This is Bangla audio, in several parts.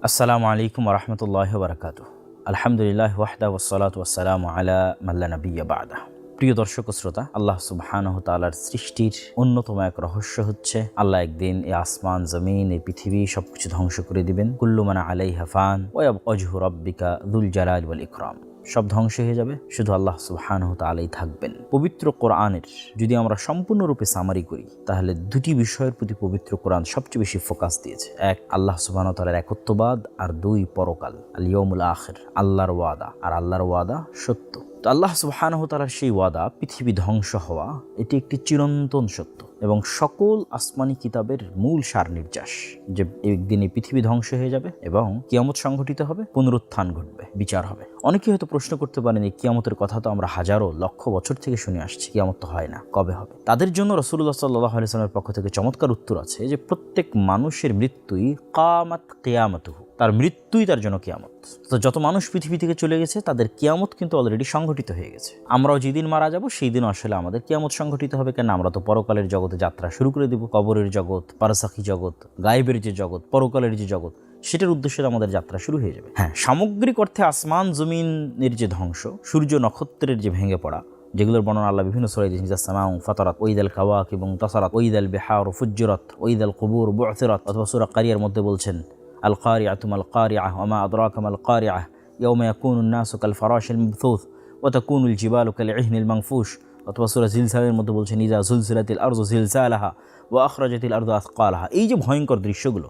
আসসালামু আলাইকুম রহমতুল্লাহ বারকাতুহ। আলহামদুলিল্লাহ ওয়াহদা ওয়াসসালাতু ওয়াসসালামু আলা মাল্লা নাবিয়্যা বা'দা। প্রিয় দর্শক ও শ্রোতা, আল্লাহ সুবহানাহু তাআলার সৃষ্টির অন্যতম এক রহস্য হচ্ছে আল্লাহ একদিন এই আসমান, জমিন, এই পৃথিবী সবকিছু ধ্বংস করে দিবেন। কুল্লু মান আলাইহা ফান ওয়া ইয়াবকা ওয়াজহু রাব্বিকা যুল জালালি ওয়াল ইকরাম। সব ধ্বংস হয়ে যাবে, শুধু আল্লাহ সুবহানাহু তাআলাই থাকবেন। পবিত্র কোরআনের যদি আমরা সম্পূর্ণরূপে সামারি করি, তাহলে দুটি বিষয়ের প্রতি পবিত্র কোরআন সবচেয়ে বেশি ফোকাস দিয়েছে। এক, আল্লাহ সুবহানাহু তাআলার একত্ববাদ, আর দুই, পরকাল, আল ইয়াউমুল আখির, আল্লাহর ওয়াদা। আর আল্লাহর ওয়াদা সত্য। তো আল্লাহ সুবহানাহু তাআলার সেই ওয়াদা, পৃথিবী ধ্বংস হওয়া, এটি একটি চিরন্তন সত্য এবং সকল আসমানি কিতাবের মূল সার নির্যাস যে একদিন এই পৃথিবী ধ্বংস হয়ে যাবে এবং কিয়ামত সংঘটিত হবে, পুনরুত্থান ঘটবে, বিচার হবে। অনেকে হয়তো প্রশ্ন করতে পারেন, এই কিয়ামতের কথা তো আমরা হাজারো লক্ষ বছর থেকে শুনে আসছি, কিয়ামত তো হয় না, কবে হবে? তাদের জন্য রাসূলুল্লাহ সাল্লাল্লাহু আলাইহি ওয়াসাল্লামের পক্ষ থেকে চমৎকার উত্তর আছে যে প্রত্যেক মানুষের মৃত্যুই কামাত কিয়ামতুহু, তার মৃত্যুই তার জন্য কিয়ামত। তো যত মানুষ পৃথিবী থেকে চলে গেছে তাদের কিয়ামত কিন্তু অলরেডি সংঘটিত হয়ে গেছে। আমরাও যেদিন মারা যাব সেই দিন আসলে আমাদের কিয়ামত সংঘটিত হবে। কেন? আমরা তো পরকালের জগতে যাত্রা শুরু করে দেব। কবরের জগৎ, বারজাখী জগৎ, গায়েবের যে জগৎ, পরকালের যে জগৎ, সেটার উদ্দেশ্যে আমাদের যাত্রা শুরু হয়ে যাবে। হ্যাঁ, সামগ্রিক অর্থে আসমান জমিনের যে ধ্বংস, সূর্য নক্ষত্রের যে ভেঙে পড়া, যেগুলোর বর্ণনা আল্লাহ বিভিন্ন সূরায় দিয়েছেন, সামাউ ফাতারাত, ওয়াইদাল কাওয়াকিব তাসারাত, ওয়াইদাল বিহার ফুজ্জিরাত, ওয়াইদাল কুবুর বু'থিরাত, অথবা সূরা কারিয়ার মধ্যে বলছেন আল কারিআতু মাল কারিআহ ওয়া মা আদরাকা মাল কারিআহ ইয়াওমা ইয়াকুনুন নাসু কাল ফারাশিল মাবথুথ ওয়া তাকুনুল জিবালু কাল ইহনিল মানফুশ, অথবা সূরা জিলজালের মধ্যে বলছেন ইযা যুলজিলাতিল আরযু জিলজালাহা ওয়া আখরাজাতিল আরযু আথকালাহা। এই যে ভয়ঙ্কর দৃশ্যগুলো,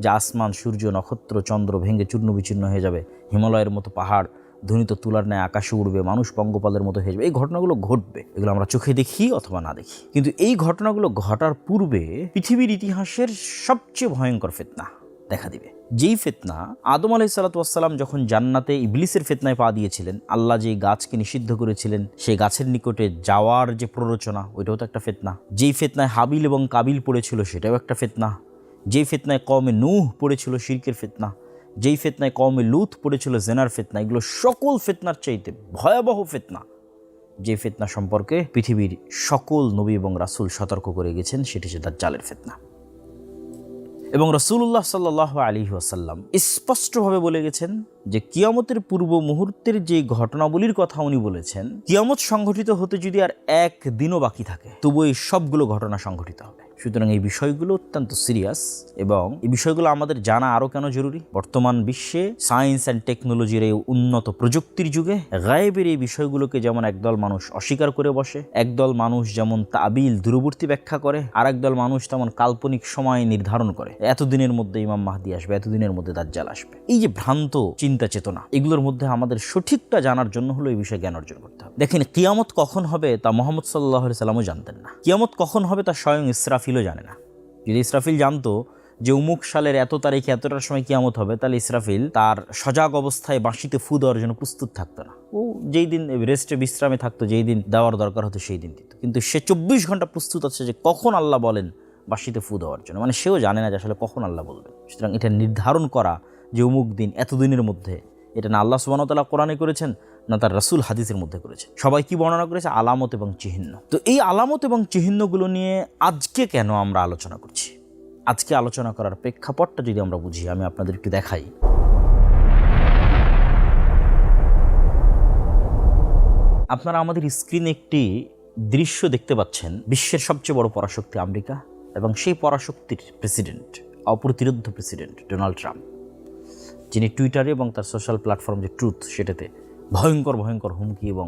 যে আসমান, সূর্য, নক্ষত্র, চন্দ্র ভেঙে চূর্ণ বিচূর্ণ হয়ে যাবে, হিমালয়ের মতো পাহাড় ধ্বনিত তুলার ন্যায় আকাশে উড়বে, মানুষ পঙ্গপালের মতো হয়ে যাবে, এই ঘটনাগুলো ঘটবে। এগুলো আমরা চোখে দেখি অথবা না দেখি, কিন্তু এই ঘটনাগুলো ঘটার পূর্বে পৃথিবীর ইতিহাসের সবচেয়ে ভয়ঙ্কর ফিতনা দেখা দিবে। যেই ফিতনা আদম আলাইহিসসালাতু ওয়াসসালাম যখন জান্নাতে ইবলিসের ফিতনায় পা দিয়েছিলেন, আল্লাহ যে গাছকে নিষিদ্ধ করেছিলেন, সেই গাছের নিকটে যাওয়ার যে প্ররোচনা, ওইটাও তো একটা ফিতনা। যেই ফিতনায় হাবিল এবং কাবিল পড়েছিল, সেটাও একটা ফিতনা। যেই ফিতনায় কওমে নূহ পড়েছিল, শিরকের ফিতনা। যেই ফিতনায় কওমে লূত পড়েছিল, জেনার ফিতনা। এগুলো সকল ফিতনার চাইতে ভয়াবহ ফিতনা। যে ফিতনা সম্পর্কে পৃথিবীর সকল নবী এবং রাসূল সতর্ক করে গেছেন, সেটি হচ্ছে দাজ্জালের ফিতনা। এবং রাসূলুল্লাহ সাল্লাল্লাহু আলাইহি ওয়াসাল্লাম স্পষ্টভাবে বলে গেছেন যে কিয়ামতের পূর্ব মুহূর্তের যে ঘটনাবলীর কথা উনি বলেছেন, কিয়ামত সংঘটিত হতে যদি আর একদিনও বাকি থাকে, তবু এই সবগুলো ঘটনা সংঘটিত হবে। সুতরাং এই বিষয়গুলো অত্যন্ত সিরিয়াস এবং এই বিষয়গুলো আমাদের জানা আরও কেন জরুরি? বর্তমান বিশ্বে সায়েন্স অ্যান্ড টেকনোলজির এই উন্নত প্রযুক্তির যুগে গায়েবের এই বিষয়গুলোকে যেমন একদল মানুষ অস্বীকার করে বসে, একদল মানুষ যেমন তাবিল দূরবর্তী ব্যাখ্যা করে, আর একদল মানুষ তেমন কাল্পনিক সময় নির্ধারণ করে, এতদিনের মধ্যে ইমাম মাহদি আসবে, এতদিনের মধ্যে দাজ্জাল আসবে। এই যে ভ্রান্ত চিন্তা চেতনা, এগুলোর মধ্যে আমাদের সঠিকটা জানার জন্য হলো এই বিষয়ে জ্ঞান অর্জন করতে হবে। দেখেন, কিয়ামত কখন হবে তা মুহাম্মদ সাল্লাল্লাহু আলাইহি সাল্লামও জানতেন না। কিয়ামত কখন হবে তা স্বয়ং ইসরাফিলও জানে না। যদি ইসরাফিল জানতো যে অমুক সালের এত তারিখে এতটার সময় কিয়ামত হবে, তাহলে ইসরাফিল তার সজাগ অবস্থায় বাঁশিতে ফু দেওয়ার জন্য প্রস্তুত থাকতো না। ও যেই দিন রেস্টে বিশ্রামে থাকতো, যেই দিন দেওয়ার দরকার হতো সেই দিন দিত। কিন্তু সে 24 ঘন্টা প্রস্তুত আছে যে কখন আল্লাহ বলেন বাঁশিতে ফু দেওয়ার জন্য। মানে সেও জানে না যে আসলে কখন আল্লাহ বলবেন। সুতরাং এটা নির্ধারণ করা যে অমুক দিন এতদিনের মধ্যে, এটা না আল্লাহ সুবহানাহু ওয়া তাআলা কোরআনে করেছেন, না তার রাসূল হাদিসের মধ্যে করেছে। সবাই কি বর্ণনা করেছে? আলামত এবং চিহ্ন। তো এই আলামত এবং চিহ্নগুলো নিয়ে আজকে কেন আমরা আলোচনা করছি? আজকে আলোচনা করার প্রেক্ষাপটটা যদি আমরা বুঝি, আমি আপনাদের একটু দেখাই। আপনারা আমাদের স্ক্রিনে একটি দৃশ্য দেখতে পাচ্ছেন। বিশ্বের সবচেয়ে বড় পরাশক্তি আমেরিকা এবং সেই পরাশক্তির প্রেসিডেন্ট, অপ্রতিরোধ্য প্রেসিডেন্ট ডোনাল্ড ট্রাম্প, যিনি টুইটারে এবং তার সোশ্যাল প্ল্যাটফর্ম যে ট্রুথ, সেটাতে ভয়ঙ্কর ভয়ঙ্কর হুমকি এবং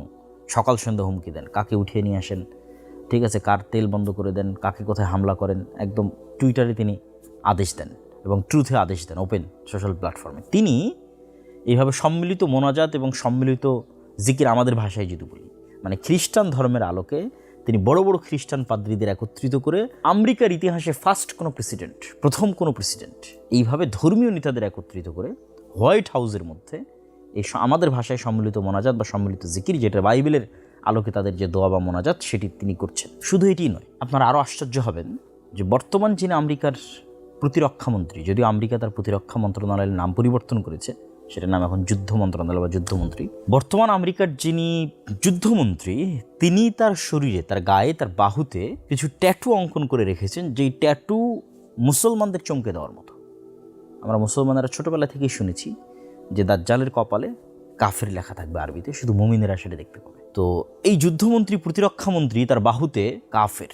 সকাল সন্ধ্যা হুমকি দেন। কাকে উঠিয়ে নিয়ে আসেন, ঠিক আছে, কার তেল বন্ধ করে দেন, কাকে কোথায় হামলা করেন, একদম টুইটারে তিনি আদেশ দেন এবং ট্রুথে আদেশ দেন, ওপেন সোশ্যাল প্ল্যাটফর্মে। তিনি এইভাবে সম্মিলিত মোনাজাত এবং সম্মিলিত জিকির, আমাদের ভাষায় যদি বলি, মানে খ্রিস্টান ধর্মের আলোকে তিনি বড় বড় খ্রিস্টান পাদ্রীদের একত্রিত করে, আমেরিকার ইতিহাসে ফার্স্ট কোনো প্রেসিডেন্ট, প্রথম কোনো প্রেসিডেন্ট, এইভাবে ধর্মীয় নেতাদের একত্রিত করে হোয়াইট হাউসের মধ্যে এই আমাদের ভাষায় সম্মিলিত মোনাজাত বা সম্মিলিত জিকির, যেটা বাইবেলের আলোকে তাদের যে দোয়া বা মোনাজাত, সেটি তিনি করছেন। শুধু এটিই নয়, আপনারা আরও আশ্চর্য হবেন যে বর্তমান যিনি আমেরিকার প্রতিরক্ষামন্ত্রী, যদিও আমেরিকা তার প্রতিরক্ষা মন্ত্রণালয়ের নাম পরিবর্তন করেছে, সেটার নাম এখন যুদ্ধ মন্ত্রণালয় বা যুদ্ধমন্ত্রী, বর্তমান আমেরিকার যিনি যুদ্ধমন্ত্রী, তিনি তার শরীরে, তার গায়ে, তার বাহুতে কিছু ট্যাটু অঙ্কন করে রেখেছেন, যেই ট্যাটু মুসলমানদের চমকে দেওয়ার মতো। আমরা মুসলমানেরা ছোটোবেলা থেকেই শুনেছি যে দাজ্জালের কপালে কাফের লেখা থাকবে আরবিতে, শুধু মুমিনেরা সেটা দেখতে পাবে। তো এই যুদ্ধমন্ত্রী, প্রতিরক্ষামন্ত্রী তার বাহুতে কাফের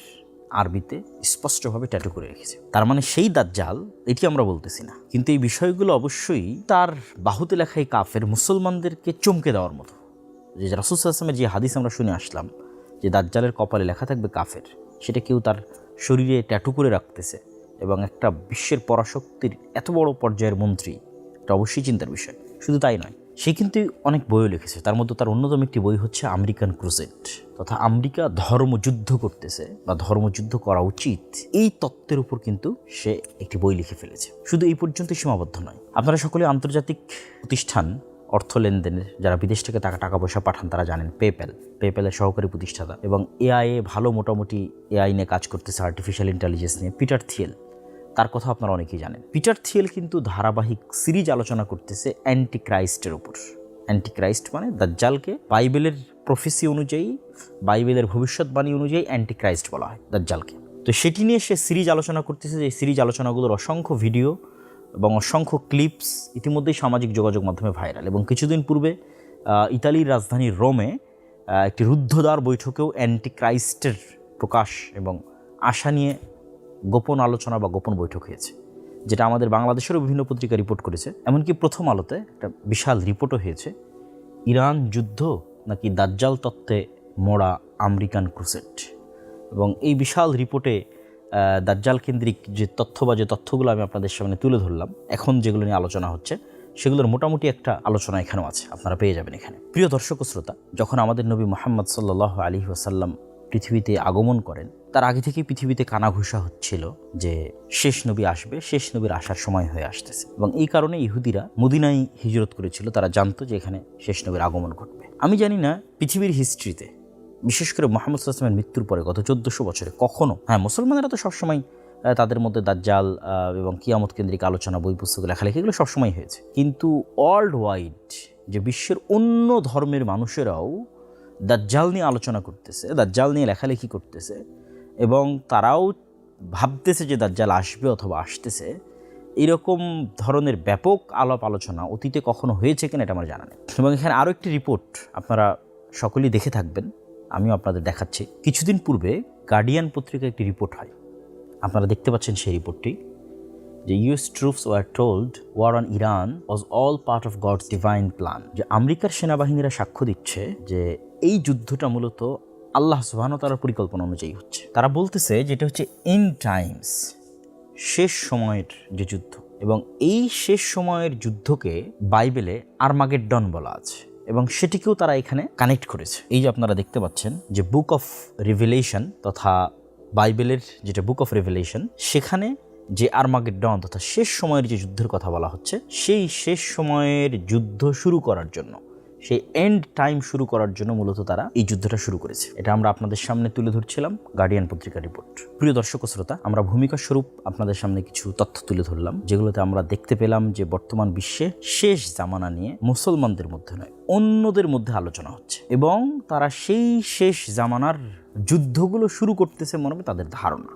আরবিতে স্পষ্টভাবে ট্যাটু করে রেখেছে। তার মানে সেই দাজ্জাল, এটি আমরা বলতেছি না, কিন্তু এই বিষয়গুলো অবশ্যই তার বাহুতে লেখা এই কাফের মুসলমানদেরকে চমকে দেওয়ার মতো। যে রাসূল সাল্লাল্লাহু আলাইহি ওয়াসাল্লামের যে হাদিস আমরা শুনে আসলাম যে দাজ্জালের কপালে লেখা থাকবে কাফের, সেটা কেউ তার শরীরে ট্যাটু করে রাখতেছে এবং একটা বিশ্বের পরাশক্তির এত বড় পর্যায়ের মন্ত্রী, এটা অবশ্যই চিন্তার বিষয়। শুধু তাই নয়, সে কিন্তু অনেক বইও লিখেছে। তার মধ্যে তার অন্যতম একটি বই হচ্ছে আমেরিকান ক্রুসেড, তথা আমেরিকা ধর্মযুদ্ধ করতেছে বা ধর্মযুদ্ধ করা উচিত, এই তত্ত্বের উপর কিন্তু সে একটি বই লিখে ফেলেছে। শুধু এই পর্যন্ত সীমাবদ্ধ নয়, আপনারা সকলে আন্তর্জাতিক প্রতিষ্ঠান অর্থ লেনদেনের, যারা বিদেশ থেকে টাকা পয়সা পাঠান তারা জানেন, পেপ্যালের সহকারী প্রতিষ্ঠাতা এবং এআই ভালো মোটামুটি এআই নিয়ে কাজ করতেছে, আর্টিফিশিয়াল ইন্টেলিজেন্স নিয়ে, পিটার থিয়েল, তার কথা আপনারা অনেকেই জানেন। পিটার থিয়েল কিন্তু ধারাবাহিক সিরিজ আলোচনা করতেছে অ্যান্টি ক্রাইস্টের উপর। অ্যান্টি ক্রাইস্ট মানে দাজ্জালকে বাইবেলের প্রফেসি অনুযায়ী, বাইবেলের ভবিষ্যৎবাণী অনুযায়ী অ্যান্টি ক্রাইস্ট বলা হয় দাজ্জালকে। তো সেটি নিয়ে সে সিরিজ আলোচনা করতেছে, যে সিরিজ আলোচনাগুলোর অসংখ্য ভিডিও এবং অসংখ্য ক্লিপস ইতিমধ্যেই সামাজিক যোগাযোগ মাধ্যমে ভাইরাল। এবং কিছুদিন পূর্বে ইতালির রাজধানী রোমে একটি রুদ্ধদ্বার বৈঠকেও অ্যান্টি ক্রাইস্টের প্রকাশ এবং আশা নিয়ে গোপন আলোচনা বা গোপন বৈঠক হয়েছে, যেটা আমাদের বাংলাদেশেরও বিভিন্ন পত্রিকা রিপোর্ট করেছে। এমনকি প্রথম আলোতে একটা বিশাল রিপোর্টও হয়েছে, ইরান যুদ্ধ নাকি দাজ্জাল তত্ত্বে মোড়া আমেরিকান ক্রুসেড। এবং এই বিশাল রিপোর্টে দাজ্জাল কেন্দ্রিক যে তথ্য বা যে তথ্যগুলো আমি আপনাদের সামনে তুলে ধরলাম, এখন যেগুলো নিয়ে আলোচনা হচ্ছে সেগুলোর মোটামুটি একটা আলোচনা এখানেও আছে, আপনারা পেয়ে যাবেন এখানে। প্রিয় দর্শক ও শ্রোতা, যখন আমাদের নবী মুহাম্মদ সাল্লাল্লাহু আলাইহি ওয়াসাল্লাম পৃথিবীতে আগমন করেন, তার আগে থেকেই পৃথিবীতে কানাঘুষা হচ্ছিল যে শেষ নবী আসবে, শেষ নবীর আসার সময় হয়ে আসতেছে। এবং এই কারণে ইহুদিরা মদিনায় হিজরত করেছিল, তারা জানতো যে এখানে শেষ নবীর আগমন ঘটবে। আমি জানি না পৃথিবীর হিস্ট্রিতে, বিশেষ করে মুহাম্মদ সাল্লাল্লাহু আলাইহি ওয়াসাল্লামের মৃত্যুর পরে গত 1400 বছরে কখনো, মুসলমানেরা তো সবসময় তাদের মধ্যে দাজ্জাল এবং কিয়ামত কেন্দ্রিক আলোচনা, বই পুস্তক লেখালেখি এগুলো সবসময় হয়েছে, কিন্তু ওয়ার্ল্ড ওয়াইড যে বিশ্বের অন্য ধর্মের মানুষেরাও দাজ্জাল নিয়ে আলোচনা করতেছে, দাজ্জাল নিয়ে লেখালেখি করতেছে এবং তারাও ভাবতেছে যে দাজ্জাল আসবে অথবা আসতেছে, এরকম ধরনের ব্যাপক আলাপ আলোচনা অতীতে কখনো হয়েছে কিনা এটা আমার জানা নেই। এবং এখানে আরও একটি রিপোর্ট আপনারা সকলেই দেখে থাকবেন, আমিও আপনাদের দেখাচ্ছি। কিছুদিন পূর্বে গার্ডিয়ান পত্রিকায় একটি রিপোর্ট হয়, আপনারা দেখতে পাচ্ছেন সেই রিপোর্টটি, যে US troops were told war on Iran was all part of God's divine plan. যে আমেরিকার সেনাবাহিনীরা সাক্ষ্য দিচ্ছে যে এই যুদ্ধটা মূলত আল্লাহ সুবহানাহু ওয়া তাআলার পরিকল্পনা অনুযায়ী হচ্ছে। তারা বলতেছে যে এটা হচ্ছে এন্ড টাইমস, শেষ সময়ের যে যুদ্ধ, এবং এই শেষ সময়ের যুদ্ধকে বাইবেলে আর্মাগেড্ডন বলা আছে এবং সেটিকেও তারা এখানে কানেক্ট করেছে। এই যে আপনারা দেখতে পাচ্ছেন যে বুক অফ রিভেলেশন তথা বাইবেলের যেটা বুক অফ রিভেলেশন, সেখানে যে আর্মাগেড্ডন তথা শেষ সময়ের যে যুদ্ধের কথা বলা হচ্ছে, সেই শেষ সময়ের যুদ্ধ শুরু করার জন্য, সেই এন্ড টাইম শুরু করার জন্য মূলত তারা এই যুদ্ধটা শুরু করেছে। এটা আমরা আপনাদের সামনে তুলে ধরছিলাম গার্ডিয়ান পত্রিকার রিপোর্ট। প্রিয় দর্শক ও শ্রোতা, আমরা ভূমিকা স্বরূপ আপনাদের সামনে কিছু তথ্য তুলে ধরলাম, যেগুলোতে আমরা দেখতে পেলাম যে বর্তমান বিশ্বে শেষ জামানা নিয়ে মুসলমানদের মধ্যে নয়, অন্যদের মধ্যে আলোচনা হচ্ছে এবং তারা সেই শেষ জামানার যুদ্ধগুলো শুরু করতেছে মনে হবে তাদের ধারণা।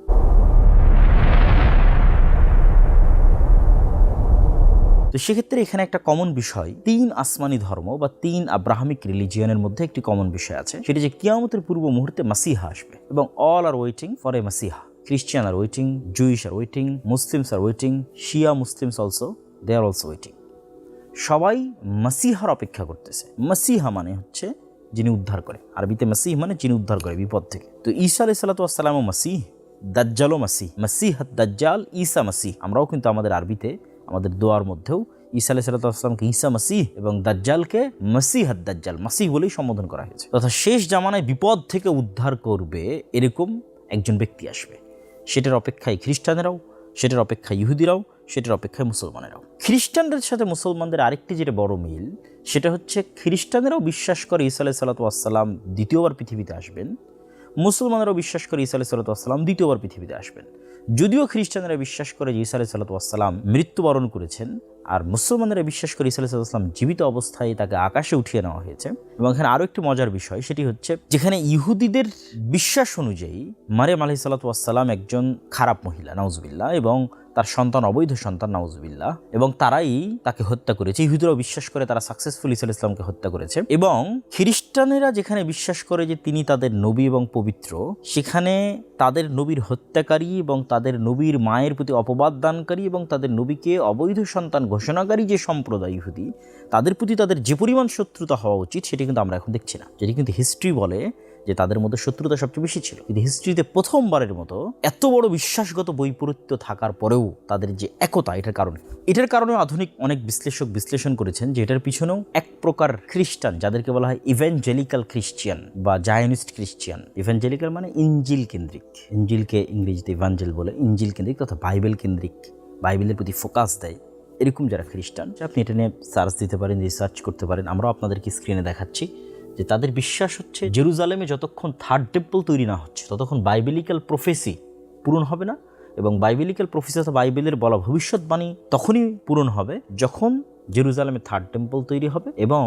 তো সেক্ষেত্রে এখানে একটা কমন বিষয়, 3 আসমানি ধর্ম বা 3 আব্রাহামিক রিলিজিয়নের মধ্যে একটি কমন বিষয় আছে, সেটি যে কিয়ামতের পূর্ব মুহূর্তে মাসিহা আসবে এবং all are waiting for a মাসিহা। খ্রিস্টান are waiting, Jewish are waiting, Muslims are waiting, শিয়া Muslims also, they are also waiting. সবাই মাসিহার অপেক্ষা করতেছে। মাসিহা মানে হচ্ছে যিনি উদ্ধার করে, আরবিতে মাসিহ মানে যিনি উদ্ধার করে বিপদ থেকে। তো ঈসা আলাইহিস সালাতু ওয়াস সালামও মাসিহ, দাজ্জালও মাসিহ, মাসিহ দাজ্জাল, ঈসা মাসিহ। আমরাও কিন্তু আমাদের আরবিতে আমাদের দোয়ার মধ্যেও ঈসা আলাইহিস সালাতু ওয়াস সালামকে ঈসা মাসিহ এবং দাজ্জালকে মাসিহ দাজ্জাল, মাসিহ বলেই সম্বোধন করা হয়েছে। তথা শেষ জামানায় বিপদ থেকে উদ্ধার করবে এরকম একজন ব্যক্তি আসবে, সেটার অপেক্ষায় খ্রিস্টানেরাও, সেটার অপেক্ষায় ইহুদিরাও, সেটার অপেক্ষায় মুসলমানেরাও। খ্রিস্টানদের সাথে মুসলমানদের আরেকটি যেটা বড় মিল, সেটা হচ্ছে খ্রিস্টানেরাও বিশ্বাস করে ঈসা আলাইহিস সালাতু ওয়াস সালাম দ্বিতীয়বার পৃথিবীতে আসবেন, মুসলমানেরাও বিশ্বাস করে ঈসা আলাইহিস সালাতু ওয়াস সালাম দ্বিতীয়বার পৃথিবীতে আসবেন। যদিও খ্রিস্টানেরা বিশ্বাস করে যে ঈসা আলাইহিস সালাতু ওয়াস সালাম মৃত্যুবরণ করেছেন, আর মুসলমানেরা বিশ্বাস করে ঈসা আলাইহিস সালাতু ওয়াস সালাম জীবিত অবস্থায় তাকে আকাশে উঠিয়ে নেওয়া হয়েছে। এবং এখানে আরও একটি মজার বিষয়, সেটি হচ্ছে যেখানে ইহুদিদের বিশ্বাস অনুযায়ী মারিয়াম আলাইহিস সালাতু ওয়াস সালাম একজন খারাপ মহিলা, নাউজুবিল্লাহ, এবং তার সন্তান অবৈধ সন্তান, নাউজুবিল্লাহ, এবং তারাই তাকে হত্যা করেছে। ইহুদিরাও বিশ্বাস করে তারা সাকসেসফুল ঈসা আলাইহিস সালামকে হত্যা করেছে। এবং খ্রিস্টানেরা যেখানে বিশ্বাস করে যে তিনি তাদের নবী এবং পবিত্র, সেখানে তাদের নবীর হত্যাকারী এবং তাদের নবীর মায়ের প্রতি অপবাদ দানকারী এবং তাদের নবীকে অবৈধ সন্তান ঘোষণাকারী যে সম্প্রদায় ইহুদি, তাদের প্রতি তাদের যে পরিমাণ শত্রুতা হওয়া উচিত সেটি কিন্তু আমরা এখন দেখছি না। যেটি কিন্তু হিস্ট্রি বলে যে তাদের মধ্যে শত্রুতা সবচেয়ে বেশি ছিল। কিন্তু হিস্ট্রিতে প্রথমবারের মতো এত বড় বিশ্বাসগত বৈপরীত্য থাকার পরেও তাদের যে একতা, এটার কারণে আধুনিক অনেক বিশ্লেষক বিশ্লেষণ করেছেন যে এটার পিছনেও এক প্রকার খ্রিস্টান, যাদেরকে বলা হয় ইভ্যাঞ্জেলিক্যাল খ্রিস্টিয়ান বা জায়নিস্ট খ্রিস্টিয়ান। ইভ্যাঞ্জেলিক্যাল মানে ইঞ্জিল কেন্দ্রিক, ইঞ্জিলকে ইংরেজিতে ইভাঞ্জেল বলে, ইঞ্জিল কেন্দ্রিক তথা বাইবেল কেন্দ্রিক, বাইবেলের প্রতি ফোকাস দেয়, এরকম যারা খ্রিস্টান, আপনি এটা নিয়ে সার্চ দিতে পারেন, রিসার্চ করতে পারেন। আমরাও আপনাদেরকে স্ক্রিনে দেখাচ্ছি যে তাদের বিশ্বাস হচ্ছে জেরুজালেমে যতক্ষণ থার্ড টেম্পল তৈরি না হচ্ছে ততক্ষণ বাইবেলিক্যাল প্রফেসি পূরণ হবে না। এবং বাইবেলিক্যাল প্রফেসি অর্থাৎ বাইবেলের বলা ভবিষ্যৎবাণী তখনই পূরণ হবে যখন জেরুজালেমে থার্ড টেম্পল তৈরি হবে এবং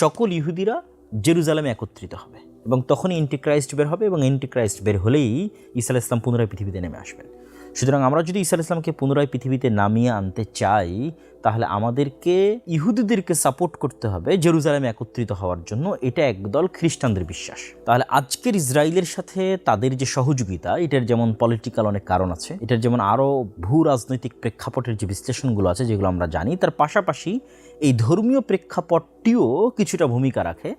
সকল ইহুদিরা জেরুজালেমে একত্রিত হবে, এবং তখনই এন্টিক্রাইস্ট বের হবে, এবং এন্টিক্রাইস্ট বের হলেই ঈসা আলাইহিস সালাম পুনরায় পৃথিবীতে নেমে আসবেন। সুতরাং আমরা যদি ঈসা আলাইহিস সালামকে পুনরায় পৃথিবীতে নামিয়ে আনতে চাই, তাহলে আমাদেরকে ইহুদিদেরকে সাপোর্ট করতে হবে জেরুজালেমে একত্রিত হওয়ার জন্য। এটা একদল খ্রিস্টানদের বিশ্বাস। তাহলে আজকের ইসরায়েলের সাথে তাদের যে সহযোগিতা, এটার যেমন পলিটিক্যাল অনেক কারণ আছে, এটার যেমন আরও ভূ রাজনৈতিক প্রেক্ষাপটের যে বিশ্লেষণগুলো আছে যেগুলো আমরা জানি, তার পাশাপাশি এই ধর্মীয় প্রেক্ষাপটটিও কিছুটা ভূমিকা রাখে,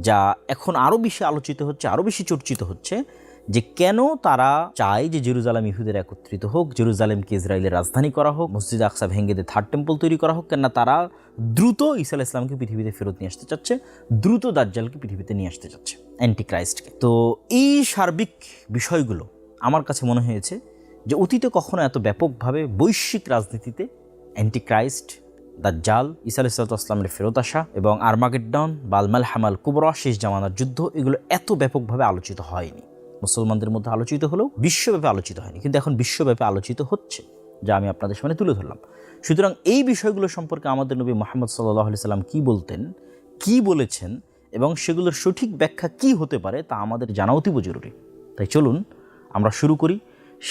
যা এখন আরও বেশি আলোচিত হচ্ছে, আরও বেশি চর্চিত হচ্ছে, যে কেন তারা চায় যে জেরুজালেম ইহুদের একত্রিত হোক, জেরুজালেমকে ইসরায়েলের রাজধানী করা হোক, মসজিদ আকসা ভেঙে দিয়ে থার্ড টেম্পল তৈরি করা হোক। কেননা তারা দ্রুত ঈসা আলাইহিস সালামকে পৃথিবীতে ফেরত নিয়ে আসতে চাচ্ছে, দ্রুত দাজ্জালকে পৃথিবীতে নিয়ে আসতে চাচ্ছে, অ্যান্টিক্রাইস্টকে। তো এই সার্বিক বিষয়গুলো আমার কাছে মনে হয়েছে যে অতীতে কখনো এত ব্যাপকভাবে বৈশ্বিক রাজনীতিতে অ্যান্টিক্রাইস্ট, দাজ্জাল, ঈসা আলাইহিস সালামের ফেরত আসা এবং আরমাগেড্ডন, বালমাল হামাল কুবরা, শেষ জামানার যুদ্ধ, এগুলো এত ব্যাপকভাবে আলোচিত হয়নি। মুসলমানদের মধ্যে আলোচিত হলেও বিশ্বব্যাপী আলোচিত হয়নি, কিন্তু এখন বিশ্বব্যাপী আলোচিত হচ্ছে, যা আমি আপনাদের সামনে তুলে ধরলাম। সুতরাং এই বিষয়গুলো সম্পর্কে আমাদের নবী মুহাম্মদ সাল্লাল্লাহু আলাইহি সাল্লাম কী বলতেন, কী বলেছেন এবং সেগুলোর সঠিক ব্যাখ্যা কী হতে পারে তা আমাদের জানা অতীব জরুরি। তাই চলুন আমরা শুরু করি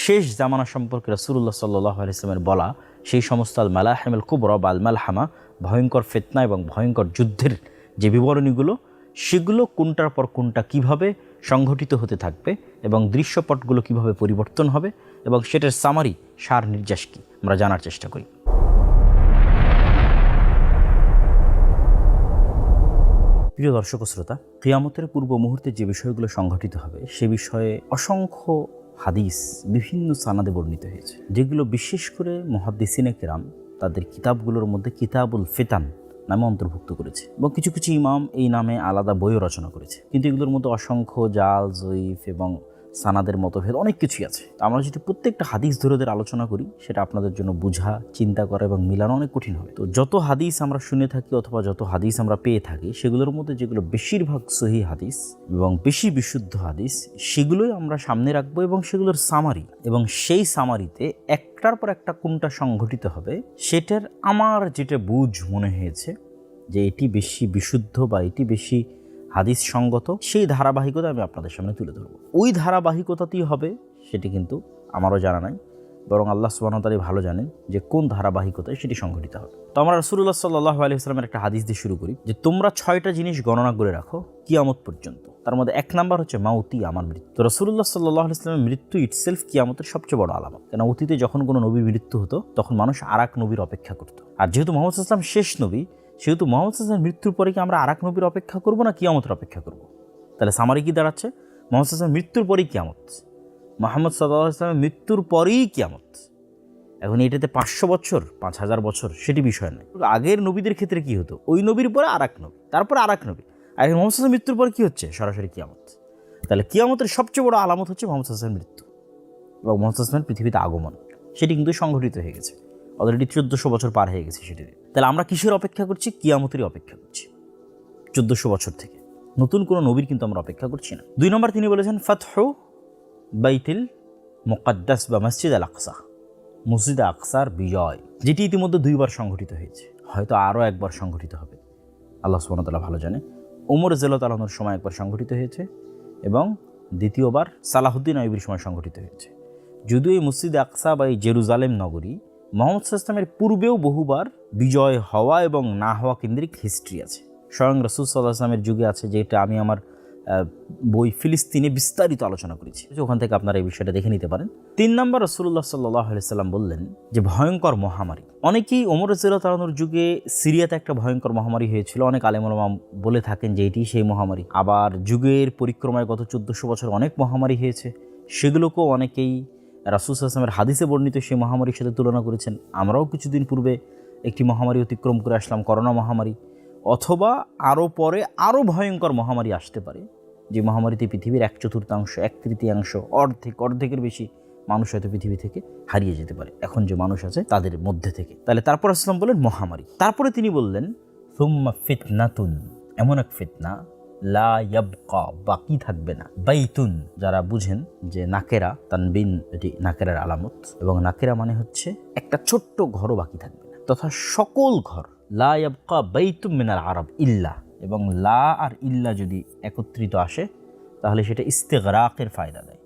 শেষ জামানা সম্পর্কে রাসূলুল্লাহ সাল্লাল্লাহু আলাইহি সাল্লামের বলা সেই সমস্ত আল মালাহিমুল কুবরা বা আল মালহামা, ভয়ঙ্কর ফিতনা এবং ভয়ঙ্কর যুদ্ধের যে বিবরণীগুলো, সেগুলো কোনটার পর কোনটা কিভাবে সংঘটিত হতে থাকবে এবং দৃশ্যপটগুলো কিভাবে পরিবর্তন হবে এবং সেটার সামারি, সার নির্যাস কি, আমরা জানার চেষ্টা করি। প্রিয় দর্শক ও শ্রোতা, কিয়ামতের পূর্ব মুহূর্তে যে বিষয়গুলো সংঘটিত হবে সে বিষয়ে অসংখ্য হাদিস বিভিন্ন সানাদে বর্ণিত হয়েছে, যেগুলো বিশেষ করে মুহাদ্দিসিনে কেরাম তাদের কিতাবগুলোর মধ্যে কিতাবুল ফিতান নামে অন্তর্ভুক্ত করেছে, এবং কিছু কিছু ইমাম এই নামে আলাদা বইও রচনা করেছে। কিন্তু এগুলোর মধ্যে অসংখ্য জাল, জয়ীফ এবং সানাদের মতভেদ অনেক কিছুই আছে। আমরা যদি প্রত্যেকটা হাদিস ধরে আলোচনা করি, সেটা আপনাদের জন্য বোঝা, চিন্তা করা এবং মিলানো অনেক কঠিন হবে। তো যত হাদিস আমরা শুনে থাকি অথবা যত হাদিস আমরা পেয়ে থাকি, সেগুলোর মধ্যে যেগুলো বেশিরভাগ সহিহ হাদিস এবং বেশি বিশুদ্ধ হাদিস, সেগুলোই আমরা সামনে রাখবো এবং সেগুলোর সামারি, এবং সেই সামারিতে একটার পর একটা কোনটা সংঘটিত হবে সেটার আমার যেটা বুঝ মনে হয়েছে যে এটি বেশি বিশুদ্ধ বা এটি বেশি হাদিস সঙ্গত, সেই ধারাবাহিকতা আমি আপনাদের সামনে তুলে ধরবো। ওই ধারাবাহিকতাতেই হবে সেটি কিন্তু আমারও জানা নাই, বরং আল্লাহ সুবহানাহু ওয়া তাআলা ভালো জানেন যে কোন ধারাবাহিকতায় সেটি সংঘটিত হবে। তো আমরা রাসূলুল্লাহ সাল্লাল্লাহু আলাইহি ওয়াসাল্লামের একটা হাদিস দিয়ে শুরু করি যে তোমরা 6টা জিনিস গণনা করে রাখো কিয়ামত পর্যন্ত। তার মধ্যে 1 নাম্বার হচ্ছে মাউতি, আমার মৃত্যু। তো রাসূলুল্লাহ সাল্লাল্লাহু আলাইহি ওয়াসাল্লামের মৃত্যু ইটসেলফ কিয়ামতের সবচেয়ে বড় আলামত। কেন অতীতে যখন কোনো নবীর মৃত্যু হতো তখন মানুষ আরেক নবীর অপেক্ষা করত, আর যেহেতু মুহাম্মদ সাল্লাল্লাহু আলাইহি ওয়াসাল্লাম শেষ নবী, সেহেতু মুহাম্মদ সাল্লাল্লাহু আলাইহি ওয়াসাল্লামের মৃত্যুর পরে কি আমরা আরেক নবীর অপেক্ষা করব না কিয়ামতের অপেক্ষা করব? তাহলে সামারি কি দাঁড়াচ্ছে? মুহাম্মদ সাল্লাল্লাহু আলাইহি ওয়াসাল্লামের মৃত্যুর পরেই কিয়ামত, মুহাম্মদ সাল্লাল্লাহু আলাইহি ওয়াসাল্লামের মৃত্যুর পরেই কিয়ামত। এখন এটাতে 500 বছর 5000 বছর সেটি বিষয় নয়। আগের নবীদের ক্ষেত্রে কি হতো, ওই নবীর পরে আরেক নবী, তারপরে আরেক নবী, আর মুহাম্মদ সাল্লাল্লাহু আলাইহি ওয়াসাল্লামের মৃত্যুর পরে কি হচ্ছে? সরাসরি কিয়ামত। তাহলে কিয়ামতের সবচেয়ে বড় আলামত হচ্ছে মুহাম্মদ সাল্লাল্লাহু আলাইহি ওয়াসাল্লামের মৃত্যু এবং মুহাম্মদ সাল্লাল্লাহু আলাইহি ওয়াসাল্লামের পৃথিবীতে আগমন। সেটি কিন্তু সংঘটিত হয়ে গেছে, অলরেডি 1400 বছর পার হয়ে গেছে সেটি। তাহলে আমরা কিসের অপেক্ষা করছি? কিয়ামতেরই অপেক্ষা করছি 1400 বছর থেকে। নতুন কোনো নবীর কিন্তু আমরা অপেক্ষা করছি না। 2 নম্বর তিনি বলেছেন ফাতহু বাইতুল মুকাদ্দাস বা মসজিদ আল আকসা, মসজিদ আকসার বিজয়, যেটি ইতিমধ্যে 2বার সংঘটিত হয়েছে, হয়তো আরও একবার সংঘটিত হবে, আল্লাহ সুবহানাহু ওয়া তাআলা ভালো জানে। ওমর রাদিয়াল্লাহু আনহুর সময় একবার সংঘটিত হয়েছে এবং দ্বিতীয়বার সালাহুদ্দিন আইয়ুবীর সময় সংঘটিত হয়েছে। যদিও এই মসজিদে আকসা বা এই জেরুজালেম নগরী মুহাম্মদ সাল্লাল্লাহু আলাইহি ওয়াসাল্লামের পূর্বেও বহুবার বিজয় হওয়া এবং না হওয়া কেন্দ্রিক হিস্ট্রি আছে। স্বয়ং রাসূল সাল্লাল্লাহু আলাইহি ওয়াসাল্লামের যুগে আছে, যেটা আমি আমার বই ফিলিস্তিনে বিস্তারিত আলোচনা করেছি, ওখান থেকে আপনারা এই বিষয়টা দেখে নিতে পারেন। 3 নম্বর, রাসূলুল্লাহ সাল্লাল্লাহু আলাইহি ওয়াসাল্লাম বললেন যে ভয়ঙ্কর মহামারী। অনেকেই ওমর রাদিয়াল্লাহু তাআলার যুগে সিরিয়াতে একটা ভয়ঙ্কর মহামারী হয়েছিল, অনেক আলেম ওলামা বলে থাকেন যে এটি সেই মহামারী। আবার যুগের পরিক্রমায় গত 1400 বছর অনেক মহামারী হয়েছে, সেগুলোকেও অনেকেই রাসূল সাল্লাল্লাহু আলাইহি ওয়াসাল্লামের হাদিসে বর্ণিত সেই মহামারীর সাথে তুলনা করেছেন। আমরাও কিছুদিন পূর্বে একটি মহামারী অতিক্রম করে আসলাম, করোনা মহামারী, অথবা আরও পরে আরও ভয়ঙ্কর মহামারী আসতে পারে, যে মহামারীতে পৃথিবীর 1/4, 1/3, অর্ধেকের বেশি মানুষ হয়তো পৃথিবী থেকে হারিয়ে যেতে পারে, এখন যে মানুষ আছে তাদের মধ্যে থেকে। তাহলে তারপর আসলাম বললেন মহামারী। তারপরে তিনি বললেন সুম্মা ফিতনাতুন, এমন এক ফিতনা লা ইয়াবকা, বাকি থাকবে না। বাইতুন, যারা বুঝেন যে নাকেরা, তানবিন এটি নাকেরার আলামত, এবং নাকেরা মানে হচ্ছে একটা ছোট্ট ঘরও বাকি থাকবে না, তথা সকল ঘর। লা ইয়াবকা বাইতুম মিনাল আরব ইল্লা, এবং লা আর ইল্লা যদি একত্রিত আসে তাহলে সেটা ইস্তেগরাকের ফায়দা দেয়,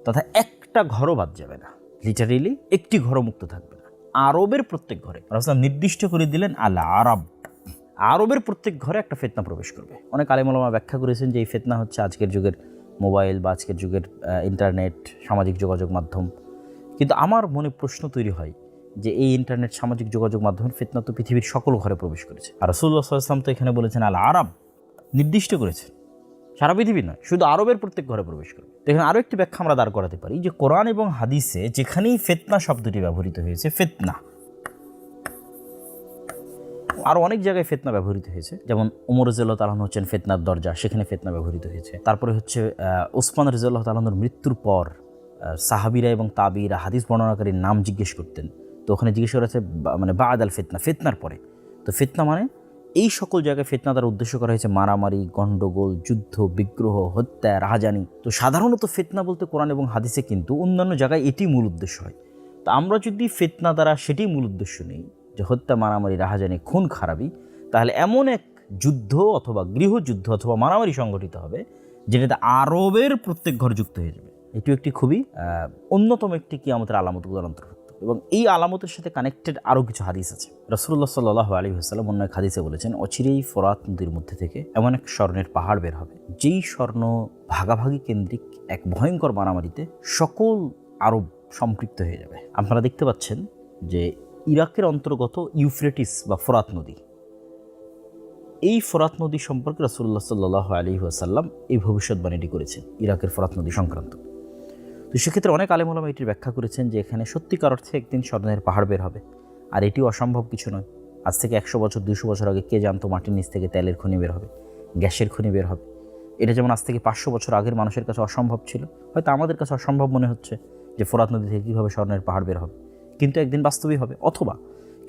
তথা একটা ঘরও বাদ যাবে না, লিটারেলি একটি ঘরও মুক্ত থাকবে না। আরবের প্রত্যেক ঘরে, রাসূল নির্দিষ্ট করে দিলেন আল আরব, আরবের প্রত্যেক ঘরে একটা ফিতনা প্রবেশ করবে। অনেক আলেম ওলামা ব্যাখ্যা করেছেন যে এই ফিতনা হচ্ছে আজকের যুগের মোবাইল বা আজকের যুগের ইন্টারনেট, সামাজিক যোগাযোগ মাধ্যম। কিন্তু আমার মনে প্রশ্ন তৈরি হয় যে এই ইন্টারনেট, সামাজিক যোগাযোগ মাধ্যমের ফিতনা তো পৃথিবীর সকল ঘরে প্রবেশ করেছে, আর রাসূলুল্লাহ সাল্লাল্লাহু আলাইহি ওয়াসাল্লাম তো এখানে বলেছেন আল আরব, নির্দিষ্ট করেছেন সারা পৃথিবী নয়, শুধু আরবের প্রত্যেক ঘরে প্রবেশ করবে। তো এখানে আরও একটি ব্যাখ্যা আমরা দাঁড় করাতে পারি যে কোরআন এবং হাদিসে যেখানেই ফিতনা শব্দটি ব্যবহৃত হয়েছে, ফিতনা, আরও অনেক জায়গায় ফিতনা ব্যবহৃত হয়েছে, যেমন ওমর রাদিয়াল্লাহু তাআলা হচ্ছেন ফিতনার দরজা, সেখানে ফিতনা ব্যবহৃত হয়েছে। তারপরে হচ্ছে ওসমান রাদিয়াল্লাহু তাআলার মৃত্যুর পর সাহাবীরা এবং তাবিরা হাদিস বর্ণনাকারীর নাম জিজ্ঞেস করতেন, তো ওখানে জিজ্ঞেস করা হচ্ছে মানে বাদ আল ফিতনা, ফিতনার পরে। তো ফিতনা মানে এই সকল জায়গায় ফিতনা দ্বারা উদ্দেশ্য করা হয়েছে মারামারি, গণ্ডগোল, যুদ্ধ, বিগ্রহ, হত্যা, রাহাজানি। তো সাধারণত ফিতনা বলতে কোরআন এবং হাদিসে কিন্তু অন্যান্য জায়গায় এটি মূল উদ্দেশ্য হয়। তো আমরা যদি ফিতনা দ্বারা সেটি মূল উদ্দেশ্য নেই, যে হত্যা, মারামারি, রাহাজানি, খুন খারাপি, তাহলে এমন এক যুদ্ধ অথবা গৃহযুদ্ধ অথবা মারামারি সংগঠিত হবে যেটাতে আরবের প্রত্যেক ঘর যুক্ত হয়ে যাবে। এটিও একটি খুবই অন্যতম একটি কিয়ামতের আলামতগুলোর অন্তর্ভুক্ত, এবং এই আলামতের সাথে কানেক্টেড আরও কিছু হাদিস আছে। রাসূলুল্লাহ সাল্লাল্লাহু আলাইহি ওয়াসাল্লাম অন্য এক হাদিসে বলেছেন, অচিরেই ফোরাত নদীর মধ্যে থেকে এমন এক স্বর্ণের পাহাড় বের হবে, যেই স্বর্ণ ভাগাভাগি কেন্দ্রিক এক ভয়ঙ্কর মারামারিতে সকল আরব সম্পৃক্ত হয়ে যাবে। আপনারা দেখতে পাচ্ছেন যে ইরাকের অন্তর্গত ইউফ্রেটিস বা ফোরাত নদী, এই ফোরাত নদী সম্পর্কে রাসূলুল্লাহ সাল্লাল্লাহু আলাইহি ওয়াসাল্লাম এই ভবিষ্যৎবাণীটি করেছেন ইরাকের ফোরাত নদী সংক্রান্ত। তো সেক্ষেত্রে অনেক আলেম ওলামা এটির ব্যাখ্যা করেছেন যে এখানে সত্যিকার অর্থে একদিন স্বর্ণের পাহাড় বের হবে, আর এটি অসম্ভব কিছু নয়। আজ থেকে 100 বছর 200 বছর আগে কে জানতো মাটির নিচ থেকে তেলের খনি বের হবে, গ্যাসের খনি বের হবে? এটা যেমন আজ থেকে 500 বছর আগের মানুষের কাছে অসম্ভব ছিল, হয়তো আমাদের কাছে অসম্ভব মনে হচ্ছে যে ফোরাত নদী থেকে কীভাবে স্বর্ণের পাহাড় বের হবে, কিন্তু একদিন বাস্তবিক হবে। অথবা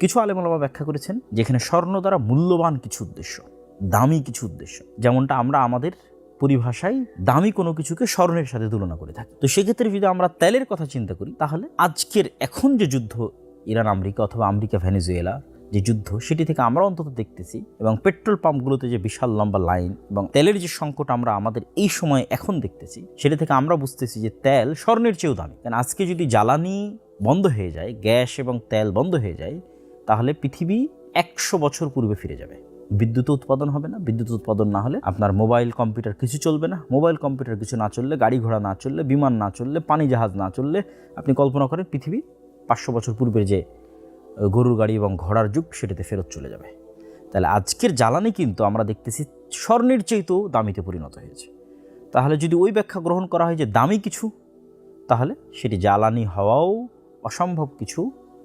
কিছু আলেম ওলামা ব্যাখ্যা করেছেন যেখানে স্বর্ণ দ্বারা মূল্যবান কিছু উদ্দেশ্য, দামি কিছু উদ্দেশ্য, যেমনটা আমরা আমাদের পরিভাষায় দামি কোনো কিছুকে স্বর্ণের সাথে তুলনা করে থাকি। তো সেক্ষেত্রে যদি আমরা তেলের কথা চিন্তা করি, তাহলে আজকের এখন যে যুদ্ধ ইরান আমেরিকা অথবা আমেরিকা ভেনেজুয়েলা যে যুদ্ধ, সেটি থেকে আমরা অন্তত দেখতেছি, এবং পেট্রোল পাম্পগুলোতে যে বিশাল লম্বা লাইন এবং তেলের যে সংকট আমরা আমাদের এই সময় এখন দেখতেছি, সেটা থেকে আমরা বুঝতেছি যে তেল স্বর্ণের চেয়েও দামি। কারণ আজকে যদি জ্বালানি বন্ধ হয়ে যায়, গ্যাস এবং তেল বন্ধ হয়ে যায়, তাহলে পৃথিবী 100 বছর পূর্বে ফিরে যাবে। বিদ্যুৎ উৎপাদন হবে না, বিদ্যুৎ উৎপাদন না হলে আপনার মোবাইল কম্পিউটার কিছু চলবে না, মোবাইল কম্পিউটার কিছু না চললে, গাড়ি ঘোড়া না চললে, বিমান না চললে, পানি জাহাজ না চললে, আপনি কল্পনা করেন পৃথিবী 500 বছর পূর্বের যে গরুর গাড়ি এবং ঘোড়ার যুগ, সেটাতে ফেরত চলে যাবে। তাহলে আজকের জ্বালানি কিন্তু আমরা দেখতেছি স্বর্ণের চেয়েও দামিতে পরিণত হয়েছে। তাহলে যদি ওই ব্যাখ্যা গ্রহণ করা হয় যে দামি কিছু, তাহলে সেটি জ্বালানি হওয়াও অসম্ভব কিছু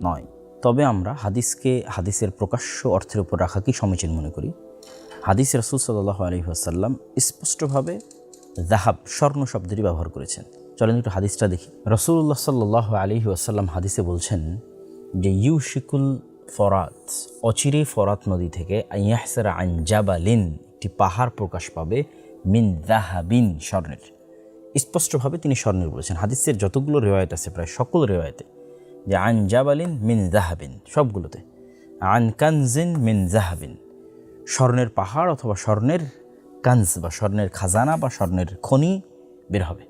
নয়। তবে আমরা হাদিসকে হাদিসের প্রকাশ্য অর্থের উপর রাখাকেই সমীচীন মনে করি। হাদিস রাসূল সাল্লাল্লাহু আলাইহি ওয়াসাল্লাম স্পষ্টভাবে যাহাব, স্বর্ণ শব্দটি ব্যবহার করেছেন। চলেন একটু হাদিসটা দেখি। রাসূলুল্লাহ সাল্লাল্লাহু আলাইহি ওয়াসাল্লাম হাদিসে বলছেন যে ইউশিকুল ফরাত, অচিরে ফরাত নদী থেকে আইয়াহসারা আন জাবালিন, একটি পাহাড় প্রকাশ পাবে, মিন যাহাবিন, স্বর্ণের। স্পষ্টভাবে তিনি স্বর্ণের বলেছেন। হাদিসের যতগুলো রিওয়ায়াত আছে, প্রায় সকল রিওয়ায়াতে যে আন জাবালিন মিন যাহাবিন, সবগুলোতে আন কানজিন মিন যাহাবিন, স্বর্ণের পাহাড় অথবা স্বর্ণের কানজ বা স্বর্ণের খাজানা বা স্বর্ণের খনি বের হবে।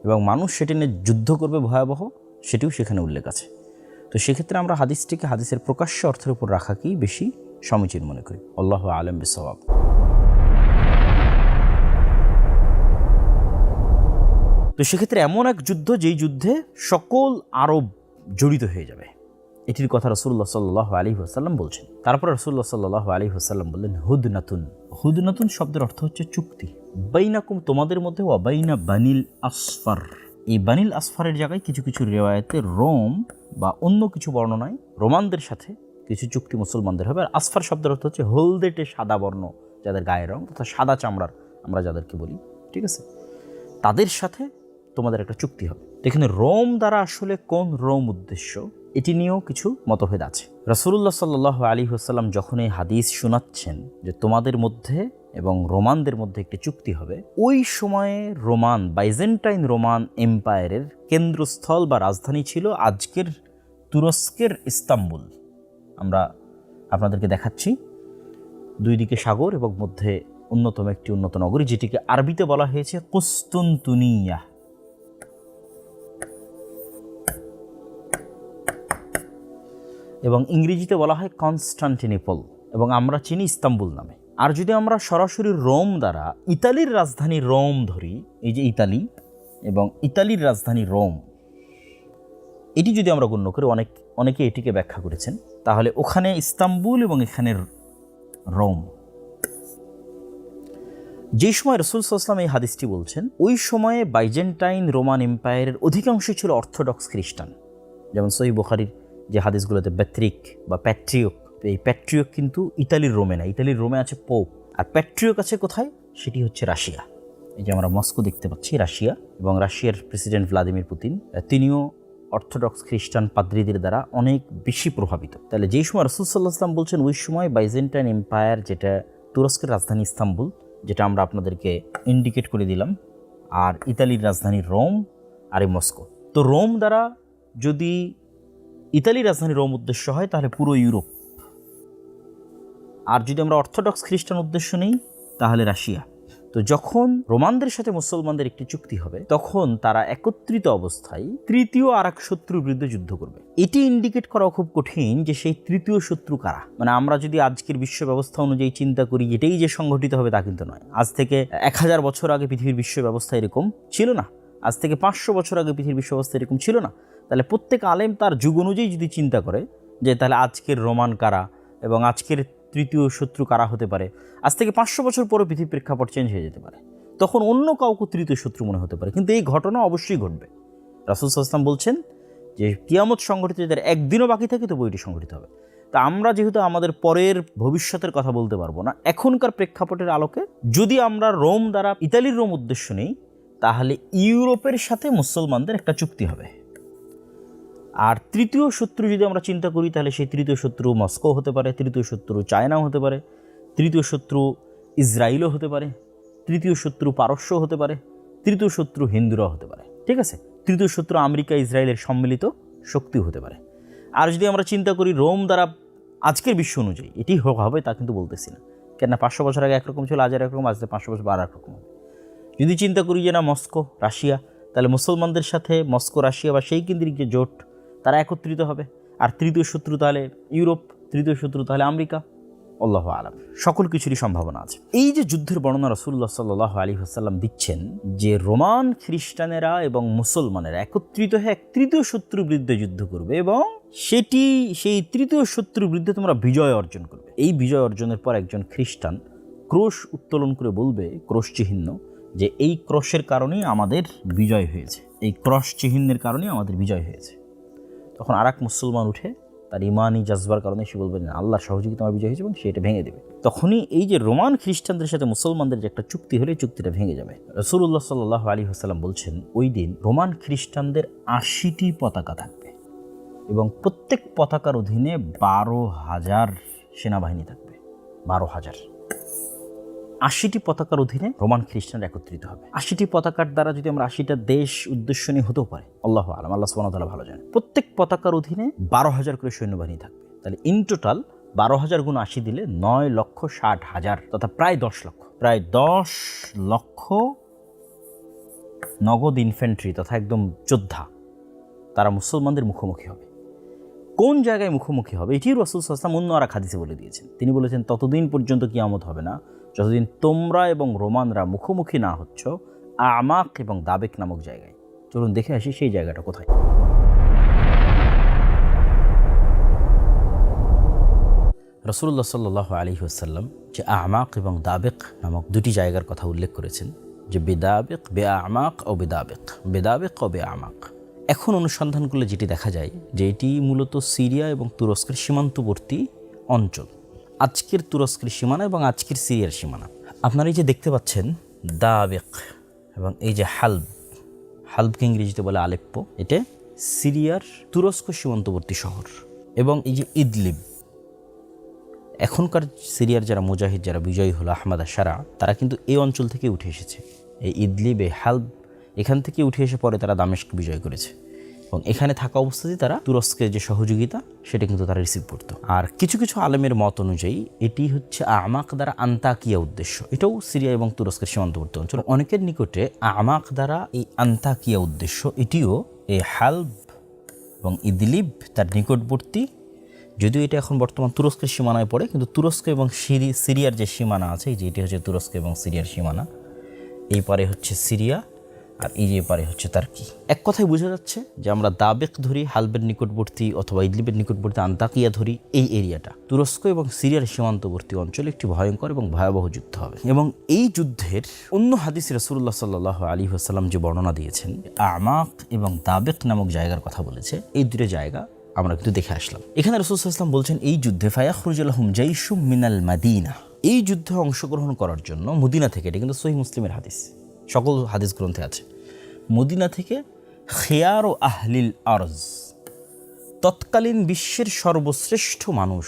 এবং মানুষ সেটা নিয়ে যুদ্ধ করবে ভয়াবহ, সেটিও সেখানে উল্লেখ আছে। তো সেক্ষেত্রে আমরা হাদিসটিকে হাদিসের প্রকাশ্য অর্থের উপর রাখাকেই বেশি সমীচীন মনে করি। আল্লাহু আ'লাম বিসওয়াব। তো সেক্ষেত্রে এমন এক যুদ্ধ, যেই যুদ্ধে সকল আরব জড়িত হয়ে যাবে, এটির কথা রাসূলুল্লাহ সাল্লাল্লাহু আলাইহি ওয়াসাল্লাম বলছেন। তারপর রাসূলুল্লাহ সাল্লাল্লাহু আলাইহি ওয়াসাল্লাম বললেন, হুদনাতুন। হুদনাতুন শব্দের অর্থ হচ্ছে চুক্তি। বাইনাকুম, তোমাদের মধ্যে, ওয়া বাইনা বানিল আসফার। এই বানিল আসফারের জায়গায় কিছু কিছু রিওয়ায়াতে রোম বা অন্য কিছু বর্ণনায় রোমানদের সাথে কিছু চুক্তি মুসলমানদের হবে। আর আসফার শব্দের অর্থ হচ্ছে হলদেটে সাদা বর্ণ, যাদের গায়ের রং তথা সাদা চামড়ার আমরা যাদেরকে বলি, ঠিক আছে, তাদের সাথে তোমাদের একটা চুক্তি হবে। এখানে রোম দ্বারা আসলে কোন রোম উদ্দেশ্য, এটি নিয়েও কিছু মতভেদ আছে। রাসূলুল্লাহ সাল্লাল্লাহু আলাইহি ওয়াসাল্লাম যখন এই হাদিস শোনাচ্ছেন যে তোমাদের মধ্যে এবং রোমানদের মধ্যে একটি চুক্তি হবে, ওই সময়ে রোমান, বাইজেন্টাইন রোমান এম্পায়ারের কেন্দ্রস্থল বা রাজধানী ছিল আজকের তুরস্কের ইস্তাম্বুল। আমরা আপনাদেরকে দেখাচ্ছি, দুই দিকে সাগর এবং মধ্যে অন্যতম একটি উন্নত নগরী, যেটিকে আরবিতে বলা হয়েছে কুস্তুনতুনিয়া। এবং ইংরেজিতে বলা হয় কনস্টান্টিনোপল, এবং আমরা চিনি ইস্তাম্বুল নামে। আর যদি আমরা সরাসরি রোম দ্বারা ইতালির রাজধানী রোম ধরি, এই যে ইতালি এবং ইতালির রাজধানী রোম, এটি যদি আমরা গণ্য করি, অনেকে এটিকে ব্যাখ্যা করেছেন, তাহলে ওখানে ইস্তাম্বুল এবং এখানে রোম। যে সময় রাসূল সাল্লাল্লাহু আলাইহি ওয়াসাল্লাম এই হাদিসটি বলছেন, ওই সময়ে বাইজেন্টাইন রোমান এম্পায়ারের অধিকাংশ ছিল অর্থোডক্স খ্রিস্টান। যেমন সহিহ বুখারীর যে হাদিসগুলোতে প্যাট্রিক বা প্যাট্রিয়ক, এই প্যাট্রিয়ক কিন্তু ইতালির রোমে না, ইতালির রোমে আছে পোপ, আর প্যাট্রিয়ক আছে কোথায়, সেটি হচ্ছে রাশিয়া। এই যে আমরা মস্কো দেখতে পাচ্ছি, রাশিয়া, এবং রাশিয়ার প্রেসিডেন্ট ভ্লাদিমির পুতিন, তিনিও অর্থোডক্স খ্রিস্টান পাদ্রীদের দ্বারা অনেক বেশি প্রভাবিত। তাহলে যেই সময় রাসূল সাল্লাল্লাহু আলাইহি ওয়াসাল্লাম বলছেন, ওই সময় বাইজেন্টাইন এম্পায়ার, যেটা তুরস্কের রাজধানী ইস্তাম্বুল, যেটা আমরা আপনাদেরকে ইন্ডিকেট করে দিলাম, আর ইতালির রাজধানী রোম আর এই মস্কো। তো রোম দ্বারা যদি ইতালির রাজধানী রোম উদ্দেশ্য হয়, তাহলে পুরো ইউরোপ। আর যদি আমরা অর্থোডক্স খ্রিস্টান উদ্দেশ্য নেই, তাহলে রাশিয়া। তো যখন রোমানদের সাথে মুসলমানদের একটি চুক্তি হবে, তখন তারা একত্রিত অবস্থায় তৃতীয় আর এক শত্রুর বিরুদ্ধে যুদ্ধ করবে। এটি ইন্ডিকেট করা খুব কঠিন যে সেই তৃতীয় শত্রু কারা। মানে আমরা যদি আজকের বিশ্ব ব্যবস্থা অনুযায়ী চিন্তা করি, এটাই যে সংগঠিত হবে তা কিন্তু নয়। আজ থেকে 1000 বছর আগে পৃথিবীর বিশ্ব ব্যবস্থা এরকম ছিল না, আজ থেকে 500 বছর আগে পৃথিবীর বিশ্ব ব্যবস্থা এরকম ছিল না। তাহলে প্রত্যেক আলেম তার যুগ অনুযায়ী যদি চিন্তা করে যে তাহলে আজকের রোমান কারা এবং আজকের তৃতীয় শত্রু কারা হতে পারে, আজ থেকে 500 বছর পরে পৃথিবীর প্রেক্ষাপট চেঞ্জ হয়ে যেতে পারে, তখন অন্য কাউকে তৃতীয় শত্রু মনে হতে পারে। কিন্তু এই ঘটনা অবশ্যই ঘটবে। রাসূল সাল্লাল্লাহু আলাইহি ওয়াসাল্লাম বলছেন যে কিয়ামত সংঘটিত যদি একদিনও বাকি থাকে, তবু এটি সংঘটিত হবে। তা আমরা যেহেতু আমাদের পরের ভবিষ্যতের কথা বলতে পারবো না, এখনকার প্রেক্ষাপটের আলোকে যদি আমরা রোম দ্বারা ইতালির রোম উদ্দেশ্য নেই, তাহলে ইউরোপের সাথে মুসলমানদের একটা চুক্তি হবে। আর তৃতীয় শত্রু যদি আমরা চিন্তা করি, তাহলে সেই তৃতীয় শত্রু মস্কো হতে পারে, তৃতীয় শত্রু চায়নাও হতে পারে, তৃতীয় শত্রু ইসরায়েলও হতে পারে, তৃতীয় শত্রু পারস্য হতে পারে, তৃতীয় শত্রু হিন্দুরাও হতে পারে, ঠিক আছে। তৃতীয় শত্রু আমেরিকা ইসরায়েলের সম্মিলিত শক্তিও হতে পারে। আর যদি আমরা চিন্তা করি রোম দ্বারা আজকের বিশ্ব অনুযায়ী এটি হবে, তা কিন্তু বলতেছি না, কেননা 500 বছর আগে একরকম ছিল, আজ আর একরকম, আজ 500 বছর আর একরকম হবে। যদি চিন্তা করি যে না মস্কো রাশিয়া, তাহলে মুসলমানদের সাথে মস্কো রাশিয়া বা সেই কেন্দ্রিক যে জোট, তারা একত্রিত হবে। আর তৃতীয় শত্রু তাহলে ইউরোপ, তৃতীয় শত্রু তাহলে আমেরিকা। আল্লাহু আ'লাম, সকল কিছুরই সম্ভাবনা আছে। এই যে যুদ্ধের বর্ণনা রাসূলুল্লাহ সাল্লাল্লাহু আলাইহি ওয়াসাল্লাম দিচ্ছেন, যে রোমান খ্রিস্টানেরা এবং মুসলমানেরা একত্রিত হয়ে এক তৃতীয় শত্রুর বিরুদ্ধে যুদ্ধ করবে এবং সেই তৃতীয় শত্রুর বিরুদ্ধে তোমরা বিজয় অর্জন করবে। এই বিজয় অর্জনের পর একজন খ্রিস্টান ক্রোশ উত্তোলন করে বলবে, ক্রোশ চিহ্ন, যে এই ক্রোশের কারণেই আমাদের বিজয় হয়েছে, এই ক্রস চিহ্নের কারণেই আমাদের বিজয় হয়েছে। তখন আর এক মুসলমান উঠে তার ইমানি জাজবার কারণে সে বলবে না, আল্লাহর সহযোগিতা আমার বিজয় হয়েছে, এবং সেটা ভেঙে দেবে। তখনই এই যে রোমান খ্রিস্টানদের সাথে মুসলমানদের যে একটা চুক্তি হলে, চুক্তিটা ভেঙে যাবে। রাসূলুল্লাহ সাল্লাল্লাহু আলাইহি ওয়াসাল্লাম বলছেন, ওই দিন রোমান খ্রিস্টানদের 80টি পতাকা থাকবে এবং প্রত্যেক পতাকার অধীনে 12,000 সেনাবাহিনী থাকবে। 12,000, 80টি পতাকার অধীনে রোমান খ্রিস্টানরা একত্রিত হবে। 80টি পতাকার দ্বারা যদি আমরা 80টা দেশ উদ্দেশ্য নিয়ে হতেও পারে, আল্লাহু আ'লাম, আল্লাহ সুবহানাহু ওয়া তাআলা ভালো জানেন। প্রত্যেক পতাকার অধীনে 12,000 করে সৈন্যবাহিনী থাকবে। তাহলে ইন টোটাল 12,000 গুণ 80 দিলে 9,60,000, তথা প্রায় 10 লক্ষ, প্রায় 10 লক্ষ নগদ ইনফ্যান্ট্রি তথা একদম যোদ্ধা, তারা মুসলমানদের মুখোমুখি হবে। কোন জায়গায় মুখোমুখি হবে এটি রাসূল সাল্লাল্লাহু আলাইহি ওয়াসাল্লাম অন্য আর এক হাদিসে বলে দিয়েছেন। তিনি বলেছেন, ততদিন পর্যন্ত কিয়ামত হবে না যতদিন তোমরা এবং রোমানরা মুখোমুখি না হচ্ছ আমাক এবং দাবেক নামক জায়গায়। চলুন দেখে আসি সেই জায়গাটা কোথায়। রাসূলুল্লাহ সাল্লাল্লাহু আলাইহি ওয়াসাল্লাম যে আমাক এবং দাবেক নামক দুটি জায়গার কথা উল্লেখ করেছেন, যে বেদাবেক বে আমাক ও বেদাবেক, বেদাবেক ও বে আমাক। এখন অনুসন্ধান করলে যেটি দেখা যায় যে এটি মূলত সিরিয়া এবং তুরস্কের সীমান্তবর্তী অঞ্চল। আজকের তুরস্কের সীমানা এবং আজকের সিরিয়ার সীমানা আপনারা এই যে দেখতে পাচ্ছেন দাবেক, এবং এই যে হালবকে ইংরেজিতে বলে আলেপ্পো, এটা সিরিয়ার তুরস্ক সীমান্তবর্তী শহর। এবং এই যে ইদলিব, এখনকার সিরিয়ার যারা মুজাহিদ, যারা বিজয়ী হলো আহমদ আশারা, তারা কিন্তু এই অঞ্চল থেকে উঠে এসেছে। এই ইদলিব, এই হালব, এখান থেকে উঠে এসে পরে তারা দামেস্ক বিজয় করেছে, এবং এখানে থাকা অবস্থাতেই তারা তুরস্কের যে সহযোগিতা সেটা কিন্তু তারা রিসিভ করতো। আর কিছু কিছু আলেমের মত অনুযায়ী এটি হচ্ছে আমাক দ্বারা আন্তাকিয়া উদ্দেশ্য, এটাও সিরিয়া এবং তুরস্কের সীমান্তবর্তী অঞ্চল। অনেকের নিকটে আমাক দ্বারা এই আন্তাকিয়া উদ্দেশ্য, এটিও এই হালব এবং ইদলিব তার নিকটবর্তী, যদিও এটা এখন বর্তমান তুরস্কের সীমানায় পড়ে, কিন্তু তুরস্ক এবং সিরিয়ার যে সীমানা আছে, যে এটি হচ্ছে তুরস্ক এবং সিরিয়ার সীমানা, এই পারে হচ্ছে সিরিয়া আর এই যে পারে হচ্ছে তার্কি। এক কথায় বোঝা যাচ্ছে যে আমরা দাবেক ধরি, হালবের নিকটবর্তী অথবা ইদলিবের নিকটবর্তী আন্তাকিয়া ধরি, এই এরিয়াটা তুরস্ক এবং সিরিয়ার সীমান্তবর্তী অঞ্চলে একটি ভয়ঙ্কর এবং ভয়াবহ যুদ্ধ হবে। এবং এই যুদ্ধের অন্য হাদিস রাসূলুল্লাহ সাল্লাল্লাহু আলাইহি ওয়াসাল্লাম যে বর্ণনা দিয়েছেন, আমাক এবং দাবেক নামক জায়গার কথা বলেছে, এই দুটো জায়গা আমরা কিন্তু দেখে আসলাম। এখানে রাসূল সাল্লাল্লাহু আলাইহি ওয়াসাল্লাম বলছেন, এই যুদ্ধে ফায়াখরুজু লাহুম জাইশুম মিনাল মাদিনা, এই যুদ্ধে অংশগ্রহণ করার জন্য মদিনা থেকে, এটা কিন্তু সহিহ মুসলিমের হাদিস, সকল হাদিস গ্রন্থে আছে, মদিনা থেকে খিয়ার ও আহলিল আরজ, তৎকালীন বিশ্বের সর্বশ্রেষ্ঠ মানুষ,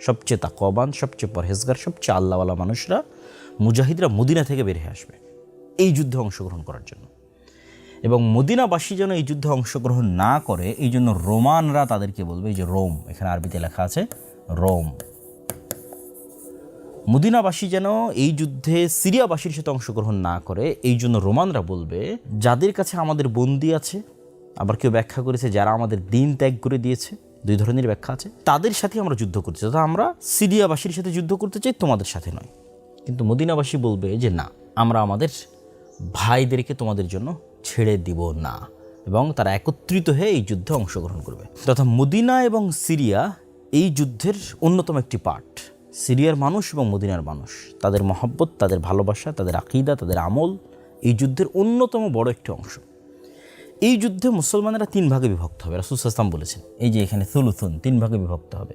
সবচেয়ে তাকওয়াবান, সবচেয়ে পরহেজগার, সবচেয়ে আল্লাহওয়ালা মানুষরা, মুজাহিদরা মদিনা থেকে বের হয়ে আসবে এই যুদ্ধে অংশগ্রহণ করার জন্য। এবং মদিনাবাসী যেন এই যুদ্ধে অংশগ্রহণ না করে, এই জন্য রোমানরা তাদেরকে বলবে, এই যে রোম, এখানে আরবিতে লেখা আছে রোম, মদিনাবাসী যেন এই যুদ্ধে সিরিয়াবাসীর সাথে অংশগ্রহণ না করে, এই জন্য রোমানরা বলবে, যাদের কাছে আমাদের বন্দী আছে, আবার কেউ ব্যাখ্যা করেছে যারা আমাদের দিন ত্যাগ করে দিয়েছে, দুই ধরনের ব্যাখ্যা আছে, তাদের সাথে আমরা যুদ্ধ করতে চাই, আমরা সিরিয়াবাসীর সাথে যুদ্ধ করতে চাই, তোমাদের সাথে নয়। কিন্তু মদিনাবাসী বলবে যে না, আমরা আমাদের ভাইদেরকে তোমাদের জন্য ছেড়ে দিব না, এবং তারা একত্রিত হয়ে এই যুদ্ধে অংশগ্রহণ করবে। তথা মদিনা এবং সিরিয়া এই যুদ্ধের অন্যতম একটি পার্ট। সিরিয়ার মানুষ এবং মদিনার মানুষ, তাদের মহব্বত, তাদের ভালোবাসা, তাদের আকীদা, তাদের আমল এই যুদ্ধের অন্যতম বড় একটি অংশ। এই যুদ্ধে মুসলমানেরা 3 ভাগে বিভক্ত হবে, রাসূল সাল্লাল্লাহু আলাইহি ওয়াসাল্লাম বলেছেন, এই যে এখানে সুলুসুন, 3 ভাগে বিভক্ত হবে।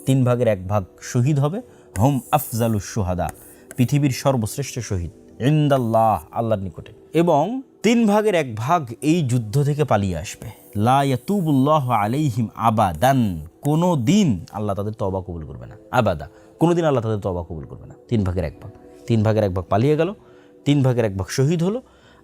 3 ভাগের 1 ভাগ শহীদ হবে, হুম আফজালুশ শুহাদা, পৃথিবীর সর্বশ্রেষ্ঠ শহীদ, ইনদাল্লাহ, আল্লাহর নিকটে। এবং 3 ভাগের 1 ভাগ এই যুদ্ধ থেকে পালিয়ে আসবে, লা ইয়াতুবুল্লাহু আলাইহিম আবাদান, কোনো দিন আল্লাহ তাদের তওবা কবুল করবে না, আবাদা, কোনোদিন আল্লাহ তাদের তওবা কবুল করবে না। 3 ভাগের 1 ভাগ, 3 ভাগের 1 ভাগ পালিয়ে গেল, 3 ভাগের 1 ভাগ শহীদ হলো,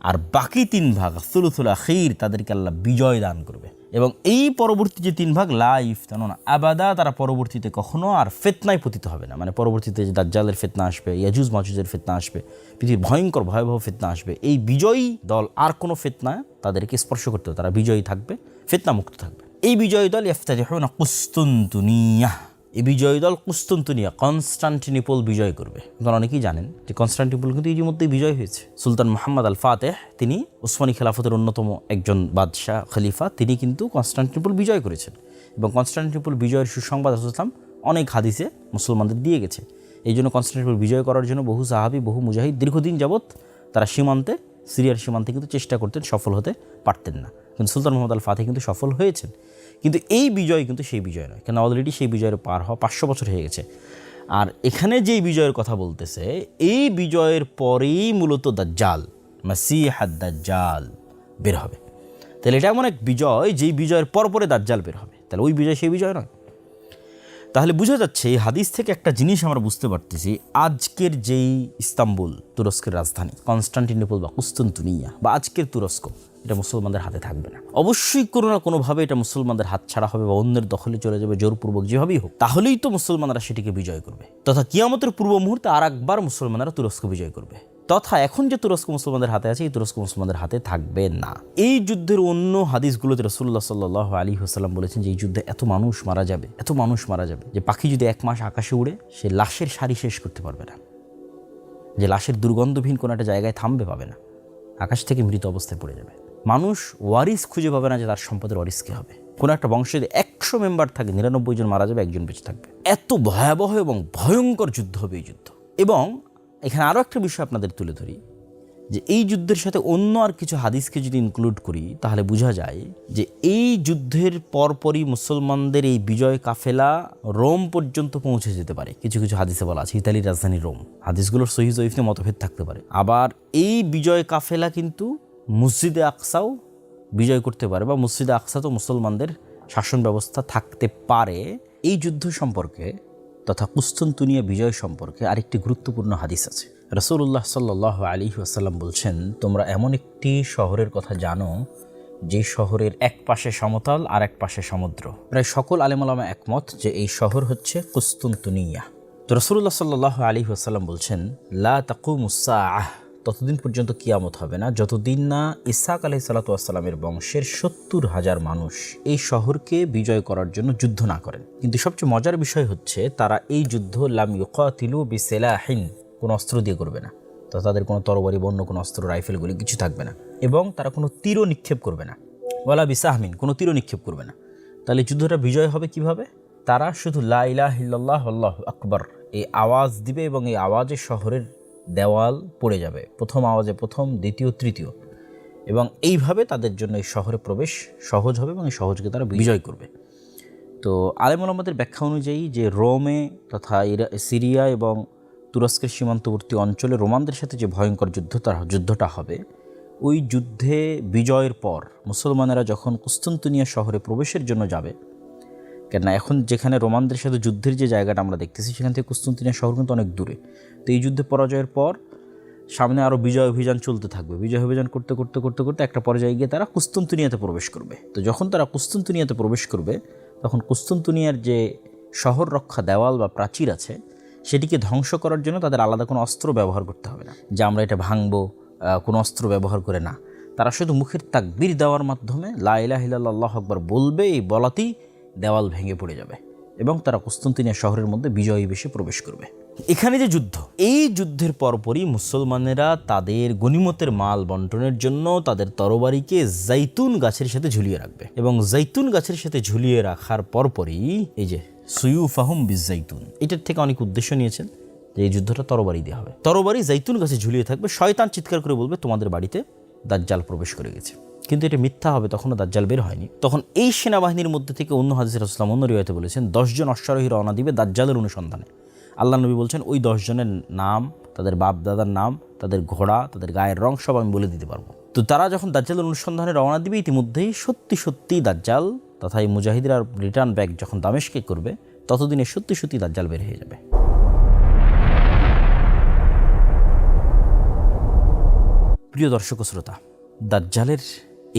আর বাকি 3 ভাগ সুলুসুল আখির তাদেরকে আল্লাহ বিজয় দান করবে। এবং এই পরবর্তী যে 3 ভাগ লা ইফতানুনা আবাদা, তারা পরবর্তীতে কখনো আর ফিতনায় পতিত হবে না। মানে পরবর্তীতে যে দাজ্জালের ফিতনা আসবে, ইয়াজুজ মাজুজের ফিতনা আসবে, পৃথিবীর ভয়ঙ্কর ভয়াবহ ফিতনা আসবে, এই বিজয়ী দল আর কোনো ফিতনা তাদেরকে স্পর্শ করতে হবে, তারা বিজয়ী থাকবে, ফিতনা মুক্ত থাকবে। এই বিজয়ী দল ইফতাতিহুনা কুসতুনতুনিয়া, এই বিজয়ী দল কুসতুনতুনিয়া, কনস্টান্টিনোপল বিজয় করবে। আপনারা অনেকেই জানেন যে কনস্টান্টিনোপল কিন্তু ইতিমধ্যেই বিজয় হয়েছে। সুলতান মুহাম্মদ আল ফাতেহ, তিনি উসমানী খেলাফতের অন্যতম একজন বাদশাহ খলিফা, তিনি কিন্তু কনস্টান্টিনোপল বিজয় করেছেন। এবং কনস্টান্টিনোপল বিজয়ের সুসংবাদ রাসূল সাল্লাল্লাহু আলাইহি ওয়াসাল্লাম অনেক হাদিসে মুসলমানদের দিয়ে গেছে। এই জন্য কনস্টান্টিনোপল বিজয় করার জন্য বহু সাহাবী, বহু মুজাহিদ দীর্ঘদিন যাবৎ তারা সীমান্তে, সিরিয়ার সীমান্তে কিন্তু চেষ্টা করতেন, সফল হতে পারতেন না। কিন্তু সুলতান মুহাম্মদ আল ফাতেহ কিন্তু সফল হয়েছেন। কিন্তু এই বিজয় কিন্তু সেই বিজয় নয়, কেন অলরেডি সেই বিজয়ের পার হওয়া 500 বছর হয়ে গেছে। আর এখানে যেই বিজয়ের কথা বলতেছে, এই বিজয়ের পরেই মূলত দাজ্জাল, মাসিহ আদ-দাজ্জাল বের হবে। তাহলে এটা এমন এক বিজয়, যেই বিজয়ের পরে দাজ্জাল বের হবে, তাহলে ওই বিজয় সেই বিজয় নয়। তাহলে বোঝা যাচ্ছে এই হাদিস থেকে একটা জিনিস আমরা বুঝতে পারতেছি, আজকের যেই ইস্তাম্বুল, তুরস্কের রাজধানী, কনস্টান্টিনোপল বা কুস্তুনতুনিয়া বা আজকের তুরস্ক, এটা মুসলমানদের হাতে থাকবে না। অবশ্যই কোনো না কোনোভাবে এটা মুসলমানদের হাত ছাড়া হবে বা অন্যের দখলে চলে যাবে, জোরপূর্বক যেভাবেই হোক। তাহলেই তো মুসলমানরা সেটিকে বিজয় করবে, তথা কিয়ামতের পূর্ব মুহূর্তে আর একবার মুসলমানরা তুরস্ক বিজয় করবে। তথা এখন যে তুরস্ক মুসলমানদের হাতে আছে এই তুরস্ক মুসলমানদের হাতে থাকবে না। এই যুদ্ধের অন্য হাদিসগুলোতে রাসূলুল্লাহ সাল্লাল্লাহু আলাইহি ওয়াসাল্লাম বলেছেন যে এই যুদ্ধে এত মানুষ মারা যাবে যে পাখি যদি 1 মাস আকাশে উড়ে সে লাশের সারি শেষ করতে পারবে না, যে লাশের দুর্গন্ধহীন কোনো একটা জায়গায় থামবে পাবে না, আকাশ থেকে মৃত অবস্থায় পড়ে যাবে। মানুষ ওয়ারিস খুঁজে পাবে না যে তার সম্পদের ওয়ারিস কে হবে। কোনো একটা বংশে যদি 100 মেম্বার থাকে 99 জন মারা যাবে, 1 জন বেঁচে থাকবে। এত ভয়াবহ এবং ভয়ঙ্কর যুদ্ধ হবে এই যুদ্ধ। এবং এখানে আরও একটা বিষয় আপনাদের তুলে ধরি যে এই যুদ্ধের সাথে অন্য আর কিছু হাদিসকে যদি ইনক্লুড করি তাহলে বোঝা যায় যে এই যুদ্ধের পরপরই মুসলমানদের এই বিজয় কাফেলা রোম পর্যন্ত পৌঁছে যেতে পারে। কিছু কিছু হাদিসে বলা আছে ইতালির রাজধানী রোম। হাদিসগুলোর সহিহ জয়ীফ নিয়ে মতভেদ থাকতে পারে। আবার এই বিজয় কাফেলা কিন্তু মসজিদে আকসাও বিজয় করতে পারে বা মসজিদে আকসা তো মুসলমানদের শাসন ব্যবস্থা থাকতে পারে। এই যুদ্ধ সম্পর্কে তথা কুস্তুনতুনিয়া বিজয় সম্পর্কে আরেকটি গুরুত্বপূর্ণ হাদিস আছে। রাসূলুল্লাহ সাল্লাল্লাহু আলাইহি ওয়াসাল্লাম বলছেন, তোমরা এমন একটি শহরের কথা জানো যে শহরের এক পাশে সমতল আর এক পাশে সমুদ্র। প্রায় সকল আলেম ওলামা একমত যে এই শহর হচ্ছে কুস্তুনতুনিয়া। তো রাসূলুল্লাহ সাল্লাল্লাহু আলাইহি ওয়াসাল্লাম বলছেন, লা তাকুমুস সাআহ, ততদিন পর্যন্ত কিয়ামত হবে না যতদিন না ইসহাক আলাইহিস সালাতু ওয়াস সালামের বংশের 70,000 মানুষ এই শহরকে বিজয় করার জন্য যুদ্ধ না করেন। কিন্তু সবচেয়ে মজার বিষয় হচ্ছে তারা এই যুদ্ধ লাম ইউকাতিলু বিসিলাহিন, কোনো অস্ত্র দিয়ে করবে না। তো তাদের কোনো তরবারি বা অন্য কোনো অস্ত্র রাইফেলগুলি কিছু থাকবে না, এবং তারা কোনো তীরও নিক্ষেপ করবে না। ওয়ালা বিসাহমিন, কোনো তীরও নিক্ষেপ করবে না। তাহলে যুদ্ধটা বিজয় হবে কিভাবে? তারা শুধু লা ইলাহা ইল্লাল্লাহ আল্লাহু আকবার এই আওয়াজ দিবে এবং এই আওয়াজে শহরের দেওয়াল পড়ে যাবে, প্রথম আওয়াজে প্রথম, দ্বিতীয়, তৃতীয়, এবং এইভাবে তাদের জন্য এই শহরে প্রবেশ সহজ হবে এবং এই সহজকে তারা বিজয় করবে। তো আলেম ওলামাদের ব্যাখ্যা অনুযায়ী যে রোমে তথা সিরিয়া এবং তুরস্কের সীমান্তবর্তী অঞ্চলে রোমানদের সাথে যে ভয়ঙ্কর যুদ্ধটা হবে, ওই যুদ্ধে বিজয়ের পর মুসলমানেরা যখন কুস্তুনতুনিয়া শহরে প্রবেশের জন্য যাবে, কেননা এখন যেখানে রোমানদের সাথে যুদ্ধের যে জায়গাটা আমরা দেখতেছি সেখান থেকে কুস্তুনতুনিয়া শহর কিন্তু অনেক দূরে। তো এই যুদ্ধে পরাজয়ের পর সামনে আরও বিজয় অভিযান চলতে থাকবে। বিজয় অভিযান করতে করতে করতে করতে একটা পর্যায়ে গিয়ে তারা কুস্তুনতুনিয়াতে প্রবেশ করবে। তো যখন তারা কুস্তুনতুনিয়াতে প্রবেশ করবে তখন কুস্তুনতুনিয়ার যে শহর রক্ষা দেওয়াল বা প্রাচীর আছে সেটিকে ধ্বংস করার জন্য তাদের আলাদা কোনো অস্ত্র ব্যবহার করতে হবে না, যে আমরা এটা ভাঙবো, কোনো অস্ত্র ব্যবহার করে না। তারা শুধু মুখের তাকবীর দেওয়ার মাধ্যমে লা ইলাহা ইল্লাল্লাহ আল্লাহু আকবার বলবে, এই বলাতেই দেওয়াল ভেঙে পড়ে যাবে এবং তারা কুস্তুনতুনিয়া শহরের মধ্যে বিজয়ী বেশে প্রবেশ করবে। এখানে যে যুদ্ধ, এই যুদ্ধের পরপরই মুসলমানেরা তাদের গনিমতের মাল বন্টনের জন্য তাদের তরবারিকে জাইতুন গাছের সাথে ঝুলিয়ে রাখবে, এবং জাইতুন গাছের সাথে ঝুলিয়ে রাখার পরপরই এই যে সুয়ুফাহুম বিজাইতুন, এটার থেকে অনেক উদ্দেশ্য নিয়েছেন যে এই যুদ্ধটা তরবারি দেওয়া হবে। তরবারি জাইতুন গাছে ঝুলিয়ে থাকবে, শয়তান চিৎকার করে বলবে তোমাদের বাড়িতে দাজ্জাল প্রবেশ করে গেছে। কিন্তু এটা মিথ্যা হবে, তখনও দাজ্জাল বের হয়নি। তখন এই সেনাবাহিনীর মধ্যে থেকে অন্য হাদিসে রাসূলুল্লাহ অন্য রিওয়ায়াতে বলেছেন 10 জন অশ্বারোহী রওনা দিবে দাজ্জালের অনুসন্ধানে। আল্লাহ নবী বলছেন ওই 10 জনের নাম, তাদের বাপ দাদার নাম, তাদের ঘোড়া, তাদের গায়ের রং সব আমি বলে দিতে পারবো। তো তারা যখন দাজ্জালের অনুসন্ধানে রওনা দিবে, ইতিমধ্যেই সত্যি সত্যি দাজ্জাল তথা এই মুজাহিদরা রিটার্ন ব্যাক যখন দামেস্কে করবে, ততদিনে সত্যি সত্যি দাজ্জাল বের হয়ে যাবে। প্রিয় দর্শক ও শ্রোতা, দাজ্জালের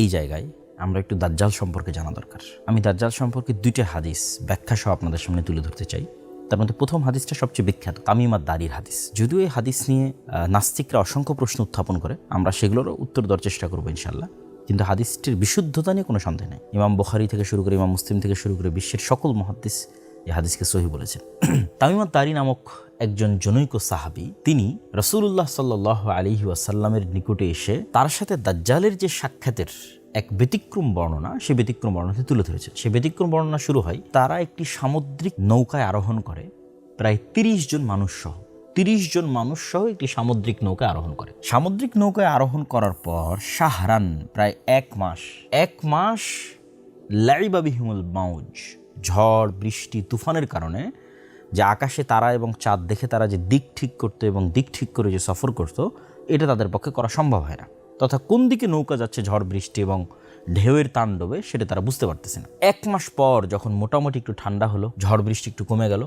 এই জায়গায় আমরা একটু দাজ্জাল সম্পর্কে জানা দরকার। আমি দাজ্জাল সম্পর্কে 2টা হাদিস ব্যাখ্যা সহ আপনাদের সামনে তুলে ধরতে চাই। তার মধ্যে প্রথম হাদিসটা সবচেয়ে বিখ্যাত, তামিম আদ-দারির হাদিস। যদিও এই হাদিস নিয়ে নাস্তিকরা অসংখ্য প্রশ্ন উত্থাপন করে, আমরা সেগুলোরও উত্তর দেওয়ার চেষ্টা করবো ইনশাআল্লাহ। কিন্তু হাদিসটির বিশুদ্ধতা নিয়ে কোনো সন্দেহ নেই। ইমাম বুখারী থেকে শুরু করে ইমাম মুসলিম থেকে শুরু করে বিশ্বের সকল মুহাদ্দিস এই হাদিসকে সহিহ বলেছেন। তামিম আদ-দারি নামক একজন জনৈক সাহাবী, তিনি রাসূলুল্লাহ সাল্লাল্লাহু আলাইহি ওয়াসাল্লামের নিকটে এসে তার সাথে দাজ্জালের যে সাক্ষাতের এক ব্যতিক্রম বর্ণনা, সেই ব্যতিক্রম বর্ণনাটি তুলে ধরেছেন। সেই ব্যতিক্রম বর্ণনা শুরু হয়, তারা একটি সামুদ্রিক নৌকায় আরোহণ করে, প্রায় 30 জন মানুষ সহ একটি সামুদ্রিক নৌকায় আরোহণ করে। সামুদ্রিক নৌকায় আরোহণ করার পর শাহরান, প্রায় 1 মাস লাইবা বিহিমুল মাউজ, ঝড় বৃষ্টি তুফানের কারণে যে আকাশে তারা এবং চাঁদ দেখে তারা যে দিক ঠিক করতো এবং দিক ঠিক করে যে সফর করতো, এটা তাদের পক্ষে করা সম্ভব হয় না। তথা কোন দিকে নৌকা যাচ্ছে ঝড় বৃষ্টি এবং ঢেউয়ের তাণ্ডবে সেটা তারা বুঝতে পারতেছে না। 1 মাস পর যখন মোটামুটি একটু ঠান্ডা হলো, ঝড় বৃষ্টি একটু কমে গেল,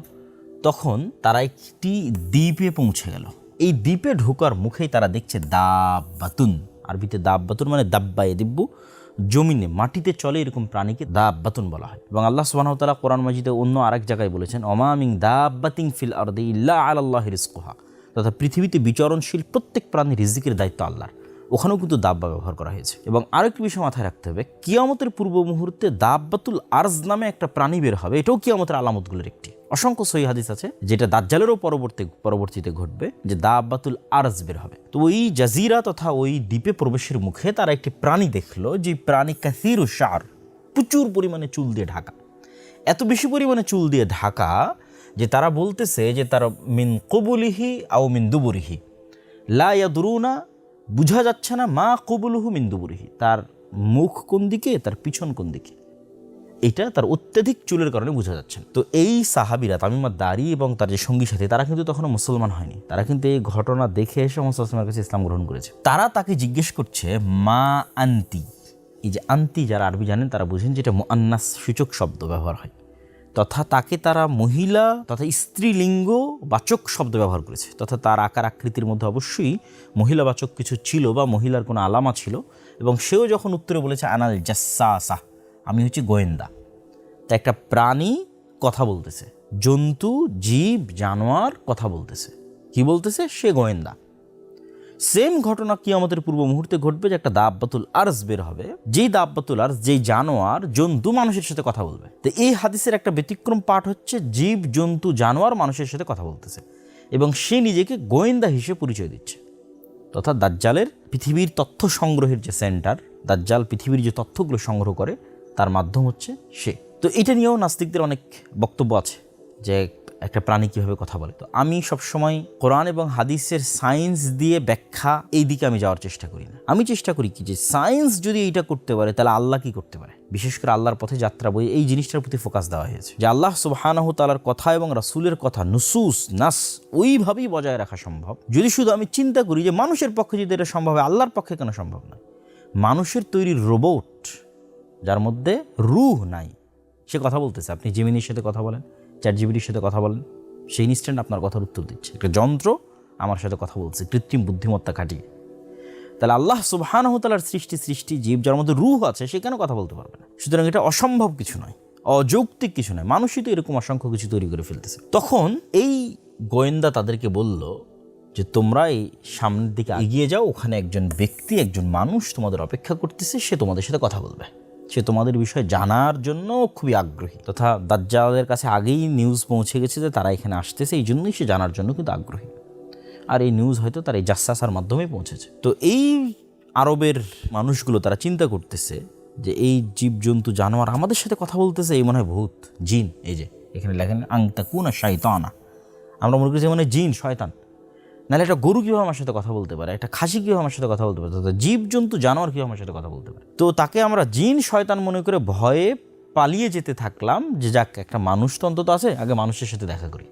তখন তারা একটি দ্বীপে পৌঁছে গেল। এই দ্বীপে ঢোকার মুখেই তারা দেখছে দাব্বাতুন, আরবিতে দাব্বাতুন মানে দাব্বায়ে দিব্বু, জমিনে মাটিতে চলে এরকম প্রাণীকে দাব্বাতুন বলা হয়। এবং আল্লাহ সুবহানাহু ওয়া তাআলা কোরআন মাজিদে অন্য আরেক জায়গায় বলেছেন, ওমা মিন দাব্বাতিন ফিল আরদি ইল্লা আলাল্লাহি রিজকুহা, তথা পৃথিবীতে বিচরণশীল প্রত্যেক প্রাণীর রিজিকের দায়িত্ব আল্লাহর। ওখানেও কিন্তু দাব্বা ব্যবহার করা হয়েছে। এবং আরেকটি বিষয় মাথায় রাখতে হবে, কিয়ামতের পূর্ব মুহূর্তে দাব্বাতুল আরজ নামে একটা প্রাণী বের হবে। এটাও কিয়ামতের আলামতগুলোর একটি। অসংখ্য সহিহ হাদিস আছে যেটা দাজ্জালেরও পরবর্তীতে ঘটবে, যে দাব্বাতুল আরজ বের হবে। তো ওই জাজিরা তথা ওই দ্বীপে প্রবেশের মুখে তারা একটি প্রাণী দেখলো, যে প্রাণী কাসীরু শার, প্রচুর পরিমাণে চুল দিয়ে ঢাকা। এত বেশি পরিমাণে চুল দিয়ে ঢাকা যে তারা বলতেছে যে তার মিন কবুলিহি আও মিন দুবুরিহি লা ইয়াদরুনা, বুঝা যাচ্ছে না মা কবুলুহু মিন দুবুরিহি, তার মুখ কোন দিকে, তার পিছন কোন দিকে, এটা তার অত্যাধিক চুলের কারণে বোঝা যাচ্ছে না। তো এই সাহাবীরা তামিম আদ-দারি এবং তার যে সঙ্গী সাথী, তারা কিন্তু তখনও মুসলমান হয়নি। তারা কিন্তু এই ঘটনা দেখে এসে মুহাম্মদ সাল্লাল্লাহু আলাইহি ওয়াসাল্লামের কাছে ইসলাম গ্রহণ করেছে। তারা তাকে জিজ্ঞেস করছে মা আন্তি। এই যে আন্তি, যারা আরবি জানেন তারা বুঝেন যেটা মুআন্নাস সূচক শব্দ ব্যবহার হয়, তথা তাকে তারা মহিলা তথা স্ত্রীলিঙ্গ বাচক শব্দ ব্যবহার করেছে। তথা তার আকার আকৃতির মধ্যে অবশ্যই মহিলাবাচক কিছু ছিল বা মহিলার কোনো আলামা ছিল। এবং সেও যখন উত্তরে বলেছে আনাল জাসসাসা, আমি হচ্ছি গোয়েন্দা। তা একটা প্রাণী কথা বলতেছে, জন্তু জীব জানোয়ার কথা বলতেছে, কি বলতেছে? সে গোয়েন্দা। সেম ঘটনা কিয়ামতের পূর্ব মুহূর্তে ঘটবে, যে একটা দাব্বাতুল আরজ বের হবে, যেই দাব্বাতুল আরজ, যেই জানোয়ার জন্তু মানুষের সাথে কথা বলবে। তো এই হাদিসের একটা ব্যতিক্রম পাঠ হচ্ছে জীব জন্তু জানোয়ার মানুষের সাথে কথা বলতেছে এবং সে নিজেকে গোয়েন্দা হিসেবে পরিচয় দিচ্ছে। তথা দাজ্জালের পৃথিবীর তথ্য সংগ্রহের যে সেন্টার, দাজ্জাল পৃথিবীর যে তথ্যগুলো সংগ্রহ করে তার মাধ্যম হচ্ছে সে। তো এটা নিয়েও নাস্তিকদের অনেক বক্তব্য আছে যে একটা প্রাণী কীভাবে কথা বলে। তো আমি সবসময় কোরআন এবং হাদিসের সায়েন্স দিয়ে ব্যাখ্যা এই দিকে আমি যাওয়ার চেষ্টা করি না। আমি চেষ্টা করি কি, যে সায়েন্স যদি এইটা করতে পারে তাহলে আল্লাহ কি করতে পারে। বিশেষ করে আল্লাহর পথে যাত্রা বই এই জিনিসটার প্রতি ফোকাস দেওয়া হয়েছে, যে আল্লাহ সুবহানাহু তাআলার কথা এবং রাসূলের কথা নুসুস নাস ওইভাবেই বজায় রাখা সম্ভব যদি শুধু আমি চিন্তা করি যে মানুষের পক্ষে যদি এটা সম্ভব হয়, আল্লাহর পক্ষে কেন সম্ভব নয়। মানুষের তৈরি রোবট যার মধ্যে রূহ নাই, সে কথা বলতেছে। আপনি জেমিনির সাথে কথা বলেন, চ্যাটজিপিটির সাথে কথা বলেন, সেই ইনস্ট্যান্ট আপনার কথার উত্তর দিচ্ছে। একটা যন্ত্র আমার সাথে কথা বলছে কৃত্রিম বুদ্ধিমত্তা কাটিয়ে। তাহলে আল্লাহ সুবহানাহু তাআলার সৃষ্টি জীব যার মধ্যে রূহ আছে, সে কেন কথা বলতে পারবে না? সুতরাং এটা অসম্ভব কিছু নয়, অযৌক্তিক কিছু নয়। মানুষই তো এরকম অসংখ্য কিছু তৈরি করে ফেলতেছে। তখন এই গোয়েন্দা তাদেরকে বলল যে তোমরা এই সামনের দিকে এগিয়ে যাও, ওখানে একজন ব্যক্তি, একজন মানুষ তোমাদের অপেক্ষা করতেছে, সে তোমাদের সাথে কথা বলবে, সে তোমাদের বিষয়ে জানার জন্য খুবই আগ্রহী। তথা দাজ্জালের কাছে আগেই নিউজ পৌঁছে গেছে যে তারা এখানে আসতেছে, এই জন্যই সে জানার জন্য কিন্তু আগ্রহী। আর এই নিউজ হয়তো তার এই জাসসাসার মাধ্যমেই পৌঁছেছে। তো এই আরবের মানুষগুলো তারা চিন্তা করতেছে যে এই জীবজন্তু জানোয়ার আমাদের সাথে কথা বলতেছে, এই মনে হয় ভূত জিন। এই যে এখানে লেখেন আংতাকুনা শাইতানা, আমরা মনে করি যে মানে জিন শয়তান। নাহলে একটা গরু কীভাবে আমার সাথে কথা বলতে পারে, একটা খাসি কীভাবে আমার সাথে কথা বলতে পারে, জীবজন্তু জানোয়ার কীভাবে আমার সাথে কথা বলতে পারে। তো তাকে আমরা জিন শয়তান মনে করে ভয়ে পালিয়ে যেতে থাকলাম, যে যাক একটা মানুষ তো অন্তত আছে, আগে মানুষের সাথে দেখা করি।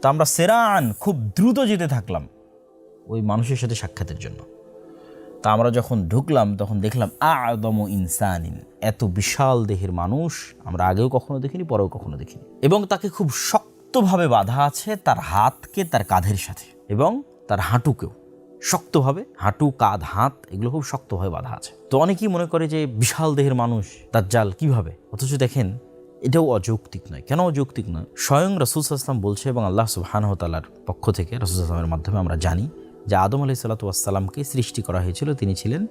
তো আমরা সেরান খুব দ্রুত যেতে থাকলাম ওই মানুষের সাথে সাক্ষাতের জন্য। তা আমরা যখন ঢুকলাম তখন দেখলাম আ'দমু ইনসানিন, এত বিশাল দেহের মানুষ আমরা আগেও কখনো দেখিনি, পরেও কখনো দেখিনি। এবং তাকে খুব শক্তভাবে বাঁধা আছে, তার হাতকে তার কাঁধের সাথে এবং তার হাঁটুকেও শক্তভাবে, হাঁটু কাঁধ হাত এগুলো খুব শক্তভাবে বাঁধা আছে। তো অনেকেই মনে করে যে বিশাল দেহের মানুষ দাজ্জাল কিভাবে, অথচ দেখেন এটাও অযৌক্তিক নয়। কেন অযৌক্তিক নয়? স্বয়ং রাসূল সাল্লাল্লাহু আলাইহি ওয়াসাল্লাম বলছে এবং আল্লাহ সুবহানাহু ওয়া তাআলার পক্ষ থেকে রাসূল সাল্লাল্লাহু আলাইহি ওয়াসাল্লামের মাধ্যমে আমরা জানি যে আদম আলাইহিসসালাতু ওয়াসসালামকে সৃষ্টি করা হয়েছিল, তিনি ছিলেন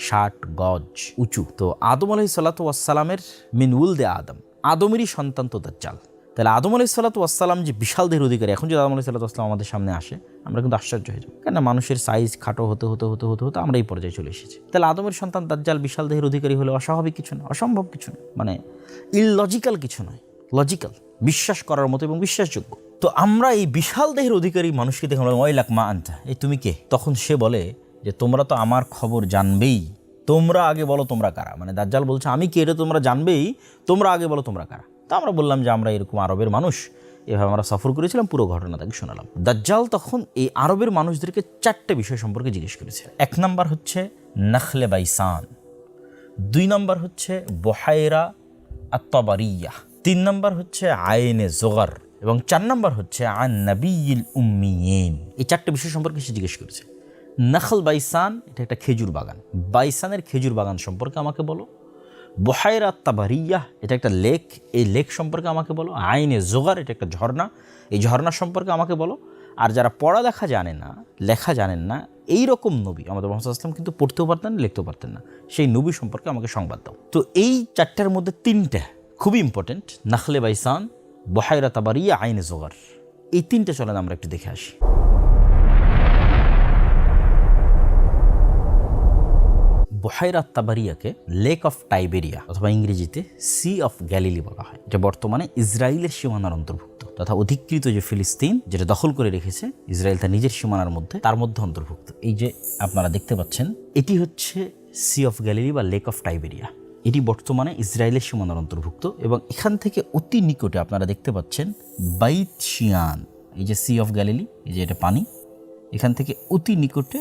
60 গজ উঁচু। তো আদম আলাইহিসসালাতু ওয়াসসালামের মিন উলদে আদম, আদমেরই সন্তান তো দাজ্জাল। তাহলে আদম আলাইহিসসালাতু ওয়াসসালাম যে বিশাল দেহের অধিকারী, এখন যদি আদম আলাইহিসসালাতু ওয়াসসালাম আমাদের সামনে আসে আমরা কিন্তু আশ্চর্য হয়ে যাব, কেন মানুষের সাইজ খাটো হতে হতে হতে হতে হতে আমরা এই পর্যায়ে চলে এসেছি। তাহলে আদমের সন্তান দাজ্জাল বিশাল দেহের অধিকারী হলে অস্বাভাবিক কিছু না, অসম্ভব কিছু না, মানে ইললজিক্যাল কিছু নয়, লজিক্যাল, বিশ্বাস করার মতো এবং বিশ্বাসযোগ্য। তো আমরা এই বিশাল দেহের অধিকারী মানুষকে দেখে আমরা ওয়াইলাক মা আনতা, এই তুমি কে? তখন সে বলে যে তোমরা তো আমার খবর জানবেই, তোমরা আগে বলো তোমরা কারা। মানে দাজ্জাল বলছে আমি কে এটা তোমরা জানবেই, তোমরা আগে বলো তোমরা কারা। তো আমরা বললাম যে আমরা এরকম আরবের মানুষ, এভাবে আমরা সফর করেছিলাম, পুরো ঘটনা তাকে শোনালাম। দাজ্জাল তখন এই আরবের মানুষদেরকে 4টে বিষয় সম্পর্কে জিজ্ঞেস করেছে। 1 নম্বর হচ্ছে নাখলে বাইসান, 2 নম্বর হচ্ছে বহায়রা আত-তাবারিয়া, 3 নম্বর হচ্ছে আইনে জোগার এবং 4 নম্বর হচ্ছে আন নাবিয়িল উম্মিয়িন। এই 4টে বিষয় সম্পর্কে সে জিজ্ঞেস করেছে। নাখল বাইসান, এটা একটা খেজুর বাগান, বাইসানের খেজুর বাগান সম্পর্কে আমাকে বলো। বহায়রা আত-তাবারিয়া, এটা একটা লেক, এই লেক সম্পর্কে আমাকে বলো। আইনে জোগার, এটা একটা ঝর্ণা, এই ঝর্ণা সম্পর্কে আমাকে বলো। আর যারা পড়ালেখা জানে না, লেখা জানেন না, এই রকম নবী আমাদের মুহাম্মদ সাল্লাল্লাহু আলাইহি ওয়াসাল্লাম কিন্তু পড়তেও পারতেন না, লিখতেও পারতেন না, সেই নবী সম্পর্কে আমাকে সংবাদ দাও। তো এই চারটার মধ্যে তিনটা খুবই ইম্পর্টেন্ট, নাখলে বাইসান, বহাইরা তাবারিয়া, আইনে জোগার, এই তিনটা চলেন আমরা একটু দেখে আসি। বহাইরা তাবারিয়াকে লেক অফ টাইবেরিয়া অথবা ইংরেজিতে সি অফ গ্যালিলি বলা হয়। এটা বর্তমানে ইসরায়েলের সীমানার অন্তর্ভুক্ত তথা অধিকৃত যে ফিলিস্তিন যেটা দখল করে রেখেছে ইসরায়েল তার নিজের সীমানার মধ্যে, তার মধ্যে অন্তর্ভুক্ত। এই যে আপনারা দেখতে পাচ্ছেন, এটি হচ্ছে সি অফ গ্যালিলি বা লেক অফ টাইবেরিয়া। এটি বর্তমানে ইসরায়েলের সীমানার অন্তর্ভুক্ত এবং এখান থেকে অতি নিকটে আপনারা দেখতে পাচ্ছেন বাইত শিয়ান। এই যে সি অফ গ্যালিলি, এই যে এটা পানি, এখান থেকে অতি নিকটে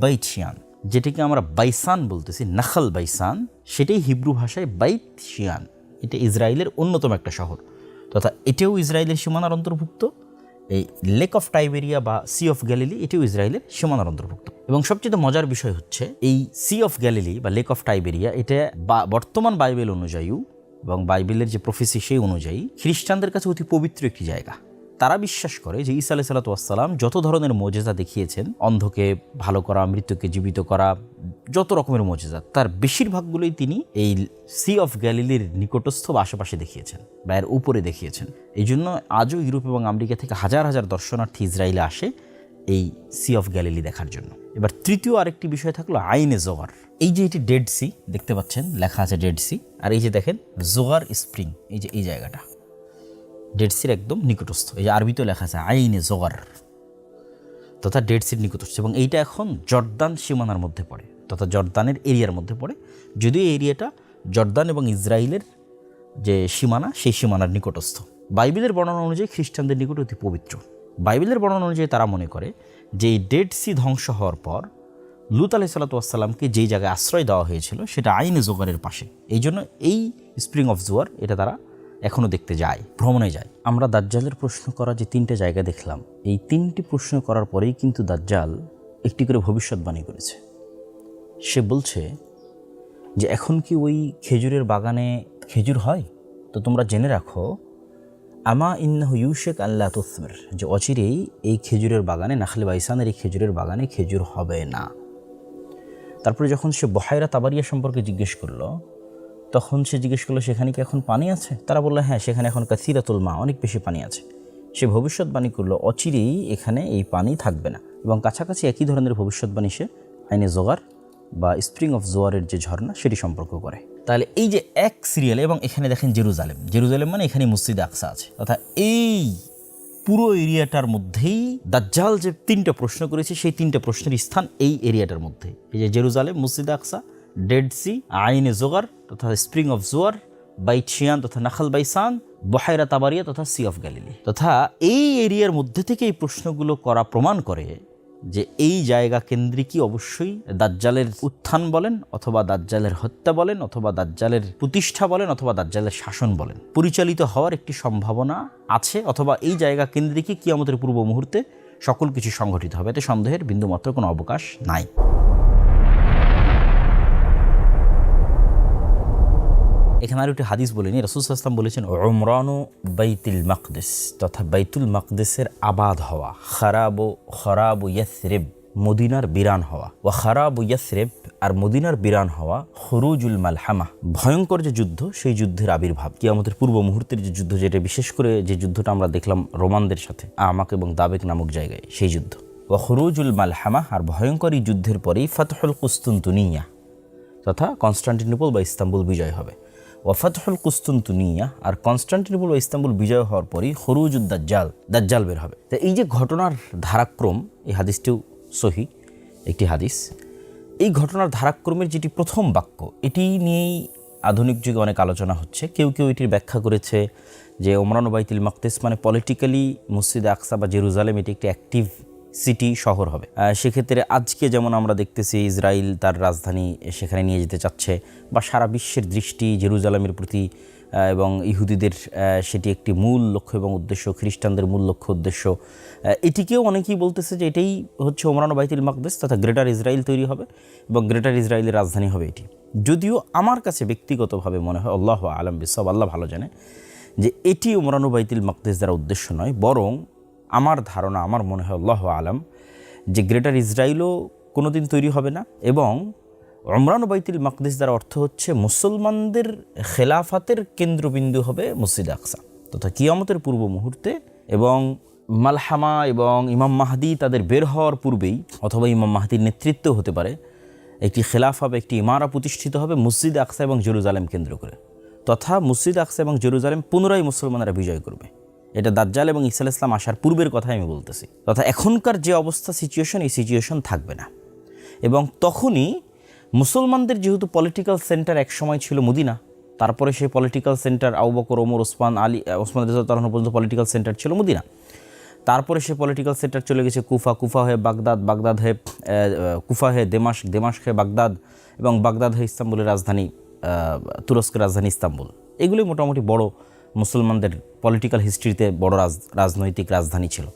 বাইত শিয়ান, যেটাকে আমরা বাইসান বলতেছি, নাখাল বাইসান, সেটাই হিব্রু ভাষায় বাইত শিয়ান। এটা ইসরায়েলের অন্যতম একটা শহর তথা এটাও ইসরায়েলের সীমানার অন্তর্ভুক্ত। এই লেক অফ টাইবেরিয়া বা সি অফ গ্যালিলি এটিও ইসরায়েলের সীমানার অন্তর্ভুক্ত। এবং সবচেয়ে মজার বিষয় হচ্ছে এই সি অফ গ্যালিলি বা লেক অফ টাইবেরিয়া, এটা বর্তমান বাইবেল অনুযায়ী এবং বাইবেলের যে প্রফেসি সেই অনুযায়ী খ্রিস্টানদের কাছে অতি পবিত্র একটি জায়গা। তারা বিশ্বাস করে যে ঈসা আলাইহিস সালাতু ওয়াস সালাম যত ধরনের মুজিজা দেখিয়েছেন, অন্ধকে ভালো করা, মৃত্যুকে জীবিত করা, যত রকমের মুজিজা, তার বেশিরভাগগুলোই তিনি এই সি অফ গ্যালিলির নিকটস্থ বা আশেপাশে দেখিয়েছেন বা এর উপরে দেখিয়েছেন। এই জন্য আজও ইউরোপ এবং আমেরিকা থেকে হাজার হাজার দর্শনার্থী ইসরায়েলে আসে এই সি অফ গ্যালিলি দেখার জন্য। এবার তৃতীয় আরেকটি বিষয় থাকলো আইনে জোগার। এই যে এটি ডেড সি দেখতে পাচ্ছেন, লেখা আছে ডেড সি, আর এই যে দেখেন জোগার স্প্রিং, এই যে এই জায়গাটা ডেড সির একদম নিকটস্থ। এই যে আরবিতেও লেখা আছে আইনে জোগার তথা ডেড সির নিকটস্থ। এবং এইটা এখন জর্দান সীমানার মধ্যে পড়ে তথা জর্দানের এরিয়ার মধ্যে পড়ে, যদিও এই এরিয়াটা জর্দান এবং ইসরায়েলের যে সীমানা সেই সীমানার নিকটস্থ। বাইবেলের বর্ণনা অনুযায়ী খ্রিস্টানদের নিকট অতি পবিত্র। বাইবেলের বর্ণনা অনুযায়ী তারা মনে করে যে এই ডেড সি ধ্বংস হওয়ার পর লূত আলাইহিস সালাতু ওয়াস সালামকে যেই জায়গায় আশ্রয় দেওয়া হয়েছিল সেটা আইনে জোগারের পাশে। এই জন্য এই স্প্রিং অফ জোয়ার এটা তারা এখনও দেখতে যায়, ভ্রমণে যায়। আমরা দাজ্জালের প্রশ্ন করা যে তিনটে জায়গা দেখলাম, এই তিনটি প্রশ্ন করার পরেই কিন্তু দাজ্জাল একটি করে ভবিষ্যৎবাণী করেছে। সে বলছে যে এখন কি ওই খেজুরের বাগানে খেজুর হয়? তো তোমরা জেনে রাখো, আমা ইন্নাহু ইউশেক আল্লাহ তুসমির, যে অচিরেই এই খেজুরের বাগানে, নাখলে বাইসানের এই খেজুরের বাগানে খেজুর হবে না। তারপরে যখন সে বহাইরা তাবারিয়া সম্পর্কে জিজ্ঞেস করলো, তখন সে জিজ্ঞেস করলো সেখানে কি এখন পানি আছে? তারা বললো হ্যাঁ, সেখানে এখন কাসিরাতুল মা, অনেক বেশি পানি আছে। সে ভবিষ্যৎবাণী করলো অচিরেই এখানে এই পানি থাকবে না। এবং কাছাকাছি একই ধরনের ভবিষ্যৎবাণী সে আইনে জোগার বা স্প্রিং অফ জোয়ারের যে ঝর্ণা সেটি সম্পর্ক করে। তাহলে এই যে এক সিরিয়ালে, এবং এখানে দেখেন জেরুজালেম, জেরুজালেম মানে এখানে মসজিদে আকসা আছে, অর্থাৎ এই পুরো এরিয়াটার মধ্যেই দাজ্জাল যে তিনটা প্রশ্ন করেছে সেই তিনটা প্রশ্নের স্থান এই এরিয়াটার মধ্যে। এই যে জেরুজালেম, মসজিদে আকসা, ডেড সি, আইনে জোগার তথা স্প্রিং অফ জোয়ার, বাইত শিয়ান তথা নাখাল বাইসান, বহাইরা তাবারিয়া তথা সি অফ গ্যালিলি, তথা এই এরিয়ার মধ্যে থেকে এই প্রশ্নগুলো করা প্রমাণ করে যে এই জায়গা কেন্দ্রিকই অবশ্যই দাজ্জালের উত্থান বলেন অথবা দাজ্জালের হত্যা বলেন অথবা দাজ্জালের প্রতিষ্ঠা বলেন অথবা দাজ্জালের শাসন বলেন পরিচালিত হওয়ার একটি সম্ভাবনা আছে, অথবা এই জায়গা কেন্দ্রিকই কিয়ামতের পূর্ব মুহূর্তে সকল কিছু সংঘটিত হবে। এতে সন্দেহের বিন্দুমাত্র কোনো অবকাশ নাই। এখানে আর একটি হাদিস বলিনি, রাসূল সাল্লাল্লাহু আলাইহি ওয়াসাল্লাম বলেছেন উমরানু বাইতুল মাকদিস তথা বাইতুল মাকদিসের আবাদ হওয়া, খরাবু ইয়াসরিব মদিনার বিরান হওয়া, ওয়া খরাবু ইয়াসরিব আর মদিনার বিরান হওয়া, খুরুজুল মালহামা ভয়ঙ্কর যে যুদ্ধ সেই যুদ্ধের আবির্ভাব, কিয়ামতের পূর্ব মুহূর্তের যে যুদ্ধ, যেটা বিশেষ করে যে যুদ্ধটা আমরা দেখলাম রোমানদের সাথে আমাক এবং দাবেক নামক জায়গায়, সেই যুদ্ধ। ওয়া খুরুজুল মালহামা আর ভয়ঙ্কর এই যুদ্ধের পরেই ফাতহুল কুস্তুনতুনিয়া তথা কনস্টান্টিনোপল বা ইস্তাম্বুল বিজয় হবে। ওয়াফাতহুল কুস্তুনতুনিয়া আর কনস্টান্টিনোপল বা ইস্তাম্বুল বিজয় হওয়ার পরই খরুজুদ দাজ্জাল বের হবে। তো এই যে ঘটনার ধারাক্রম, এই হাদিসটিও সহি একটি হাদিস। এই ঘটনার ধারাক্রমের যেটি প্রথম বাক্য, এটি নিয়েই আধুনিক যুগে অনেক আলোচনা হচ্ছে। কেউ কেউ এটির ব্যাখ্যা করেছে যে ওমরান বাইতুল মাকদিস মানে পলিটিক্যালি মসজিদে আকসা বা জেরুজালেম এটি একটি অ্যাক্টিভ সিটি, শহর হবে। সেক্ষেত্রে আজকে যেমন আমরা দেখতেছি ইসরায়েল তার রাজধানী সেখানে নিয়ে যেতে চাচ্ছে, বা সারা বিশ্বের দৃষ্টি জেরুজালেমের প্রতি এবং ইহুদিদের সেটি একটি মূল লক্ষ্য এবং উদ্দেশ্য, খ্রিস্টানদের মূল লক্ষ্য উদ্দেশ্য। এটিকেও অনেকেই বলতেছে যে এটাই হচ্ছে ওমরান বাইতুল মাকদিস তথা গ্রেটার ইসরায়েল তৈরি হবে এবং গ্রেটার ইসরায়েলের রাজধানী হবে এটি। যদিও আমার কাছে ব্যক্তিগতভাবে মনে হয়, আল্লাহু আ'লাম বিসওয়াব, আল্লাহ ভালো জানে, যে এটি ওমরান বাইতুল মাকদিস দ্বারা উদ্দেশ্য নয়, বরং আমার ধারণা, আমার মনে হয় আল্লাহু আলাম, যে গ্রেটার ইসরায়েলও কোনো দিন তৈরি হবে না, এবং উমরান বাইতুল মাকদিস দ্বারা অর্থ হচ্ছে মুসলমানদের খেলাফাতের কেন্দ্রবিন্দু হবে মসজিদে আকসা তথা কিয়ামতের পূর্ব মুহূর্তে, এবং মালহামা এবং ইমাম মাহদি তাদের বের হওয়ার পূর্বেই অথবা ইমাম মাহদির নেতৃত্ব হতে পারে একটি খেলাফা বা একটি ইমারা প্রতিষ্ঠিত হবে মসজিদে আকসা এবং জেরুজালেম কেন্দ্র করে, তথা মসজিদে আকসা এবং জেরুজালেম পুনরায় মুসলমানরা বিজয় করবে। এটা দাজ্জাল এবং ঈসা আলাইহিস সালাম আসার পূর্বের কথাই আমি বলতেছি। তথা এখনকার যে অবস্থা সিচুয়েশন, এই সিচুয়েশন থাকবে না। এবং তখনই মুসলমানদের যেহেতু পলিটিক্যাল সেন্টার এক সময় ছিল মদিনা, তারপরে সেই পলিটিক্যাল সেন্টার আবু বকর, ওমর, ওসমান রাদিয়াল্লাহু তাআলা পর্যন্ত পলিটিক্যাল সেন্টার ছিল মদিনা, তারপরে সে পলিটিক্যাল সেন্টার চলে গেছে কুফা, কুফা হয়ে বাগদাদ, বাগদাদ হয়ে কুফা হয়ে দেমাশক, দেমাশক হয়ে বাগদাদ, এবং বাগদাদ হয়ে ইস্তাম্বুলের রাজধানী, তুরস্কের রাজধানী ইস্তাম্বুল। এগুলি মোটামুটি বড় মুসলমানদের পলিটিক্যাল হিস্ট্রিতে বড় রাজনৈতিক রাজধানী ছিল।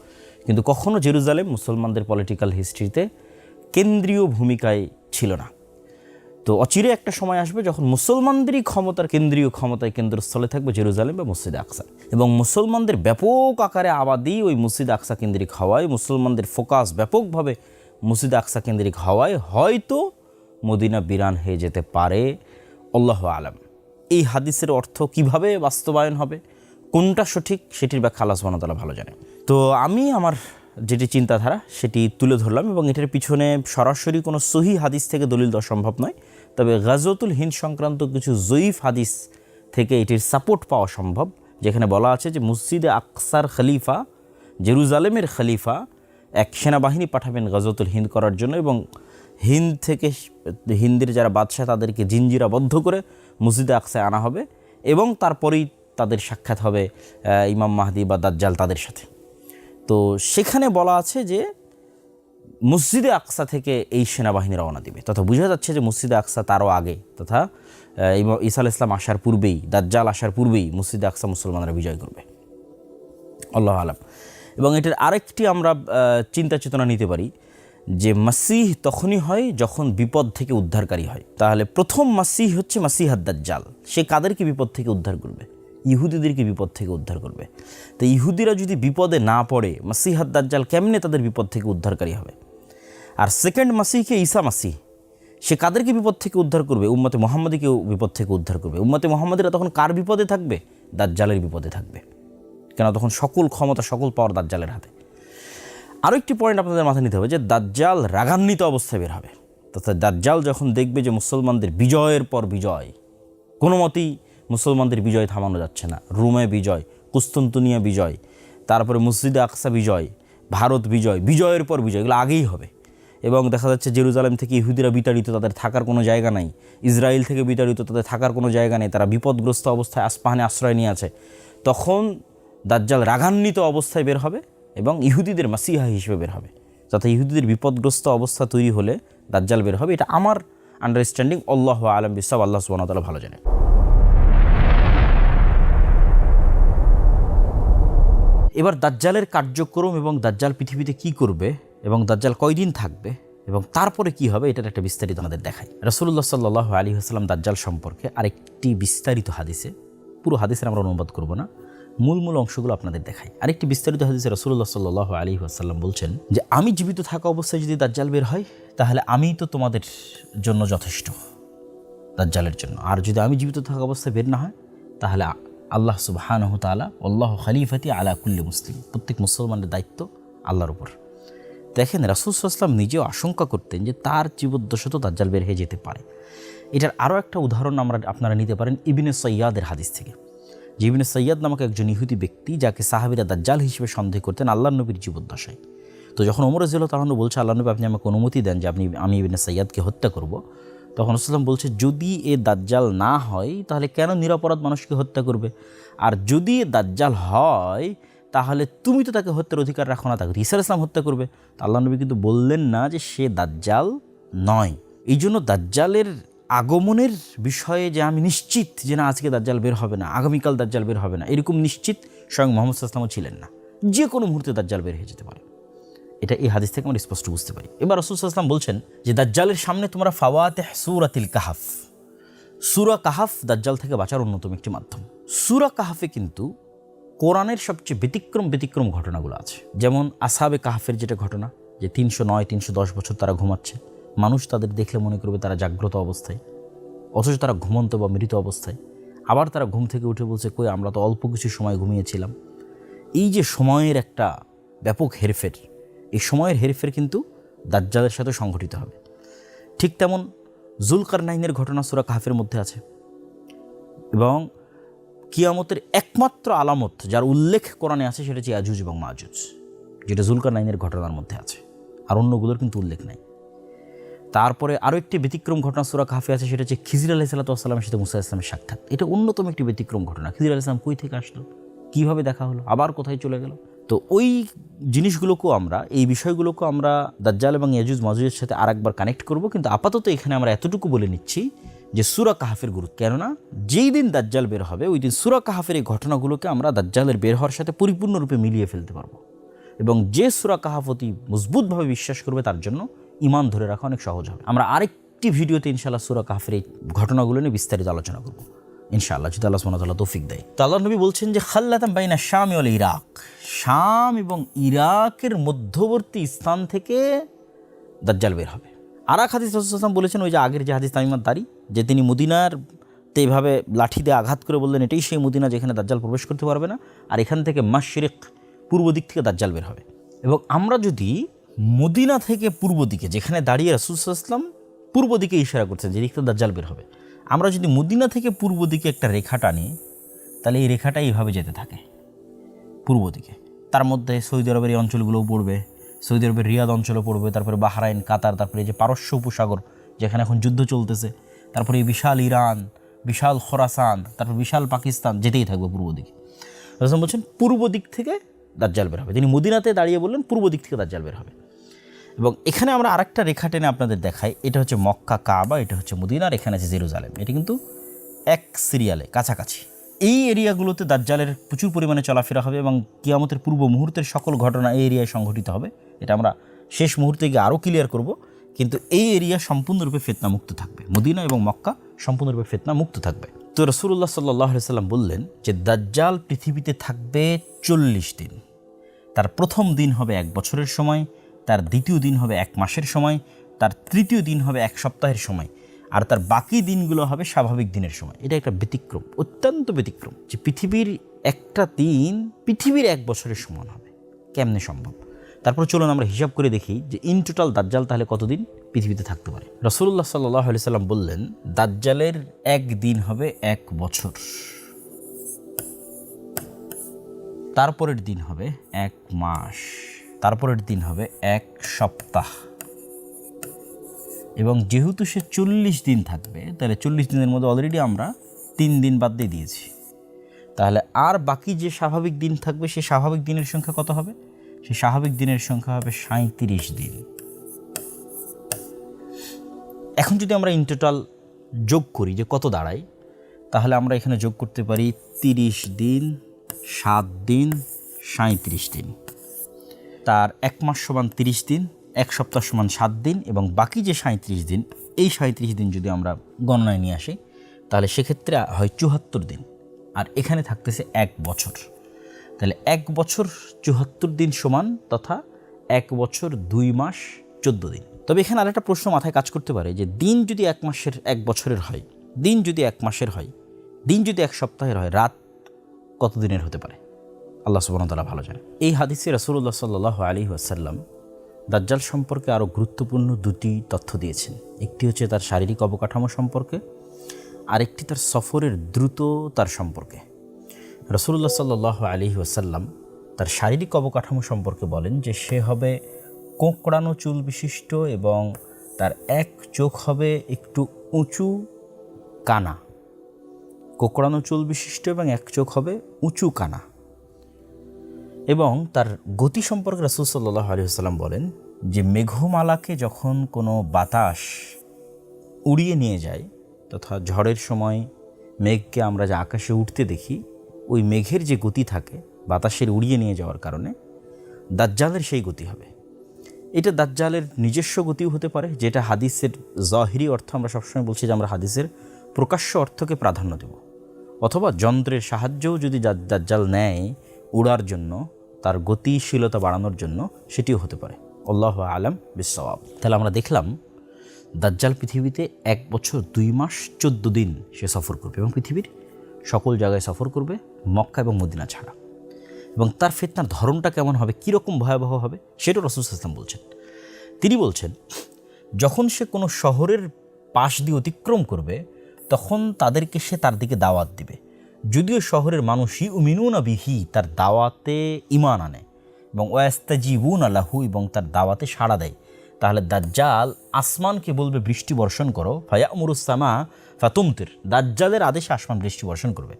কিন্তু কখনও জেরুজালেম মুসলমানদের পলিটিক্যাল হিস্ট্রিতে কেন্দ্রীয় ভূমিকায় ছিল না। তো অচিরে একটা সময় আসবে যখন মুসলমানদেরই ক্ষমতার কেন্দ্রীয় ক্ষমতায় কেন্দ্রস্থলে থাকবে জেরুজালেম বা মসজিদে আকসা, এবং মুসলমানদের ব্যাপক আকারে আবাদি ওই মসজিদে আকসা কেন্দ্রিক হওয়ায়, মুসলমানদের ফোকাস ব্যাপকভাবে মসজিদে আকসা কেন্দ্রিক হওয়ায় হয়তো মদিনা বিরান হয়ে যেতে পারে, আল্লাহু আলাম। এই হাদিসের অর্থ কিভাবে বাস্তবায়ন হবে, কোনটা সঠিক, সেটির ব্যাখ্যা আল্লাহ সুবহানাহু ওয়া তাআলা ভালো জানে। তো আমি আমার যেটি চিন্তাধারা সেটি তুলে ধরলাম, এবং এটার পিছনে সরাসরি কোনো সহিহ হাদিস থেকে দলিল দেওয়া সম্ভব নয়, তবে গাজওয়াতুল হিন্দ সংক্রান্ত কিছু জয়ীফ হাদিস থেকে এটির সাপোর্ট পাওয়া সম্ভব, যেখানে বলা আছে যে মসজিদে আকসার খলিফা, জেরুজালেমের খলিফা এক সেনাবাহিনী পাঠাবেন গাজওয়াতুল হিন্দ করার জন্য, এবং হিন্দ থেকে হিন্দের যারা বাদশাহ তাদেরকে জিঞ্জিরাবদ্ধ করে মসজিদে আকসায় আনা হবে, এবং তারপরেই তাদের সাক্ষাৎ হবে ইমাম মাহদি বা দাজ্জাল তাদের সাথে। তো সেখানে বলা আছে যে মসজিদে আকসা থেকে এই সেনাবাহিনী রওনা দিবে, তথা বোঝা যাচ্ছে যে মসজিদে আকসা তারও আগে, তথা ঈসা আলাইহিস সালাম আসার পূর্বেই, দাজ্জাল আসার পূর্বেই মসজিদে আকসা মুসলমানরা বিজয় করবে, আল্লাহু আলাম। এবং এটার আরেকটি আমরা চিন্তা চেতনা নিতে পারি যে মাসিহ তখনই হয় যখন বিপদ থেকে উদ্ধারকারী হয়। তাহলে প্রথম মাসিহ হচ্ছে মাসিহাদ দাজ্জাল। সে কাদেরকে বিপদ থেকে উদ্ধার করবে? ইহুদিদেরকে বিপদ থেকে উদ্ধার করবে। তো ইহুদিরা যদি বিপদে না পড়ে, মাসিহাদ দাজ্জাল কেমনে তাদের বিপদ থেকে উদ্ধারকারী হবে? আর সেকেন্ড মাসিহকে ঈসা মাসিহ, সে কাদেরকে বিপদ থেকে উদ্ধার করবে? উম্মতে মুহাম্মাদীকেও বিপদ থেকে উদ্ধার করবে। উম্মতে মুহাম্মাদীরা তখন কার বিপদে থাকবে? দাজ্জালের বিপদে থাকবে, কেন তখন সকল ক্ষমতা, সকল পাওয়ার দাজ্জালের হাতে। আরও একটি পয়েন্ট আপনাদের মাথায় নিতে হবে যে দাজ্জাল রাগান্বিত অবস্থায় বের হবে, তথা দাজ্জাল যখন দেখবে যে মুসলমানদের বিজয়ের পর বিজয়, কোনো মতেই মুসলমানদের বিজয় থামানো যাচ্ছে না, রোমে বিজয়, কুস্তুনতুনিয়া বিজয়, তারপরে মসজিদে আকসা বিজয়, ভারত বিজয়, বিজয়ের পর বিজয়, এগুলো আগেই হবে। এবং দেখা যাচ্ছে জেরুজালেম থেকে ইহুদিরা বিতাড়িত, তাদের থাকার কোনো জায়গা নাই। ইসরায়েল থেকে বিতাড়িত, তাদের থাকার কোনো জায়গা নেই, তারা বিপদগ্রস্ত অবস্থায় আসপাহানে আশ্রয় নিয়ে আছে। তখন দাজ্জাল রাগান্বিত অবস্থায় বের হবে এবং ইহুদিদের মাসিহা হিসেবে বের হবে, যাতে ইহুদিদের বিপদগ্রস্ত অবস্থা তৈরি হলে দাজ্জাল বের হবে। এটা আমার আন্ডারস্ট্যান্ডিং, আল্লাহু আ'লাম বিসসাওয়াব, আল্লাহ সুবহানাহু ওয়া তাআলা ভালো জানেন। এবার দাজ্জালের কার্যক্রম এবং দাজ্জাল পৃথিবীতে কি করবে এবং দাজ্জাল কয়দিন থাকবে এবং তারপরে কি হবে, এটার একটা বিস্তারিত আমাদের দেখাই। রাসূলুল্লাহ সাল্লাল্লাহু আলাইহি ওয়াসাল্লাম দাজ্জাল সম্পর্কে আরেকটি বিস্তারিত হাদিসে, পুরো হাদিসের আমরা অনুবাদ করব না, মূল অংশগুলো আপনাদের দেখাই। আরেকটি বিস্তারিত হাদিসে রাসূলুল্লাহ সাল্লাল্লাহু আলাইহি ওয়াসাল্লাম বলছেন যে আমি জীবিত থাকা অবস্থায় যদি দাজ্জাল বের হয় তাহলে আমিই তো তোমাদের জন্য যথেষ্ট দাজ্জালের জন্য, আর যদি আমি জীবিত থাকা অবস্থায় বের না হয় তাহলে আল্লাহ সুবহানাহু ওয়া তাআলা আল্লাহু খলিফাতি আলা কুল্লি মুসলিম, প্রত্যেক মুসলমানের দায়িত্ব আল্লাহর উপর। দেখেন রাসূল সাল্লাল্লাহু আলাইহি ওয়াসাল্লাম নিজেও আশঙ্কা করতেন যে তার জীবদ্দশাতে দাজ্জাল বের হয়ে যেতে পারে। এটার আরও একটা উদাহরণ আপনারা নিতে পারেন ইবনে সাইয়াদের হাদিস থেকে। যে ইবনে সাইয়াদ নামক একজন ইহুদি ব্যক্তি, যাকে সাহাবীরা দাজ্জাল হিসেবে সন্দেহ করতেন আল্লাহর নবীর জীবদ্দশায়। তো যখন ওমর রাদিয়াল্লাহু তাআলা বলছে আল্লাহ নবী আপনি আমাকে অনুমতি দেন যে আমি ইবনে সাইয়াদকে হত্যা করব, তখন রাসূল সাল্লাল্লাহু আলাইহি ওয়াসাল্লাম বলছে যদি এ দাজ্জাল না হয় তাহলে কেন নিরপরাধ মানুষকে হত্যা করবে, আর যদি এ দাজ্জাল হয় তাহলে তুমি তো তাকে হত্যার অধিকার রাখো না, তাকে ঈসা আলাইহিস সালাম হত্যা করবে। তা আল্লাহ নবী কিন্তু বললেন না যে সে দাজ্জাল নয়। এই জন্য দাজ্জালের আগমনের বিষয়ে যে আমি নিশ্চিত যে না আজকে দাজ্জাল বের হবে না, আগামীকাল দাজ্জাল বের হবে না, এরকম নিশ্চিত স্বয়ং মুহাম্মদ সাল্লাল্লাহু আলাইহি ওয়াসাল্লামও ছিলেন না। যে কোনো মুহূর্তে দাজ্জাল বের হয়ে যেতে পারে, এটা এই হাদিস থেকে আমরা স্পষ্ট বুঝতে পারি। এবার রাসূল সাল্লাল্লাহু আলাইহি ওয়াসাল্লাম বলছেন যে দাজ্জালের সামনে তোমরা ফাওয়াতিহ সূরাতিল কাহাফ, সূরা কাহাফ দাজ্জাল থেকে বাঁচার অন্যতম একটি মাধ্যম। সূরা কাহাফে কিন্তু কোরআনের সবচেয়ে ব্যতিক্রম ঘটনাগুলো আছে। যেমন আসহাবে কাহফের যেটা ঘটনা, যে 309-310 বছর তারা ঘুমাচ্ছে, মানুষ তাদের দেখলে মনে করবে তারা জাগ্রত অবস্থায়, অথচ তারা ঘুমন্ত বা মৃত অবস্থায়। আবার তারা ঘুম থেকে উঠে বলছে, কই আমরা তো অল্প কিছু সময় ঘুমিয়েছিলাম। এই যে সময়ের একটা ব্যাপক হেরফের, এই সময়ের হেরফের কিন্তু দাজ্জালের সাথে সংঘটিত হবে। ঠিক তেমন জুলকারনাইনের ঘটনা সূরা কাহফের মধ্যে আছে, এবং কিয়ামতের একমাত্র আলামত যার উল্লেখ কোরআনে আছে সেটা হচ্ছে ইয়াজুজ এবং মাজুজ, যেটা জুলকারনাইনের ঘটনার মধ্যে আছে, আর অন্যগুলোর কিন্তু উল্লেখ নাই। তারপরে আরও একটি ব্যতিক্রম ঘটনা সূরা কাহফে আছে, সেটা হচ্ছে খিজির আলাইহিস সালামের সাথে মুসা ইসলামের সাক্ষাৎ। এটা অন্যতম একটি ব্যতিক্রম ঘটনা। খিজির আলাইহিস সালাম কই থেকে আসলো, কীভাবে দেখা হলো, আবার কোথায় চলে গেল। তো ওই জিনিসগুলোকেও আমরা, এই বিষয়গুলোকেও আমরা দাজ্জাল এবং ইয়াজুজ মাজুজের সাথে আরেকবার কানেক্ট করব। কিন্তু আপাতত এখানে আমরা এতটুকু বলে নিচ্ছি যে সূরা কাহফের গুরুত্ব, কেননা যেই দিন দাজ্জাল বের হবে ওই দিন সূরা কাহফের এই ঘটনাগুলোকে আমরা দাজ্জালের বের হওয়ার সাথে পরিপূর্ণরূপে মিলিয়ে ফেলতে পারবো। এবং যে সূরা কাহফ অতি মজবুতভাবে বিশ্বাস করবে তার জন্য ঈমান ধরে রাখা অনেক সহজ হবে। আমরা আরেকটি ভিডিওতে ইনশাআল্লাহ সূরা কাহফের এই ঘটনাগুলো নিয়ে বিস্তারিত আলোচনা করব ইনশাআল্লাহ, যদি আল্লাহ সুবহানাহু ওয়া তাআলা তৌফিক দেয়। তো আল্লাহ নবী বলছেন যে খাল্লাতাম বাইনা শাম ওয়াল ইরাক, শাম এবং ইরাকের মধ্যবর্তী স্থান থেকে দাজ্জাল বের হবে। আর এক হাদিস রাসূল সাল্লাল্লাহু আলাইহি ওয়াসাল্লাম বলেছেন, ওই যে আগের যে হাদিস তামিমাত দারি, যে তিনি মদিনার এইভাবে লাঠি দিয়ে আঘাত করে বললেন এটাই সেই মদিনা যেখানে দাজ্জাল প্রবেশ করতে পারবে না, আর এখান থেকে মাশরিক পূর্ব দিক থেকে দাজ্জাল বের হবে। এবং আমরা যদি মদিনা থেকে পূর্ব দিকে, যেখানে দাঁড়িয়ে রাসূল সাল্লাল্লাহু আলাইহি ওয়াসাল্লাম পূর্ব দিকে ইশারা করছেন যে দিকটা দাজ্জাল বের হবে, আমরা যদি মদিনা থেকে পূর্ব দিকে একটা রেখা টানি, তাহলে এই রেখাটা এইভাবে যেতে থাকে পূর্ব দিকে। তার মধ্যে সৌদি আরবের এই অঞ্চলগুলোও পড়বে, সৌদি আরবের রিয়াদ অঞ্চলও পড়বে, তারপরে বাহরাইন, কাতার, তারপরে এই যে পারস্য উপসাগর যেখানে এখন যুদ্ধ চলতেছে, তারপরে এই বিশাল ইরান, বিশাল খোরাসান, তারপর বিশাল পাকিস্তান, যেতেই থাকবে পূর্ব দিকে। রাসূল বলছেন পূর্ব দিক থেকে দাজ্জাল বের হবে। তিনি মদিনাতে দাঁড়িয়ে বললেন পূর্ব দিক থেকে দাজ্জাল বের হবে। এবং এখানে আমরা আরেকটা রেখা টেনে আপনাদের দেখাই, এটা হচ্ছে মক্কা কাবা, এটা হচ্ছে মদিনার, এখানে আছে জেরুজালেম। এটা কিন্তু এক সিরিয়ালে কাছাকাছি। এই এরিয়াগুলোতে দাজ্জালের প্রচুর পরিমাণে চলাফেরা হবে এবং কিয়ামতের পূর্ব মুহূর্তের সকল ঘটনা এই এরিয়ায় সংঘটিত হবে। এটা আমরা শেষ মুহূর্তে গিয়ে আরও ক্লিয়ার করব। কিন্তু এই এরিয়া সম্পূর্ণরূপে ফিতনামুক্ত থাকবে, মদিনা এবং মক্কা সম্পূর্ণরূপে ফিতনামুক্ত থাকবে। তো রাসূলুল্লাহ সাল্লাল্লাহু আলাইহি ওয়াসাল্লাম বললেন যে দাজ্জাল পৃথিবীতে থাকবে 40 দিন। তার প্রথম দিন হবে 1 বছরের সময়, তার দ্বিতীয় দিন হবে 1 মাসের সময়, তার তৃতীয় দিন হবে 1 সপ্তাহের সময়, আর তার বাকি দিনগুলো হবে স্বাভাবিক দিনের সময়। এটা একটা ব্যতিক্রম, অত্যন্ত ব্যতিক্রম, যে পৃথিবীর একটা দিন পৃথিবীর 1 বছরের সমান হবে। কেমনে সম্ভব? তারপর চলুন আমরা হিসাব করে দেখি যে ইন টোটাল দাজ্জাল তাহলে কতদিন পৃথিবীতে থাকতে পারে। রাসূলুল্লাহ সাল্লাল্লাহু আলাইহি সাল্লাম বললেন দাজ্জালের 1 দিন হবে 1 বছর, তারপরের দিন হবে 1 মাস, তারপরের দিন হবে 1 সপ্তাহ। এবং যেহেতু সে 40 দিন থাকবে, তাহলে 40 দিনের মধ্যে অলরেডি আমরা 3 দিন বাদ দিয়ে দিয়েছি। তাহলে আর বাকি যে স্বাভাবিক দিন থাকবে, সেই স্বাভাবিক দিনের সংখ্যা কত হবে? সেই স্বাভাবিক দিনের সংখ্যা হবে 37 দিন। এখন যদি আমরা ইন টোটাল যোগ করি যে কত দাঁড়ায়, তাহলে আমরা এখানে যোগ করতে পারি 30 দিন, 7 দিন, 37 দিন। তার 1 মাস সমান 30 দিন, 1 সপ্তাহ সমান 7 দিন, এবং বাকি যে 37 দিন, এই 37 দিন যদি আমরা গণনায় নিয়ে আসি, তাহলে সেক্ষেত্রে হয় 74 দিন, আর এখানে থাকতেছে 1 বছর। তাহলে 1 বছর 74 দিন সমান, তথা 1 বছর 2 মাস 14 দিন। তবে এখানে আরেকটা প্রশ্ন মাথায় কাজ করতে পারে যে দিন যদি 1 মাসের 1 বছরের হয়, দিন যদি 1 মাসের হয়, দিন যদি 1 সপ্তাহের হয়, রাত কত দিনের হতে পারে? আল্লাহ সুবহানাহু ওয়া তাআলা ভালো জানেন। এই হাদিসে রাসূলুল্লাহ সাল্লাল্লাহু আলাইহি ওয়াসাল্লাম দাজ্জাল সম্পর্কে আরও গুরুত্বপূর্ণ 2টি তথ্য দিয়েছেন। একটি হচ্ছে তার শারীরিক অবকাঠামো সম্পর্কে, আরেকটি তার সফরের দ্রুততার সম্পর্কে। রাসূলুল্লাহ সাল্লাল্লাহু আলাইহি ওয়াসাল্লাম তার শারীরিক অবকাঠামো সম্পর্কে বলেন যে সে হবে কোঁকড়ানো চুল বিশিষ্ট এবং তার 1 চোখ হবে একটু উঁচু কানা। কোঁকড়ানো চুল বিশিষ্ট এবং 1 চোখ হবে উঁচু কানা। এবং তার গতি সম্পর্কে রাসূল সাল্লাল্লাহু আলাইহি ওয়াসাল্লাম বলেন যে মেঘমালাকে যখন কোনো বাতাস উড়িয়ে নিয়ে যায়, তথা ঝড়ের সময় মেঘকে আমরা যে আকাশে উঠতে দেখি, ওই মেঘের যে গতি থাকে বাতাসের উড়িয়ে নিয়ে যাওয়ার কারণে, দাজ্জালের সেই গতি হবে। এটা দাজ্জালের নিজস্ব গতিও হতে পারে, যেটা হাদিসের জাহিরি অর্থ, আমরা সবসময় বলছি যে আমরা হাদিসের প্রকাশ্য অর্থকে প্রাধান্য দেব, অথবা যন্ত্রের সাহায্যেও যদি দাজ্জাল নেয়, উড়ার জন্য, তার গতিশীলতা বাড়ানোর জন্য সেটিও হতে পারে। আল্লাহু আলাম বিসসাওয়াব। তাহলে আমরা দেখলাম দাজ্জাল পৃথিবীতে 1 বছর 2 মাস 14 দিন সে সফর করবে এবং পৃথিবীর সকল জায়গায় সফর করবে মক্কা এবং মদিনা ছাড়া। এবং তার ফিতনার ধরনটা কেমন হবে, কীরকম ভয়াবহ হবে, সেটাও রাসূল সাল্লাল্লাহু আলাইহি ওয়াসাল্লাম বলছেন। তিনি বলছেন, যখন সে কোনো শহরের পাশ দিয়ে অতিক্রম করবে তখন তাদেরকে সে তার দিকে দাওয়াত দিবে, যদিও শহরের মানুষ ইউমিনুনা বিহি, তার দাওয়াতে ঈমান আনে, এবং ওয়াস্তাজিবুনা লাহু, এবং তার দাওয়াতে সাড়া দেয়। তাহলে দাজ্জাল আসমানকে বলবে বৃষ্টি বর্ষণ করো, ফায়ামুরুস সামা ফাতুমতির, দাজ্জালের আদেশে আসমান বৃষ্টি বর্ষণ করবে।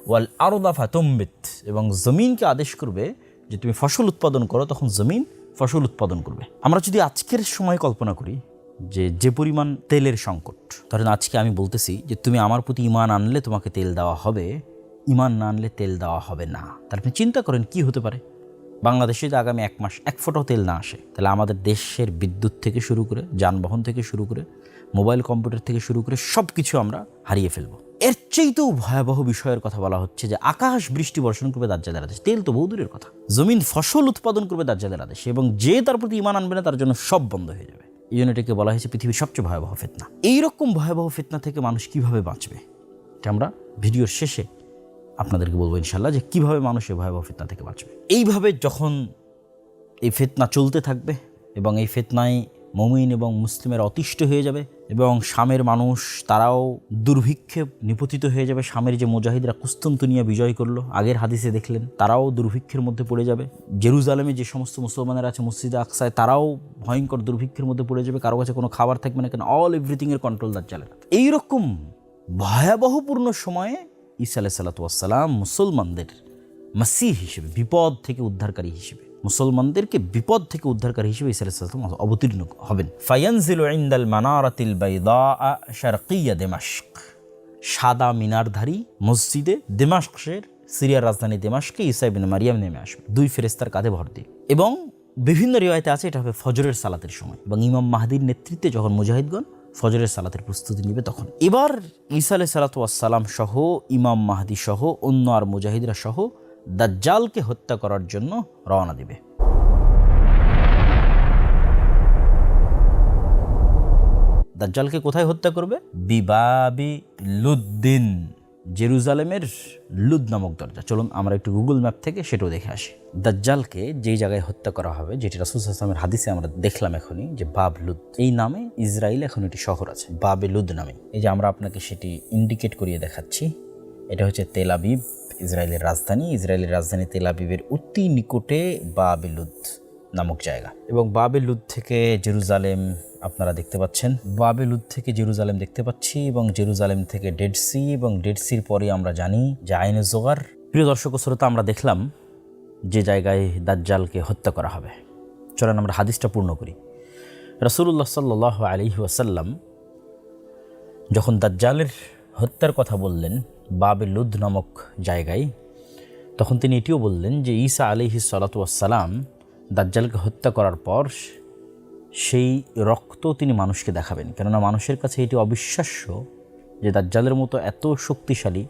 ওয়াল আরদা ফাতুমবিত, এবং জমিনকে আদেশ করবে যে তুমি ফসল উৎপাদন করো, তখন জমিন ফসল উৎপাদন করবে। আমরা যদি আজকের সময় কল্পনা করি যে পরিমাণ তেলের সংকট, ধরেন আজকে আমি বলতেছি যে তুমি আমার প্রতি ঈমান আনলে তোমাকে তেল দেওয়া হবে, ঈমান না আনলে তেল দেওয়া হবে না। তাহলে আপনি চিন্তা করেন কি হতে পারে। বাংলাদেশে যদি আগামী 1 মাস 1 ফোঁটাও তেল না আসে, তাহলে আমাদের দেশের বিদ্যুৎ থেকে শুরু করে, যানবাহন থেকে শুরু করে, মোবাইল কম্পিউটার থেকে শুরু করে সব কিছু আমরা হারিয়ে ফেলবো। এর চেয়েতেও ভয়াবহ বিষয়ের কথা বলা হচ্ছে যে আকাশ বৃষ্টি বর্ষণ করবে দাজ্জালের আদেশ। তেল তো বহু দূরের কথা, জমিন ফসল উৎপাদন করবে দাজ্জালের আদেশ, এবং যে তার প্রতি ঈমান আনবে না তার জন্য সব বন্ধ হয়ে যাবে। এই জন্য এটাকে বলা হয়েছে পৃথিবীর সবচেয়ে ভয়াবহ ফিতনা। এইরকম ভয়াবহ ফিতনা থেকে মানুষ কিভাবে বাঁচবে, এটা আমরা ভিডিওর শেষে আপনাদেরকে বলবো ইনশাল্লাহ, যে কীভাবে মানুষ এই ভয়াবহ ফিতনা থেকে বাঁচবে। এইভাবে যখন এই ফিতনা চলতে থাকবে এবং এই ফিতনায় মুমিন এবং মুসলিমের অতিষ্ঠ হয়ে যাবে, এবং শামের মানুষ তারাও দুর্ভিক্ষে নিপতিত হয়ে যাবে। শামের যে মুজাহিদরা কুস্তুনতুনিয়া বিজয় করলো, আগের হাদিসে দেখলেন, তারাও দুর্ভিক্ষের মধ্যে পড়ে যাবে। জেরুজালেমে যে সমস্ত মুসলমানেরা আছে মসজিদে আকসায়, তারাও ভয়ঙ্কর দুর্ভিক্ষের মধ্যে পড়ে যাবে। কারো কাছে কোনো খাবার থাকবে না, কেন এভরিথিংয়ের কন্ট্রোল দাজ্জালের হাতে। এইরকম ভয়াবহপূর্ণ সময়ে ঈসা আলাইহিস সালাতু ওয়াস সালাম মুসলমানদের মাসীহ হিসেবে, বিপদ থেকে উদ্ধারকারী হিসেবে, মুসলমানদেরকে বিপদ থেকে উদ্ধারকারী হিসেবে ঈসা আলাইহিস সালাম অবতীর্ণ হবেন। ফায়ানজিলু ইনদাল মানারাতিল বাইদা শারকিয়া দিমাশক, সাদা মিনারধারী মসজিদে দিমাশকের, সিরিয়ার রাজধানী দিমাশকে ঈসা ইবনে মারিয়াম নেমে আসবে 2 ফেরেশতার কাঁধে ভর দিয়ে। এবং বিভিন্ন রিওয়ায়াতে আছে এটা হবে ফজরের সালাতের সময়, এবং ইমাম মাহদির নেতৃত্বে যখন মুজাহিদগণ ফজরের সালাতের প্রস্তুতি নেবে তখন। এবার ঈসা আলাইহিস সালাতু ওয়াস সালাম সহ, ইমাম মাহদি সহ, অন্য আর মুজাহিদরা সহ দাজ্জালকে হত্যা করার জন্য রওনা দিবে। দাজ্জালকে কোথায় হত্যা করবে? বিবাবি লুদ্দিন, জেরুজালেমের লুদ নামক দরজা। চলুন আমরা একটু গুগল ম্যাপ থেকে সেটাও দেখে আসি। দাজ্জালকে যেই জায়গায় হত্যা করা হবে, যেটি রাসূল সাল্লাল্লাহু আলাইহি ওয়াসাল্লামের হাদিসে আমরা দেখলাম এখনই, যে বাব লুদ, এই নামে ইসরায়েল এখন একটি শহর আছে বাবে লুদ নামে। এই যে আমরা আপনাকে সেটি ইন্ডিকেট করিয়ে দেখাচ্ছি, এটা হচ্ছে তেল আবিব, ইসরায়েলের রাজধানী। ইসরায়েলের রাজধানী তেল আবিবের অতি নিকটে বাবে লুদ নামক জায়গা। এবং বাবে লুদ থেকে জেরুজালেম আপনারা দেখতে পাচ্ছেন, বাবে লুদ থেকে জেরুজালেম দেখতে পাচ্ছি, এবং জেরুজালেম থেকে ডেড সি, এবং ডেড সির পরে আমরা জানি যে আইনে জোগার। প্রিয় দর্শক শ্রোতা, আমরা দেখলাম যে জায়গায় দাজ্জালকে হত্যা করা হবে। চলেন আমরা হাদিসটা পূর্ণ করি। রাসূলুল্লাহ সাল্লাল্লাহু আলাইহি ওয়াসাল্লাম যখন দাজ্জালের হত্যার কথা বললেন বাবে লুদ নামক জায়গায়, তখন তিনি এটিও বললেন যে ঈসা আলাইহিস সালাতু ওয়াস সালাম দাজ্জালকে হত্যা করার পর সেই রক্ত তিনি মানুষকে দেখাবেন। কেননা মানুষের কাছে এটি অবিশ্বাস্য যে দাজ্জালের মতো এত শক্তিশালী,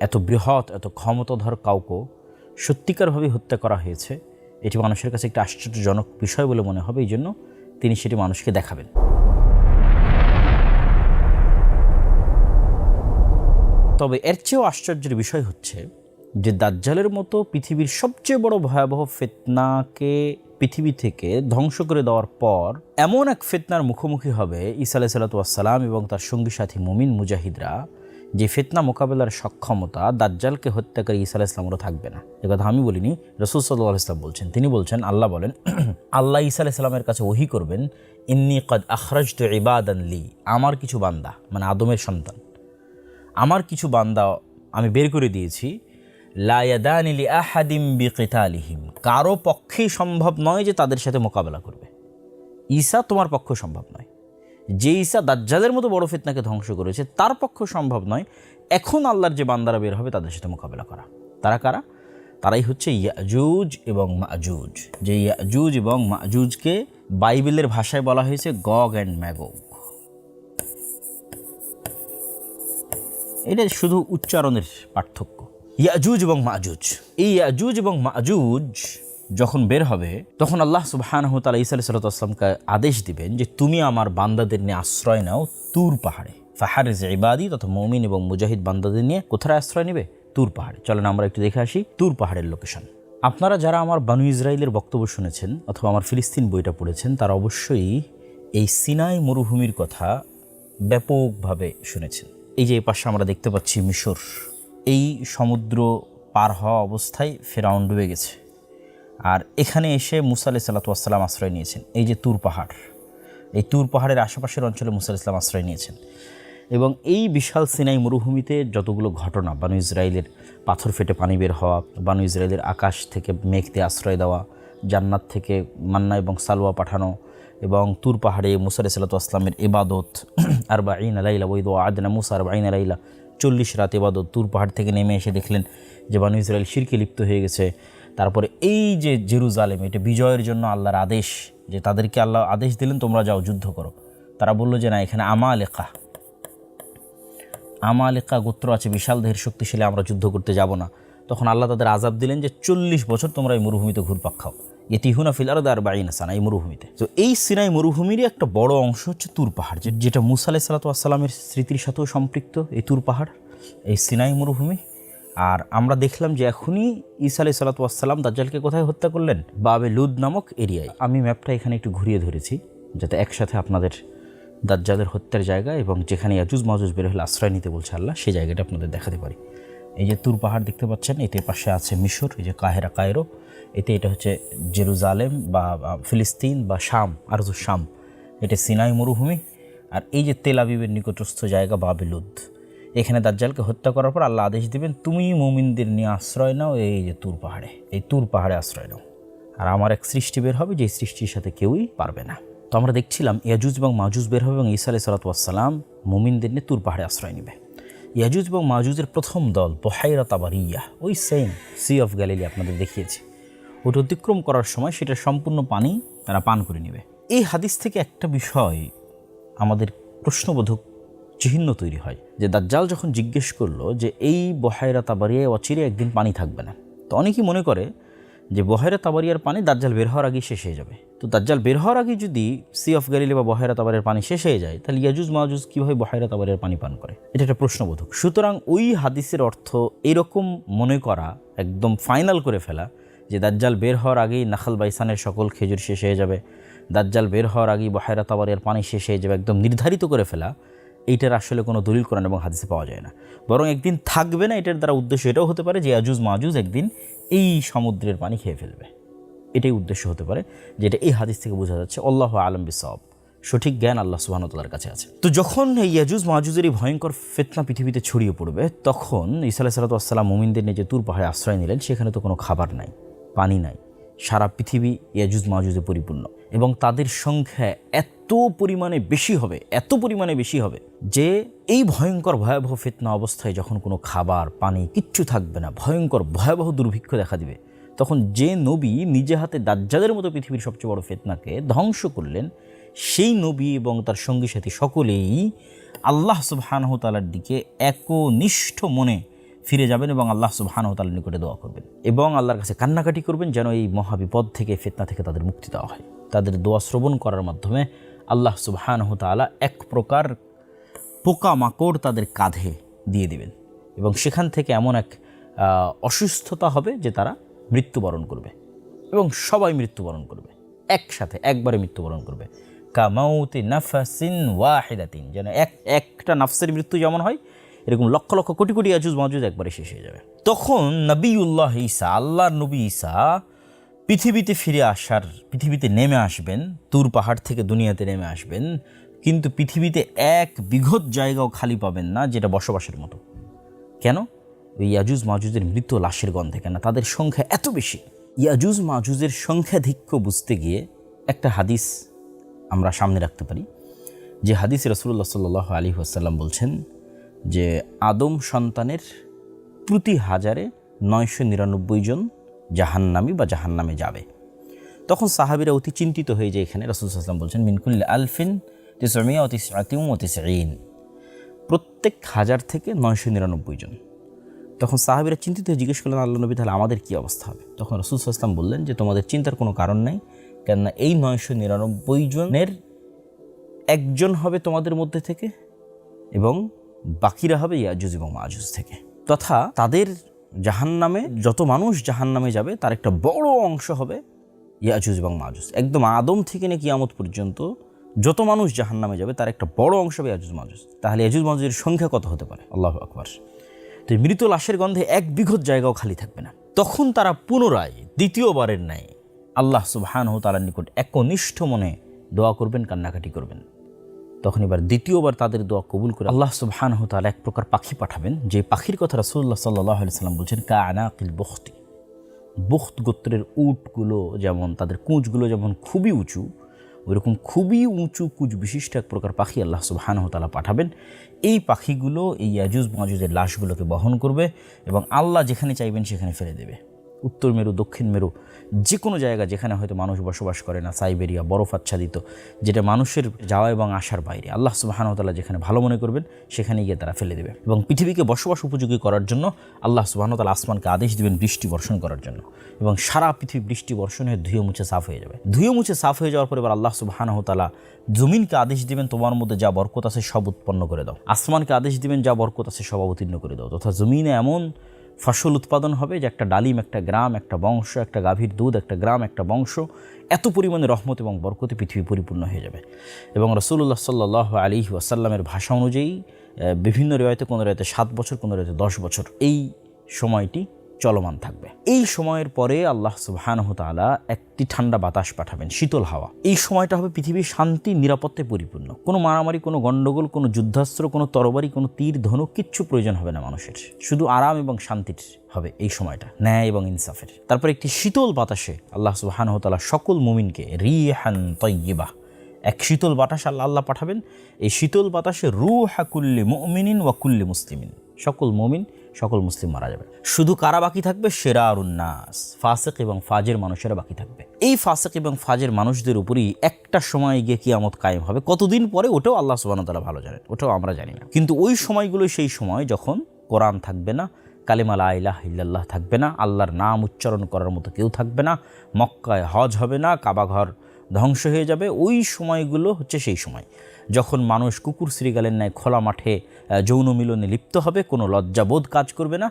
এত বৃহৎ, এত ক্ষমতাধর কাউকে সত্যিকারভাবে হত্যা করা হয়েছে। এটি মানুষের কাছে একটি আশ্চর্যজনক বিষয় বলে মনে হবে, এই জন্য তিনি সেটি মানুষকে দেখাবেন। তবে এর চেয়েও আশ্চর্যের বিষয় হচ্ছে যে দাজ্জালের মতো পৃথিবীর সবচেয়ে বড় ভয়াবহ ফিতনাকে পৃথিবী থেকে ধ্বংস করে দেওয়ার পর এমন এক ফিতনার মুখোমুখি হবে ঈসা আলাইহিস সালাতু ওয়াস সালাম এবং তার সঙ্গী সাথী মুমিন মুজাহিদরা, যে ফিতনা মোকাবেলার সক্ষমতা দাজ্জালকে হত্যাকারী ঈসা আলাইহিস সালামেরও থাকবে না। একথা আমি বলিনি, রাসূল সাল্লাল্লাহু আলাইহি ওয়াসাল্লাম বলছেন। তিনি বলছেন, আল্লাহ বলেন, আল্লাহ ঈসা আলাইহিস সালামের কাছে ওহী করবেন, ইন্নী কদ আখরাজতু ইবাদান লি, আমার কিছু বান্দা, মানে আদমের সন্তান, আমার কিছু বান্দা আমি বের করে দিয়েছি, লা ইয়াদানি লি আহাদিম বিকিতালিহিম, কারো পক্ষেই সম্ভব নয় যে তাদের সাথে মোকাবেলা করবে। ঈসা তোমার পক্ষে সম্ভব নয়। যে ঈসা দাজ্জালের মতো বড় ফিতনাকে ধ্বংস করেছে তার পক্ষে সম্ভব নয় এখন আল্লাহর যে বান্দারা বের হবে তাদের সাথে মোকাবেলা করা। তারা কারা? তারাই হচ্ছে ইয়াজুজ এবং মাজুজ। যে ইয়াজুজ এবং মাজুজকে বাইবেলের ভাষায় বলা হয়েছে গগ অ্যান্ড ম্যাগগ। এটা শুধু উচ্চারণের পার্থক্য। ইয়াজুজ এবং মাজুজ। এই ইয়াজুজ এবং মাজুজ যখন বের হবে তখন আল্লাহ সুবহানাহু ওয়া তাআলা ঈসা আলাইহিস সালামকে আদেশ দিবেন যে তুমি আমার বান্দাদের নিয়ে আশ্রয় নাও তুর পাহাড়ে। ফাহারিজ ইবাদি তথা মুমিন এবং মুজাহিদ বান্দাদের নিয়ে কোথায় আশ্রয় নেবে? তুর পাহাড়ে। চলেন আমরা একটু দেখে আসি তুর পাহাড়ের লোকেশন। আপনারা যারা আমার বানু ইসরাইলের বক্তব্য শুনেছেন অথবা আমার ফিলিস্তিন বইটা পড়েছেন তারা অবশ্যই এই সিনাই মরুভূমির কথা ব্যাপকভাবে শুনেছেন। এই যে এই পাশে আমরা দেখতে পাচ্ছি মিশর, এই সমুদ্র পার হওয়া অবস্থায় ফেরাউন ডুবে গেছে, আর এখানে এসে মুসা আলাইহিস সালাতু ওয়াস সালাম আশ্রয় নিয়েছেন। এই যে তুর পাহাড়, এই তুর পাহাড়ের আশেপাশের অঞ্চলে মুসা আলাইহিস সালাম আশ্রয় নিয়েছেন। এবং এই বিশাল সিনাই মরুভূমিতে যতগুলো ঘটনা, বানু ইসরাইলের পাথর ফেটে পানি বের হওয়া, বানু ইসরাইলের আকাশ থেকে মেঘ দিয়ে আশ্রয় দেওয়া, জান্নাত থেকে মান্না এবং সালওয়া পাঠানো, এবং তুর পাহাড়ে মুসা আলাইহিস সালাতু ওয়াস সালামের ইবাদত, আরবাঈনা লাইলা ওয়াইদ আদনা মুসা আরবাঈনা লাইলা, 40 রাত ইবাদত। তুর পাহাড় থেকে নেমে এসে দেখলেন যে বানু ইসরাইল শিরকে লিপ্ত হয়ে গেছে। তারপরে এই যে জেরুজালেম, এটা বিজয়ের জন্য আল্লাহর আদেশ, যে তাদেরকে আল্লাহ আদেশ দিলেন তোমরা যাও যুদ্ধ করো। তারা বলল যে না, এখানে আমালেকা গোত্র আছে, বিশাল দেহের শক্তিশালী, আমরা যুদ্ধ করতে যাব না। তখন আল্লাহ তাদের আযাব দিলেন যে 40 বছর তোমরা এই মরুভূমিতে ঘুরপাক খাও। ইতিহুনা ফিল আরদি 40 সানা, এই মরুভূমিতে। তো এই সিনাই মরুভূমিরই একটা বড় অংশ হচ্ছে তুর পাহাড়, যেটা মুসা আলাইহিস সালাতু ওয়াস সালামের স্মৃতির সাথেও সম্পৃক্ত। এই তুর পাহাড়, এই সিনাই মরুভূমি। আর আমরা দেখলাম যে এখনই ঈসা আলাইহিস সালাতু ওয়াস সালাম দাজ্জালকে কোথায় হত্যা করলেন? বাবে লুদ নামক এরিয়ায়। আমি ম্যাপটা এখানে একটু ঘুরিয়ে ধরেছি যাতে একসাথে আপনাদের দাজ্জালের হত্যার জায়গা এবং যেখানে ইয়াজুজ মাজুজ বের হলে আশ্রয় নিতে বলছে আল্লাহ, সেই জায়গাটা আপনাদের দেখাতে পারি। এই যে তুর পাহাড় দেখতে পাচ্ছেন, এতে পাশে আছে মিশর, এই যে কায়রো, এতে এটা হচ্ছে জেরুজালেম বা ফিলিস্তিন বা শাম, আরজু শাম, এটা সিনাই মরুভূমি। আর এই যে তেল আবিবের নিকটস্থ জায়গা বাবে লুদ। এখানে দাজ্জালকে হত্যা করার পর আল্লাহ আদেশ দিবেন তুমি মুমিনদের নিয়ে আশ্রয় নাও এই যে তুর পাহাড়ে, এই তুর পাহাড়ে আশ্রয় নাও। আর আমার এক সৃষ্টি বের হবে, যে সৃষ্টির সাথে কেউই পারবে না। তো আমরা দেখছিলাম ইয়াজুজ এবং মাজুজ বের হবে এবং ঈসা আলাইহিস সালাতু ওয়াস সালাম মুমিনদের নিয়ে তুর পাহাড়ে আশ্রয় নেবে। ইয়াজুজ এবং মাজুজের প্রথম দল বুহাইরা তাবারিয়া, ওই সেম সি অফ গ্যালিলি আপনাদের দেখিয়েছি, ওটা অতিক্রম করার সময় সেটা সম্পূর্ণ পানি তারা পান করে নেবে। এই হাদিস থেকে একটা বিষয় আমাদের প্রশ্নবোধক চিহ্ন তৈরি হয়, যে দাজ্জাল যখন জিজ্ঞেস করলো যে এই বুহাইরা তাবারিয়ায় অচিরে একদিন পানি থাকবে না, তো অনেকেই মনে করে যে বুহাইরা তাবারিয়ার পানি দাজ্জাল বের হওয়ার আগেই শেষ হয়ে যাবে। তো দাজ্জাল বের হওয়ার আগে যদি সি অফ গ্যালিলি বা বুহাইরা তাবারিয়ার পানি শেষ হয়ে যায়, তাহলে ইয়াজুজ মাজুজ কীভাবে বুহাইরা তাবারিয়ার পানি পান করে? এটা একটা প্রশ্নবোধক। সুতরাং ওই হাদিসের অর্থ এরকম মনে করা, একদম ফাইনাল করে ফেলা যে দাজ্জাল বের হওয়ার আগেই নাখাল বাইসানের সকল খেজুর শেষ হয়ে যাবে, দাজ্জাল বের হওয়ার আগেই বুহাইরা তাবারিয়ার পানি শেষ হয়ে যাবে, একদম নির্ধারিত করে ফেলা, এইটার আসলে কোনো দলিল কোরআন এবং হাদিসে পাওয়া যায় না। বরং একদিন থাকবে না, এটার দ্বারা উদ্দেশ্য এটাও হতে পারে যে ইয়াজুজ মাজুজ একদিন এই সমুদ্রের পানি খেয়ে ফেলবে, এটাই উদ্দেশ্য হতে পারে, যেটা এই হাদিস থেকে বোঝা যাচ্ছে। আল্লাহু আ'লাম বিসওয়াব, সঠিক জ্ঞান আল্লাহ সুবহানাহু ওয়া তাআলার কাছে আছে। তো যখন এই ইয়াজুজ মাজুজের এই ভয়ঙ্কর ফিতনা পৃথিবীতে ছড়িয়ে পড়বে, তখন ঈসা আলাইহিস সালাতু ওয়াস সালাম মুমিনদের নিয়ে যে তুর পাহাড়ে আশ্রয় নিলেন, সেখানে তো কোনো খাবার নাই, পানি নাই, সারা পৃথিবী ইয়াজুজ মাজুজে পরিপূর্ণ, এবং তাদের সংখ্যা এত পরিমাণে বেশি হবে যে এই ভয়ঙ্কর ভয়াবহ ফিতনা অবস্থায় যখন কোনো খাবার পানি কিচ্ছু থাকবে না, ভয়ঙ্কর ভয়াবহ দুর্ভিক্ষ দেখা দিবে, তখন যে নবী নিজে হাতে দাজ্জালের মতো পৃথিবীর সবচেয়ে বড় ফিতনাকে ধ্বংস করলেন, সেই নবী এবং তার সঙ্গী সাথী সকলেই আল্লাহ সুবহানাহু ওয়া তাআলার দিকে একনিষ্ঠ মনে ফিরে যাবেন এবং আল্লাহ সুবহানাহু ওয়া তাআলার নিকটে দোয়া করবেন এবং আল্লাহর কাছে কান্নাকাটি করবেন যেন এই মহাবিপদ থেকে, ফিতনা থেকে তাদের মুক্তি দেওয়া হয়। তাদের দোয়া শ্রবণ করার মাধ্যমে আল্লাহ সুবহানাহু ওয়া তাআলা এক প্রকার পোকামাকড় তাদের কাঁধে দিয়ে দিবেন এবং সেখান থেকে এমন এক অসুস্থতা হবে যে তারা মৃত্যুবরণ করবে এবং সবাই মৃত্যুবরণ করবে, একসাথে একবারে মৃত্যুবরণ করবে। কামাউতি নাফসিন ওয়াহিদাতিন, যেন একটা নাফসের মৃত্যু যেমন হয়, এরকম লক্ষ লক্ষ কোটি কোটি ইয়াজুজ মাজুজ একবারে শেষ হয়ে যাবে। তখন নবিউল্লাহ ঈসা, আল্লাহর নবী ঈসা পৃথিবীতে নেমে আসবেন, তুর পাহাড় থেকে দুনিয়াতে নেমে আসবেন, কিন্তু পৃথিবীতে এক বিঘত জায়গাও খালি পাবেন না যেটা বসবাসের মতো। কেন? ওই ইয়াজুজ মাজুজের মৃত লাশের গন্ধে। কেন? তাদের সংখ্যা এত বেশি। ইয়াজুজ মাজুজের সংখ্যাধিক্য বুঝতে গিয়ে একটা হাদিস আমরা সামনে রাখতে পারি, যে হাদিসে রাসূলুল্লাহ সাল্লাল্লাহু আলাইহি ওয়াসাল্লাম বলছেন যে আদম সন্তানের প্রতি 1000-এ 999 জন জাহান্নামী বা জাহান্নামে যাবে। তখন সাহাবীরা অতি চিন্তিত হয়ে যায়। এখানে রাসূল সাল্লাল্লাহু আলাইহি ওয়াসাল্লাম বলছেন মিন কুল্লি আলফিন 999, প্রত্যেক 1000 থেকে 999 জন। তখন সাহাবীরা চিন্তিত হয়ে জিজ্ঞেস করলেন, আল্লাহ নবী, তাহলে আমাদের কী অবস্থা হবে? তখন রাসূল সাল্লাল্লাহু আলাইহি ওয়াসাল্লাম বললেন যে তোমাদের চিন্তার কোনো কারণ নেই, কেননা এই 999 জনের একজন হবে তোমাদের মধ্যে থেকে এবং বাকিরা হবে ইয়াজুজ এবং মাজুজ থেকে, তথা তাদের জাহান্নামে যত মানুষ জাহান্নামে যাবে তার একটা বড় অংশ হবে ইয়াজুজ এবং মাজুজ। একদম আদম থেকে নিয়ে কিয়ামত পর্যন্ত যত মানুষ জাহান্নামে যাবে তার একটা বড় অংশ হবে ইয়াজুজ মাজুজ। তাহলে ইয়াজুজ মাজুজের সংখ্যা কত হতে পারে? আল্লাহু আকবার। তো মৃত লাশের গন্ধে এক বিঘত জায়গাও খালি থাকবে না। তখন তারা পুনরায় দ্বিতীয়বারের ন্যায় আল্লাহ সুবহানাহু ওয়া তাআলার নিকট একনিষ্ঠ মনে দোয়া করবেন, কান্নাকাটি করবেন। তখন এবার দ্বিতীয়বার তাদের দোয়া কবুল করে আল্লাহ সুবহানাহু ওয়া তাআলা এক প্রকার পাখি পাঠাবেন, যে পাখির কথা রাসূলুল্লাহ সাল্লাল্লাহু আলাইহি ওয়াসাল্লাম বলছেন কাআনাকিল বুখতি। বুখত গোত্রের উটগুলো যেমন তাদের কুঁচগুলো যেমন খুবই উঁচু, ওইরকম খুবই উঁচু কুঁচ বিশিষ্ট এক প্রকার পাখি আল্লাহ সুবহানাহু ওয়া তাআলা পাঠাবেন। এই পাখিগুলো এই ইয়াজুজ মাজুজের লাশগুলোকে বহন করবে এবং আল্লাহ যেখানে চাইবেন সেখানে ফেলে দেবে। উত্তর মেরু, দক্ষিণ মেরু, যে কোনো জায়গা যেখানে হয়তো মানুষ বসবাস করে না, সাইবেরিয়া, বরফ আচ্ছাদিত, যেটা মানুষের যাওয়া এবং আসার বাইরে, আল্লাহ সুবহানাহু ওয়া তাআলা যেখানে ভালো মনে করবেন সেখানে গিয়ে তারা ফেলে দেবে। এবং পৃথিবীকে বসবাস উপযোগী করার জন্য আল্লাহ সুবহানাহু ওয়া তাআলা আসমানকে আদেশ দিবেন বৃষ্টি বর্ষণ করার জন্য, এবং সারা পৃথিবী বৃষ্টি বর্ষণ হয়ে ধুয়ে মুছে সাফ হয়ে যাবে। ধুয়ে মুছে সাফ হয়ে যাওয়ার পরে এবার আল্লাহ সুবহানাহু ওয়া তাআলা জমিনকে আদেশ দিবেন তোমার মধ্যে যা বরকত আছে সব উৎপন্ন করে দাও। আসমানকে আদেশ দিবেন যা বরকত আছে সব অবতীর্ণ করে দাও, তথা জমিনে এমন ফসল উৎপাদন হবে যে একটা ডালিম, একটা গ্রাম, একটা বংশ, একটা গাভীর দুধ, একটা গ্রাম, একটা বংশ, এত পরিমাণে রহমত এবং বরকতে পৃথিবী পরিপূর্ণ হয়ে যাবে। এবং রাসূলুল্লাহ সাল্লাল্লাহু আলাইহি ওয়াসাল্লামের ভাষা অনুযায়ী বিভিন্ন রিওয়ায়েতে, কোনো রিওয়ায়েতে 7 বছর, কোনো রিওয়ায়েতে 10 বছর এই সময়টি চলমান থাকবে। এই সময়ের পরে আল্লাহ সুবহানাহু ওয়া তাআলা একটি ঠান্ডা বাতাস পাঠাবেন, শীতল হাওয়া। এই সময়টা হবে পৃথিবীর শান্তি নিরাপত্তায় পরিপূর্ণ। কোনো মারামারি, কোনো গণ্ডগোল, কোনো যুদ্ধাস্ত্র, কোনো তরবারি, কোনো তীর ধনুক কিচ্ছু প্রয়োজন হবে না মানুষের, শুধু আরাম এবং শান্তির হবে এই সময়টা, ন্যায় এবং ইনসাফের। তারপর একটি শীতল বাতাসে আল্লাহ সুবহানাহু ওয়া তাআলা সকল মুমিনকে রিহান তাইয়্যিবা, এক শীতল বাতাস আল্লাহ পাঠাবেন। এই শীতল বাতাসে রূহা কুল্লি মুমিনিন ওয়া কুল্লি মুসলিমিন, সকল মুমিন, সকল মুসলিম মারা যাবে। শুধু কারা বাকি থাকবে? শিরারুন নাস, ফাসিক এবং ফাজের মানুষেরা বাকি থাকবে। এই ফাসিক এবং ফাজের মানুষদের উপরই একটা সময় গিয়ে কিয়ামত কায়েম হবে। কতদিন পরে ওটাও আল্লাহ সুবহানাহু ওয়া তাআলা ভালো জানেন, ওটাও আমরা জানি না। কিন্তু ওই সময়গুলো সেই সময় যখন কোরআন থাকবে না, কালিমা লা ইলাহা ইল্লাল্লাহ থাকবে না, আল্লাহর নাম উচ্চারণ করার মতো কেউ থাকবে না, মক্কায় হজ হবে না, কাবা ঘর ধ্বংস হয়ে যাবে। ওই সময়গুলো হচ্ছে সেই সময় যখন মানুষ কুকুর শ্রীগালের ন্যায় খোলা মাঠে যৌন মিলনে লিপ্ত হবে, কোনো লজ্জাবোধ কাজ করবে না।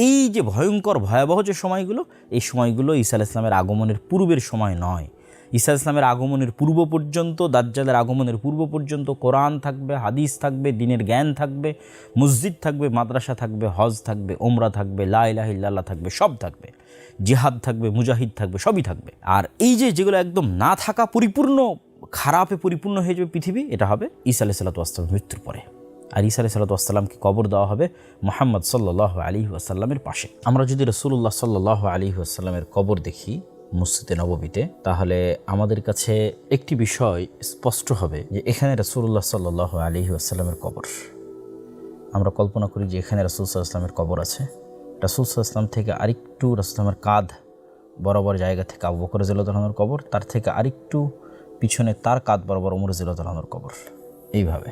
এই যে ভয়ঙ্কর ভয়াবহ যে সময়গুলো, এই সময়গুলো ঈসা আলাইহিস সালামের আগমনের পূর্বের সময় নয়। ঈসা আলাইহিস সালামের আগমনের পূর্ব পর্যন্ত, দাজ্জালের আগমনের পূর্ব পর্যন্ত কোরআন থাকবে, হাদিস থাকবে, দ্বীনের জ্ঞান থাকবে, মসজিদ থাকবে, মাদ্রাসা থাকবে, হজ থাকবে, ওমরা থাকবে, লা ইলাহা ইল্লাল্লাহ থাকবে, সব থাকবে, জিহাদ থাকবে, মুজাহিদ থাকবে, সবই থাকবে। আর এই যেগুলো একদম না থাকা, পরিপূর্ণ খারাপে পরিপূর্ণ হয়ে যাবে পৃথিবী, এটা হবে ঈসা আলাইহিস সালাতু ওয়াস সালামের মৃত্যুর পরে। আর ঈসা আলাইহিস সালাতু ওয়াস সালামকে কবর দেওয়া হবে মুহাম্মদ সাল্লাল্লাহু আলাইহি ওয়াসাল্লামের পাশে। আমরা যদি রাসূলুল্লাহ সাল্লাল্লাহু আলাইহি ওয়াসাল্লামের কবর দেখি মসজিদে নববীতে, তাহলে আমাদের কাছে একটি বিষয় স্পষ্ট হবে যে এখানে রাসূলুল্লাহ সাল্লাল্লাহু আলাইহি ওয়াসাল্লামের কবর। আমরা কল্পনা করি যে এখানে রাসূল সাল্লাল্লাহু আলাইহি ওয়াসাল্লামের কবর আছে। রাসূল সাল্লাল্লাহু আলাইহি ওয়াসাল্লাম থেকে আরেকটু রাসূলের কাঁধ বরাবর জায়গা থেকে আবু বকর রাদিয়াল্লাহু আনহুর কবর, তার থেকে আরেকটু পিছনে তার কাঁধ বরাবর ওমর রাদিয়াল্লাহু আনহুর কবর, এইভাবে।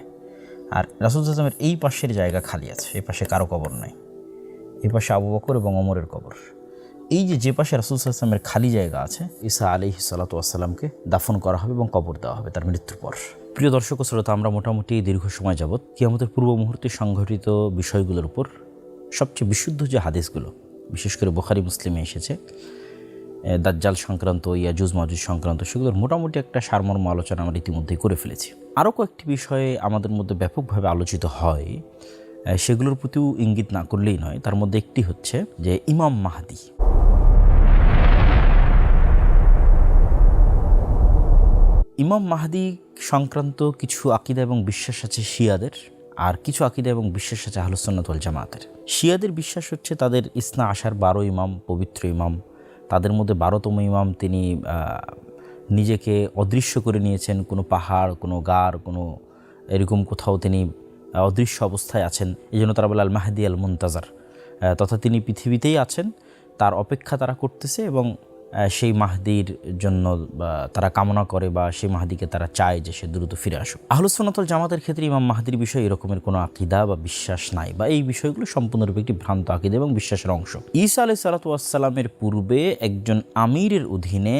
আর রাসূল সাল্লাল্লাহু আলাইহি ওয়াসাল্লামের এই পাশের জায়গা খালি আছে, এই পাশে কারো কবর নাই, এই পাশে আবু বকর এবং ওমরের কবর। এই যে পাশে রাসূল সাল্লাল্লাহু আলাইহি ওয়াসাল্লামের খালি জায়গা আছে, ঈসা আলাইহিস সালাতু ওয়াস সালামকে দাফন করা হবে এবং কবর দেওয়া হবে তার মৃত্যুর পর। প্রিয় দর্শক ও শ্রোতা, আমরা মোটামুটি দীর্ঘ সময় যাবৎ কিয়ামতের পূর্ব মুহূর্তে সংঘটিত বিষয়গুলোর উপর সবচেয়ে বিশুদ্ধ যে হাদিসগুলো, বিশেষ করে বুখারী মুসলিমে এসেছে, দাজ্জাল সংক্রান্ত, ইয়াজুজ মাজুজ সংক্রান্ত, সেগুলোর মোটামুটি একটা সারমর্ম আলোচনা আমরা ইতিমধ্যেই করে ফেলেছি। আরও কয়েকটি বিষয়ে আমাদের মধ্যে ব্যাপকভাবে আলোচিত হয়, সেগুলোর প্রতিও ইঙ্গিত না করলেই নয়। তার মধ্যে একটি হচ্ছে যে ইমাম মাহদী। ইমাম মাহদী সংক্রান্ত কিছু আকীদা এবং বিশ্বাস আছে শিয়াদের, আর কিছু আকীদা এবং বিশ্বাস আছে আহলুস সুন্নাত ওয়াল জামাতের। শিয়াদের বিশ্বাস হচ্ছে তাদের ইসনা আশার 12 ইমাম, পবিত্র ইমাম, তাদের মধ্যে 12তম ইমাম তিনি নিজেকে অদৃশ্য করে নিয়েছেন, কোনো পাহাড়, কোনো গার, কোনো এরকম কোথাও তিনি অদৃশ্য অবস্থায় আছেন। এই জন্য তারা বলে আল মাহদি আল মুনতাজার, তথা তিনি পৃথিবীতেই আছেন, তার অপেক্ষা তারা করতেছে এবং সেই মাহদির জন্য তারা কামনা করে বা সেই মাহদিকে তারা চায় যে সে দ্রুত ফিরে আসুক। আহলুস সুন্নাত ওয়াল জামাতের ক্ষেত্রে ইমাম মাহদির বিষয়ে এরকমের কোনো আকীদা বা বিশ্বাস নাই, বা এই বিষয়গুলো সম্পূর্ণরূপে একটি ভ্রান্ত আকীদা এবং বিশ্বাসের অংশ। ঈসা আলাইহিস সালাতু ওয়াস সালামের পূর্বে একজন আমিরের অধীনে,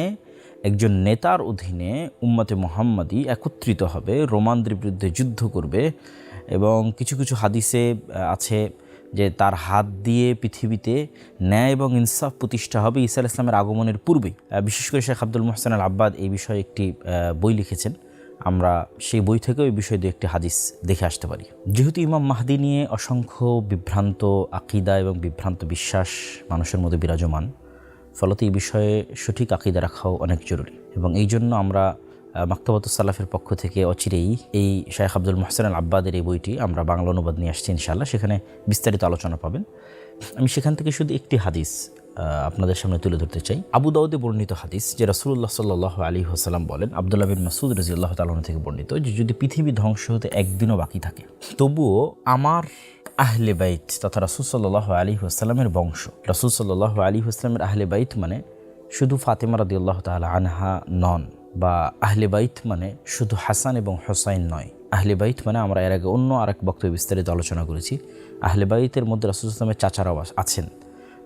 একজন নেতার অধীনে উম্মতে মুহাম্মাদি একত্রিত হবে, রোমানদের বিরুদ্ধে যুদ্ধ করবে, এবং কিছু কিছু হাদিসে আছে যে তার হাত দিয়ে পৃথিবীতে ন্যায় এবং ইনসাফ প্রতিষ্ঠা হবে ঈসা আলাইহিস সালামের আগমনের পূর্বেই। বিশেষ করে শেখ আব্দুল মুহসিন আল আব্বাদ এই বিষয়ে একটি বই লিখেছেন। আমরা সেই বই থেকেও এই বিষয়ে একটি হাদিস দেখে আসতে পারি। যেহেতু ইমাম মাহদি নিয়ে অসংখ্য বিভ্রান্ত আকীদা এবং বিভ্রান্ত বিশ্বাস মানুষের মধ্যে বিরাজমান, ফলত এই বিষয়ে সঠিক আকীদা রাখাও অনেক জরুরি, এবং এই জন্য আমরা মাকতাবাতুস সালাফের পক্ষ থেকে অচিরেই এই শেখ আব্দুল মুহসিন আল আব্বাদের এই বইটি আমরা বাংলা অনুবাদ নিয়ে আসছি ইনশাআল্লাহ। সেখানে বিস্তারিত আলোচনা পাবেন। আমি সেখান থেকে শুধু একটি হাদিস আপনাদের সামনে তুলে ধরতে চাই। আবু দাউদে বর্ণিত হাদিস, যে রাসূলুল্লাহ সাল্লাল্লাহু আলাইহি ওয়াসাল্লাম বলেন, আব্দুল্লাহ বিন মাসউদ রাদিয়াল্লাহু তাআলা থেকে বর্ণিত, যে যদি পৃথিবী ধ্বংস হতে একদিনও বাকি থাকে, তবুও আমার আহলে বাইত তথা রাসূল সাল্লাল্লাহু আলাইহি ওয়াসাল্লামের বংশ, রাসূল সাল্লাল্লাহু আলাইহি ওয়াসাল্লামের আহলে বাইত মানে শুধু ফাতেমা রাদিয়াল্লাহু তাআলা আনহা নন, বা আহলে বাইত মানে শুধু হাসান এবং হোসাইন নয়। আহলে বাইত মানে আমরা এর আগে অন্য আরেক বক্তব্যে বিস্তারিত আলোচনা করেছি, আহলে বাইতের মধ্যে রাসূল সাল্লাল্লাহু আলাইহি ওয়াসাল্লামের চাচারাও আছেন,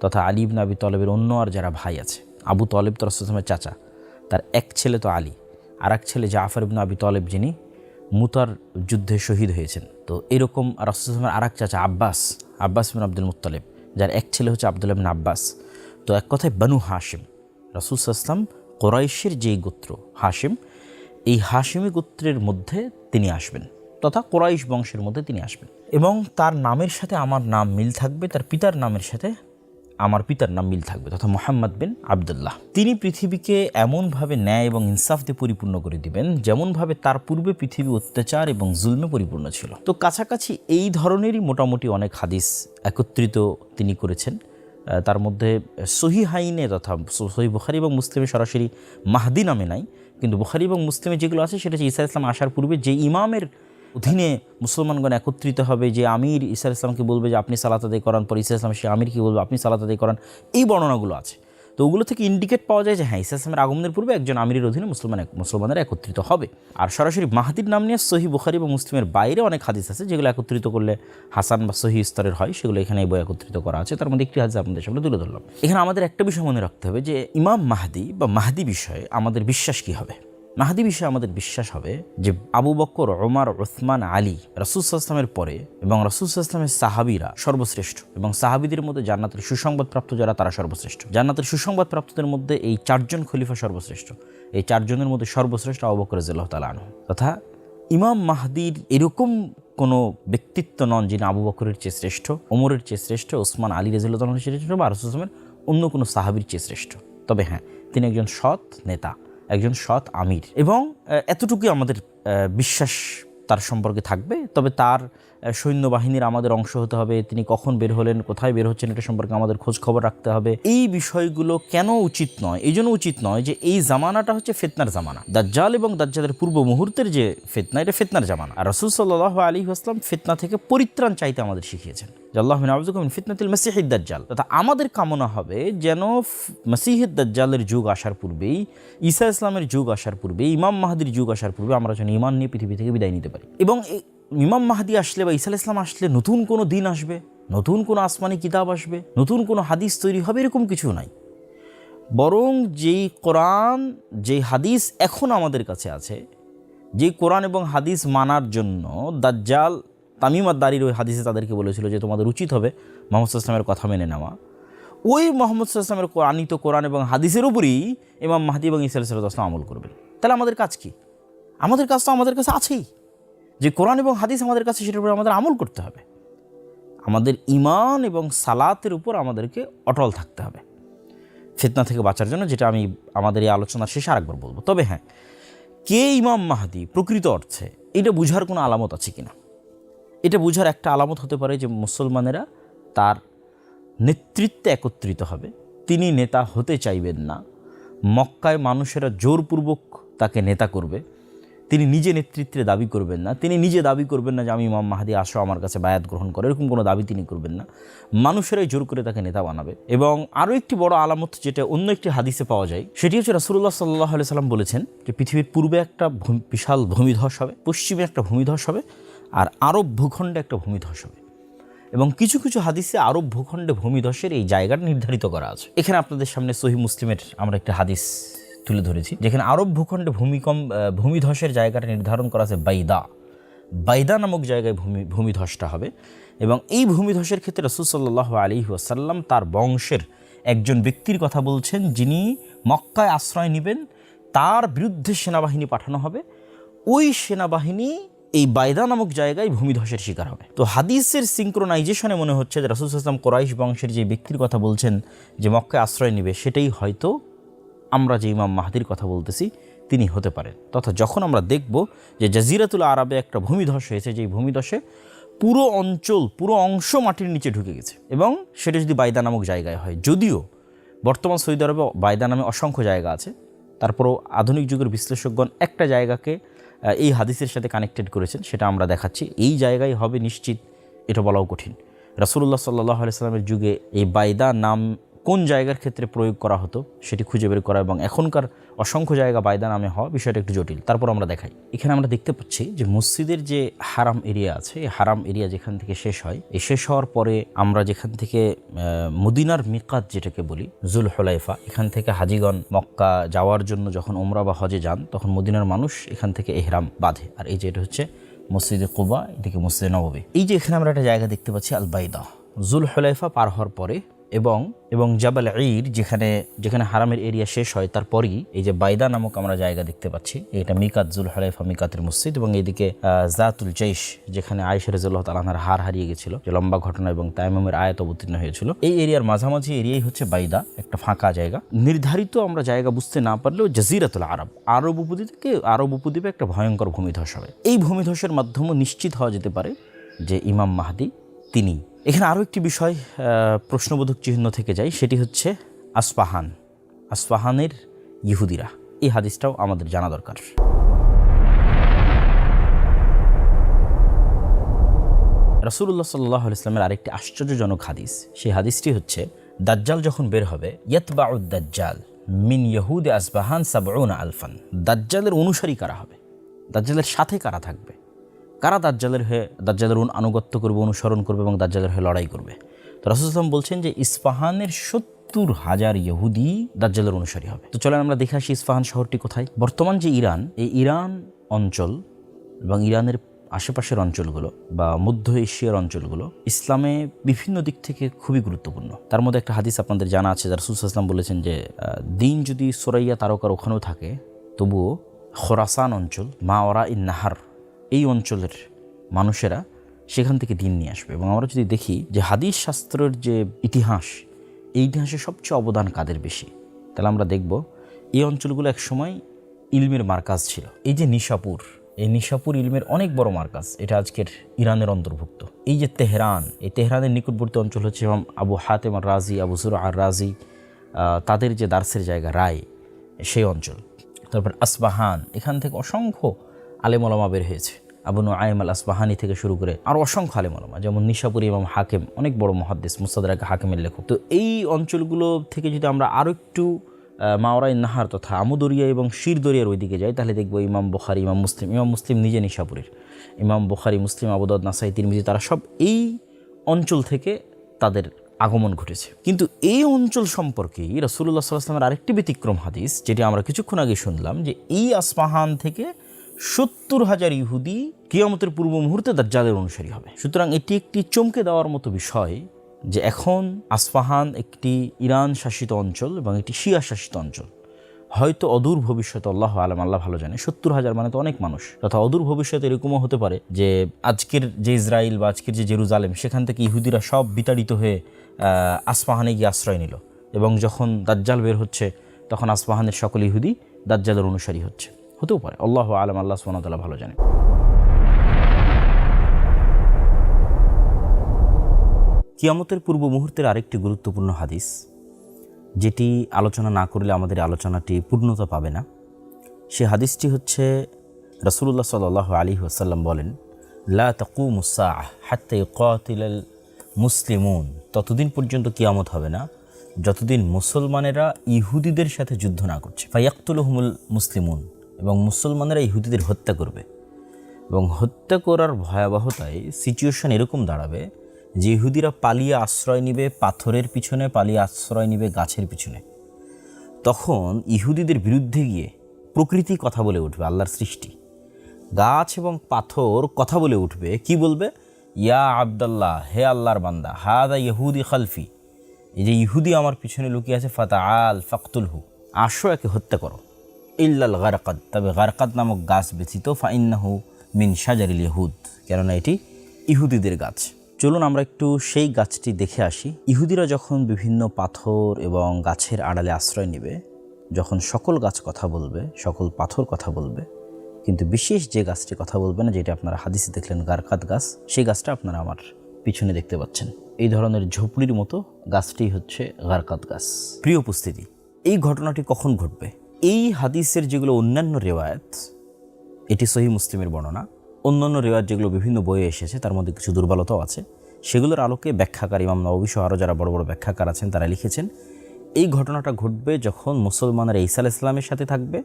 তথা আলী ইবনে আবি তালেবের অন্য আর যারা ভাই আছে। আবু তালেব তো রাসূল সাল্লাল্লাহু আলাইহি ওয়াসাল্লামের চাচা, তার এক ছেলে তো আলী, আর এক ছেলে জাফর ইবনে আবি তালেব, যিনি মুতার যুদ্ধে শহীদ হয়েছেন। তো এরকম রাসূল সাল্লাল্লাহু আলাইহি ওয়াসাল্লামের আরেক চাচা আব্বাস বিন আব্দুল মুত্তালিব, যার এক ছেলে হচ্ছে আব্দুল্লাহ বিন আব্বাস। তো এক কথায় বানু হাশিম, রাসূল সাল্লাল্লাহু আলাইহি ওয়াসাল্লাম কুরাইশের যেই গোত্র হাশিম, এই হাশিমি গোত্রের মধ্যে তিনি আসবেন, তথা কুরাইশ বংশের মধ্যে তিনি আসবেন, এবং তার নামের সাথে আমার নাম মিল থাকবে, তার পিতার নামের সাথে আমার পিতার নাম মিল থাকবে, তথা মুহাম্মদ বিন আবদুল্লাহ। তিনি পৃথিবীকে এমনভাবে ন্যায় এবং ইনসাফ দিয়ে পরিপূর্ণ করে দিবেন যেমনভাবে তার পূর্বে পৃথিবী অত্যাচার এবং জুলমে পরিপূর্ণ ছিল। তো কাছাকাছি এই ধরনেরই মোটামুটি অনেক হাদিস একত্রিত তিনি করেছেন। তার মধ্যে সহিহাইনে তথা সহিহ বুখারী এবং মুসলিমে সরাসরি মাহদি নামে নাই, কিন্তু বুখারী এবং মুসলিমে যেগুলো আছে সেটা হচ্ছে ঈসা আলাইহিস সালাম আসার পূর্বে যে ইমামের অধীনে মুসলমানগণ একত্রিত হবে, যে আমির ঈসা আলাইহিস সালামকে বলবে যে আপনি সালাত আদায় করান, পর ঈসা আলাইহিস সালাম সে আমিরকে বলবে আপনি সালাত আদায় করান, এই বর্ণনাগুলো আছে। তো ওগুলো থেকে ইন্ডিকেট পাওয়া যায় যে হ্যাঁ, ঈসা আলাইহিস সালামের আগমনের পূর্বে একজন আমিরের অধীনে মুসলমানেরা একত্রিত হবে। আর সরাসরি মাহদির নাম নিয়ে সহিহ বুখারী এবং মুসলিমের বাইরে অনেক হাদিস আছে যেগুলো একত্রিত করলে হাসান বা সহিহ স্তরের হয়, সেগুলো এখানে এই বই একত্রিত করা আছে। তার মধ্যে একটি হাদিস আপনাদের সামনে তুলে ধরলাম। এখানে আমাদের একটা বিষয় মনে রাখতে হবে যে ইমাম মাহদি বা মাহদি বিষয়ে আমাদের বিশ্বাস কী হবে। মাহদি বিষয়ে আমাদের বিশ্বাস হবে যে আবু বকর, ওমর, উসমান, আলী রাসূল সাল্লাল্লাহু আলাইহি ওয়াসাল্লামের পরে এবং রাসূল সাল্লাল্লাহু আলাইহি ওয়াসাল্লামের সাহাবীরা সর্বশ্রেষ্ঠ, এবং সাহাবীদের মধ্যে জান্নাতের সুসংবাদপ্রাপ্ত যারা তারা সর্বশ্রেষ্ঠ। জান্নাতের সুসংবাদপ্রাপ্তদের মধ্যে এই চারজন খলিফা সর্বশ্রেষ্ঠ। এই চারজনের মধ্যে সর্বশ্রেষ্ঠ আবু বকর রাদিয়াল্লাহু তাআলা আনহু। তথা ইমাম মাহদির এরকম কোনো ব্যক্তিত্ব নন যিনি আবু বকরের চেয়ে শ্রেষ্ঠ, ওমরের চেয়ে শ্রেষ্ঠ, ওসমান, আলী রাদিয়াল্লাহু তাআলার চেয়ে শ্রেষ্ঠ, বা রাসূল সাল্লাল্লাহু আলাইহি ওয়াসাল্লামের অন্য কোনো সাহাবীর চেয়ে শ্রেষ্ঠ। তবে হ্যাঁ, তিনি একজন সৎ নেতা, একজন সৎ আমির, এবং এতটুকুই আমাদের বিশ্বাস তার সম্পর্কে থাকবে। তবে তার সৈন্যবাহিনীর আমাদের অংশ হতে হবে, তিনি কখন বের হলেন, কোথায় বের হচ্ছেন, এটা সম্পর্কে আমাদের খোঁজ খবর রাখতে হবে। এই বিষয়গুলো কেন উচিত নয়? এই জন্য উচিত নয় যে এই জামানাটা হচ্ছে ফিতনার জামানা। দাজ্জাল এবং দাজ্জালের পূর্ব মুহূর্তের যে ফিতনা, এটা ফিতনার জামানা। আর রাসূল সাল্লাল্লাহু আলাইহি ওয়াসাল্লাম ফিতনা থেকে পরিত্রাণ চাইতে আমাদের শিখিয়েছেন, আল্লাহু নাউযুবিকা মিন ফিতনাতিল মাসিহিদ দাজ্জাল। তথা আমাদের কামনা হবে যেন মাসিহিদ দাজ্জালের যুগ আসার পূর্বেই, ঈসা ইসলামের যুগ আসার পূর্বে, ইমাম মাহদির যুগ আসার পূর্বে আমরা যেন ঈমান নিয়ে পৃথিবী থেকে বিদায় নিতে পারি। এবং ইমাম মাহদি আসলে বা ঈসা আলাইহিস সালাম আসলে নতুন কোনো দিন আসবে, নতুন কোনো আসমানি কিতাব আসবে, নতুন কোনো হাদিস তৈরি হবে, এরকম কিছু নাই। বরং যেই কোরআন, যেই হাদিস এখন আমাদের কাছে আছে, যেই কোরআন এবং হাদিস মানার জন্য দাজ্জাল তামিম আদ-দারির ওই হাদিসে তাদেরকে বলেছিল যে তোমাদের উচিত হবে মুহাম্মদ সাল্লাল্লাহু আলাইহি ওয়াসাল্লামের কথা মেনে নেওয়া, ওই মুহাম্মদ সাল্লাল্লাহু আলাইহি ওয়াসাল্লামের আনিত কোরআন এবং হাদিসের উপরই ইমাম মাহদি এবং ঈসা আলাইহিস সালাম আমল করবেন। তাহলে আমাদের কাজ কি? আমাদের কাজ তো আমাদের কাছে আছেই, যে কোরআন এবং হাদিস আমাদের কাছে, সেটার উপর আমাদের আমল করতে হবে। আমাদের ঈমান এবং সালাতের উপর আমাদেরকে অটল থাকতে হবে ফিতনা থেকে বাঁচার জন্য, যেটা আমি আমাদের এই আলোচনার শেষে আরেকবার বলবো। তবে হ্যাঁ, কে ইমাম মাহদি প্রকৃত অর্থে, এটা বুঝার কোনো আলামত আছে কিনা? এটা বুঝার একটা আলামত হতে পারে যে মুসলমানেরা তার নেতৃত্বে একত্রিত হবে। তিনি নেতা হতে চাইবেন না, মক্কায় মানুষেরা জোরপূর্বক তাকে নেতা করবে, তিনি নিজে নেতৃত্বে দাবি করবেন না, তিনি নিজে দাবি করবেন না যে আমি ইমাম মাহদি আসো আমার কাছে বায়াত গ্রহণ করে, এরকম কোনো দাবি তিনি করবেন না। মানুষেরাই জোর করে তাকে নেতা বানাবে। এবং আরও একটি বড় আলামত যেটা অন্য একটি হাদিসে পাওয়া যায়, সেটি হচ্ছে রাসূলুল্লাহ সাল্লাল্লাহু আলাইহি সাল্লাম বলেছেন যে পৃথিবীর পূর্বে একটা বিশাল ভূমিধস হবে, পশ্চিমে একটা ভূমিধস হবে, আর আরব ভূখণ্ডে একটা ভূমিধস হবে। এবং কিছু কিছু হাদিসে আরব ভূখণ্ডে ভূমিধসের এই জায়গাটা নির্ধারিত করা আছে। এখানে আপনাদের সামনে সহিহ মুসলিমের আমরা একটা হাদিস তুলে ধরেছি, যেখানে আরব ভূখণ্ডে ভূমিধসের জায়গাটা নির্ধারণ করা আছে বাইদা নামক জায়গায় ভূমিধসটা হবে। এবং এই ভূমিধসের ক্ষেত্রে রাসূল সাল্লাল্লাহু আলাইহি ওয়াসাল্লাম তার বংশের একজন ব্যক্তির কথা বলছেন, যিনি মক্কায় আশ্রয় নেবেন, তার বিরুদ্ধে সেনাবাহিনী পাঠানো হবে। ওই সেনাবাহিনী এই বাইদা নামক জায়গায় ভূমিধসের শিকার হবে। তো হাদিসের সিঙ্ক্রোনাইজেশনে মনে হচ্ছে যে রাসূল সাল্লাল্লাহু আলাইহি ওয়াসাল্লাম কুরাইশ বংশের যে ব্যক্তির কথা বলছেন যে মক্কায় আশ্রয় নেবে, সেটাই হয়তো আমরা যে ইমাম মাহদির কথা বলতেছি তিনি হতে পারেন। তথা যখন আমরা দেখব যে জাজিরাতুল আরবে একটা ভূমিধস হয়েছে, যেই ভূমিধসে পুরো অংশ মাটির নিচে ঢুকে গেছে, এবং সেটা যদি বাইদা নামক জায়গায় হয়, যদিও বর্তমান সৌদি আরবে বাইদা নামে অসংখ্য জায়গা আছে, তারপরও আধুনিক যুগের বিশ্লেষকগণ একটা জায়গাকে এই হাদিসের সাথে কানেক্টেড করেছেন, সেটা আমরা দেখাচ্ছি। এই জায়গায় হবে নিশ্চিত এটা বলাও কঠিন। রাসূলুল্লাহ সাল্লাল্লাহু আলাইহি সাল্লামের যুগে এই বাইদা নাম কোন জায়গার ক্ষেত্রে প্রয়োগ করা হতো সেটি খুঁজে বের করা এবং এখনকার অসংখ্য জায়গা বাইদা নামে হওয়া বিষয়টা একটু জটিল। তারপর আমরা দেখাই, এখানে আমরা দেখতে পাচ্ছি যে মসজিদের যে হারাম এরিয়া আছে, এই হারাম এরিয়া যেখান থেকে শেষ হয়, এই শেষ হওয়ার পরে আমরা যেখান থেকে মদিনার মিকাত যেটাকে বলি জুল হুলাইফা, এখান থেকে হাজিগণ মক্কা যাওয়ার জন্য যখন উমরা বা হজে যান, তখন মদিনার মানুষ এখান থেকে ইহরাম বাঁধে। আর এই যে এটা হচ্ছে মসজিদে কুবা, এদিকে মসজিদে নববী। এই যে এখানে আমরা একটা জায়গা দেখতে পাচ্ছি আল বাইদা, জুল হুলাইফা পার হওয়ার পরে এবং জাবাল ঈদ যেখানে হারামের এরিয়া শেষ হয়, তারপরই এই যে বাইদা নামক আমরা জায়গা দেখতে পাচ্ছি। এটা মিকাত, জুল হুলাইফা মিকাতের মসজিদ। এবং এইদিকে জাতুল জাইশ, যেখানে আয়েশা রাদিয়াল্লাহু তাআলা আনহার হার হারিয়ে গেছিল, যে লম্বা ঘটনা এবং তায়াম্মুমের আয়াত অবতীর্ণ হয়েছিল। এই এরিয়ার মাঝামাঝি এরিয়াই হচ্ছে বাইদা, একটা ফাঁকা জায়গা। নির্ধারিত আমরা জায়গা বুঝতে না পারলেও জাজিরাতুল আরব, আরব উপদ্বীপে একটা ভয়ঙ্কর ভূমিধস হবে। এই ভূমিধসের মাধ্যমে নিশ্চিত হওয়া যেতে পারে যে ইমাম মাহদি তিনি। এখানে আরও একটি বিষয় প্রশ্নবোধক চিহ্ন থেকে যায়, সেটি হচ্ছে আসফাহানের ইহুদিরা। এই হাদিসটাও আমাদের জানা দরকার। রাসূলুল্লাহ সাল্লাল্লাহু আলাইহি ওয়াসাল্লামের আরেকটি আশ্চর্যজনক হাদিস, সেই হাদিসটি হচ্ছে দাজ্জাল যখন বের হবে, ইয়াতবাউদ দাজ্জাল মিন ইয়াহুদি আসবাহান ৭০ আলফান। দাজ্জালের অনুসারী কারা হবে, দাজ্জালের সাথে কারা থাকবে, কারা দাজ্জালের আনুগত্য করবে, অনুসরণ করবে এবং দাজ্জালের হয়ে লড়াই করবে। তো রাসূল সাল্লাল্লাহু আলাইহি ওয়াসাল্লাম বলছেন যে ইস্পাহানের ৭০,০০০ ইহুদি দাজ্জালের অনুসারী হবে। তো চলেন আমরা দেখে আসি ইস্পাহান শহরটি কোথায়। বর্তমান যে ইরান, এই ইরান অঞ্চল এবং ইরানের আশেপাশের অঞ্চলগুলো বা মধ্য এশিয়ার অঞ্চলগুলো ইসলামে বিভিন্ন দিক থেকে খুবই গুরুত্বপূর্ণ। তার মধ্যে একটা হাদিস আপনাদের জানা আছে, রাসূল সাল্লাল্লাহু আলাইহি ওয়াসাল্লাম বলেছেন যে দিন যদি সুরাইয়া তারকার ওখানেও থাকে, তবুও খোরাসান অঞ্চল, মাওয়ারা ইন নাহার, এই অঞ্চলের মানুষেরা সেখান থেকে দিন নিয়ে আসবে। এবং আমরা যদি দেখি যে হাদিস শাস্ত্রের যে ইতিহাস, এই ইতিহাসে সবচেয়ে অবদান কাদের বেশি, তাহলে আমরা দেখব এই অঞ্চলগুলো একসময় ইলমের মার্কাজ ছিল। এই যে নিশাপুর, এই নিশাপুর ইলমের অনেক বড় মার্কাজ, এটা আজকের ইরানের অন্তর্ভুক্ত। এই যে তেহরান, এই তেহরানের নিকটবর্তী অঞ্চল হচ্ছে এবং আবু হাতেম আর রাজি, আবু যুরআ আর রাজি, তাদের যে দার্সের জায়গা রায়, সেই অঞ্চল। তারপর আসবাহান, এখান থেকে অসংখ্য আলেম ওলামা বের হয়েছে, আবু নুআইম আল আসবাহানি থেকে শুরু করে আরও অসংখ্য আলেম ওলামা, যেমন নিশাপুরি ইমাম হাকিম, অনেক বড় মুহাদ্দিস, মুস্তাদরাক হাকিমের লেখক। তো এই অঞ্চলগুলো থেকে যদি আমরা আরও একটু মাওয়ারা ইন নাহার তথা আমুদরিয়া এবং শিরদরিয়ার ওইদিকে যাই, তাহলে দেখবো ইমাম বুখারী, ইমাম মুসলিম নিজে নিশাপুরের, ইমাম বুখারী, মুসলিম, আবু দাউদ, নাসাই, তিরমিজি, তারা সব এই অঞ্চল থেকে তাদের আগমন ঘটেছে। কিন্তু এই অঞ্চল সম্পর্কেই রাসূলুল্লাহ সাল্লাল্লাহু আলাইহি ওয়াসাল্লামের আরেকটি ব্যতিক্রম হাদিস, যেটি আমরা কিছুক্ষণ আগে শুনলাম, যে এই আসফাহান থেকে ৭০,০০০ ইহুদি কিয়ামতের পূর্ব মুহূর্তে দাজ্জালের অনুসারী হবে। সুতরাং এটি একটি চমকে দেওয়ার মতো বিষয় যে এখন আসফাহান একটি ইরান শাসিত অঞ্চল এবং একটি শিয়া শাসিত অঞ্চল। হয়তো অদূর ভবিষ্যতে, আল্লাহ আলাম, আল্লাহ ভালো জানে, ৭০,০০০ মানে তো অনেক মানুষ, তথা অদূর ভবিষ্যতে এরকমও হতে পারে যে আজকের যে ইসরায়েল বা আজকের যে জেরুজালেম, সেখান থেকে ইহুদিরা সব বিতাড়িত হয়ে আসফাহানে গিয়ে আশ্রয় নিল, এবং যখন দাজ্জাল বের হচ্ছে তখন আসফাহানের সকল ইহুদি দাজ্জালের অনুসারী হচ্ছে। হতেও পারে, আল্লাহ আলাম, আল্লাহ সুবহানাহু ওয়া তাআলা ভালো জানে। কিয়ামতের পূর্ব মুহূর্তের আরেকটি গুরুত্বপূর্ণ হাদিস, যেটি আলোচনা না করলে আমাদের আলোচনাটি পূর্ণতা পাবে না, সে হাদিসটি হচ্ছে রাসূলুল্লাহ সাল্লাল্লাহু আলাইহি ওয়াসাল্লাম বলেন, লা তাকুমুস সাআহ হাত্তা ইউকাতিলাল মুসলিমুন, ততদিন পর্যন্ত কিয়ামত হবে না যতদিন মুসলমানেরা ইহুদিদের সাথে যুদ্ধ না করছে। ফায়াকতুলুহুমুল মুসলিমুন, এবং মুসলমানেরা ইহুদিদের হত্যা করবে। এবং হত্যা করার ভয়াবহতায় সিচুয়েশন এরকম দাঁড়াবে যে ইহুদিরা পালিয়ে আশ্রয় নিবে পাথরের পিছনে, পালিয়ে আশ্রয় নিবে গাছের পিছনে। তখন ইহুদিদের বিরুদ্ধে গিয়ে প্রকৃতি কথা বলে উঠবে, আল্লাহর সৃষ্টি গাছ এবং পাথর কথা বলে উঠবে। কি বলবে? ইয়া আবদাল্লাহ, হে আল্লাহর বান্দা, হাদা ইহুদি খালফি, এই যে ইহুদি আমার পিছনে লুকিয়ে আছে, ফাতাআল ফাকতুলহু, আসো একে হত্যা করো। ইল্লাল গারকাদ, তবে গারকাদ নামক গাছ ব্যতীত, ফাইন্নাহু মিন শাজারিল ইহুদ, কেননা এটি ইহুদিদের গাছ। চলুন আমরা একটু সেই গাছটি দেখে আসি। ইহুদিরা যখন বিভিন্ন পাথর এবং গাছের আড়ালে আশ্রয় নেবে, যখন সকল গাছ কথা বলবে, সকল পাথর কথা বলবে, কিন্তু বিশেষ যে গাছটি কথা বলবে না, যেটা আপনারা হাদিসে দেখলেন গারকাদ গাছ, সেই গাছটা আপনারা আমার পিছনে দেখতে পাচ্ছেন। এই ধরনের ঝোপড়ির মতো গাছটি হচ্ছে গারকাদ গাছ। প্রিয় উপস্থিতি, এই ঘটনাটি কখন ঘটবে? এই হাদিসের যেগুলো অন্যান্য রেওয়ায়াত, এটি সহিহ মুসলিমের বর্ণনা, অন্যান্য রেওয়ায়াত যেগুলো বিভিন্ন বইয়ে এসেছে তার মধ্যে কিছু দুর্বলতাও আছে, সেগুলোর আলোকে ব্যাখ্যাকার ইমাম নববী সহ আরও যারা বড় বড় ব্যাখ্যাকার আছেন তারা লিখেছেন এই ঘটনাটা ঘটবে যখন মুসলমানেরা ঈসা আলাইহিস সালামের সাথে থাকবে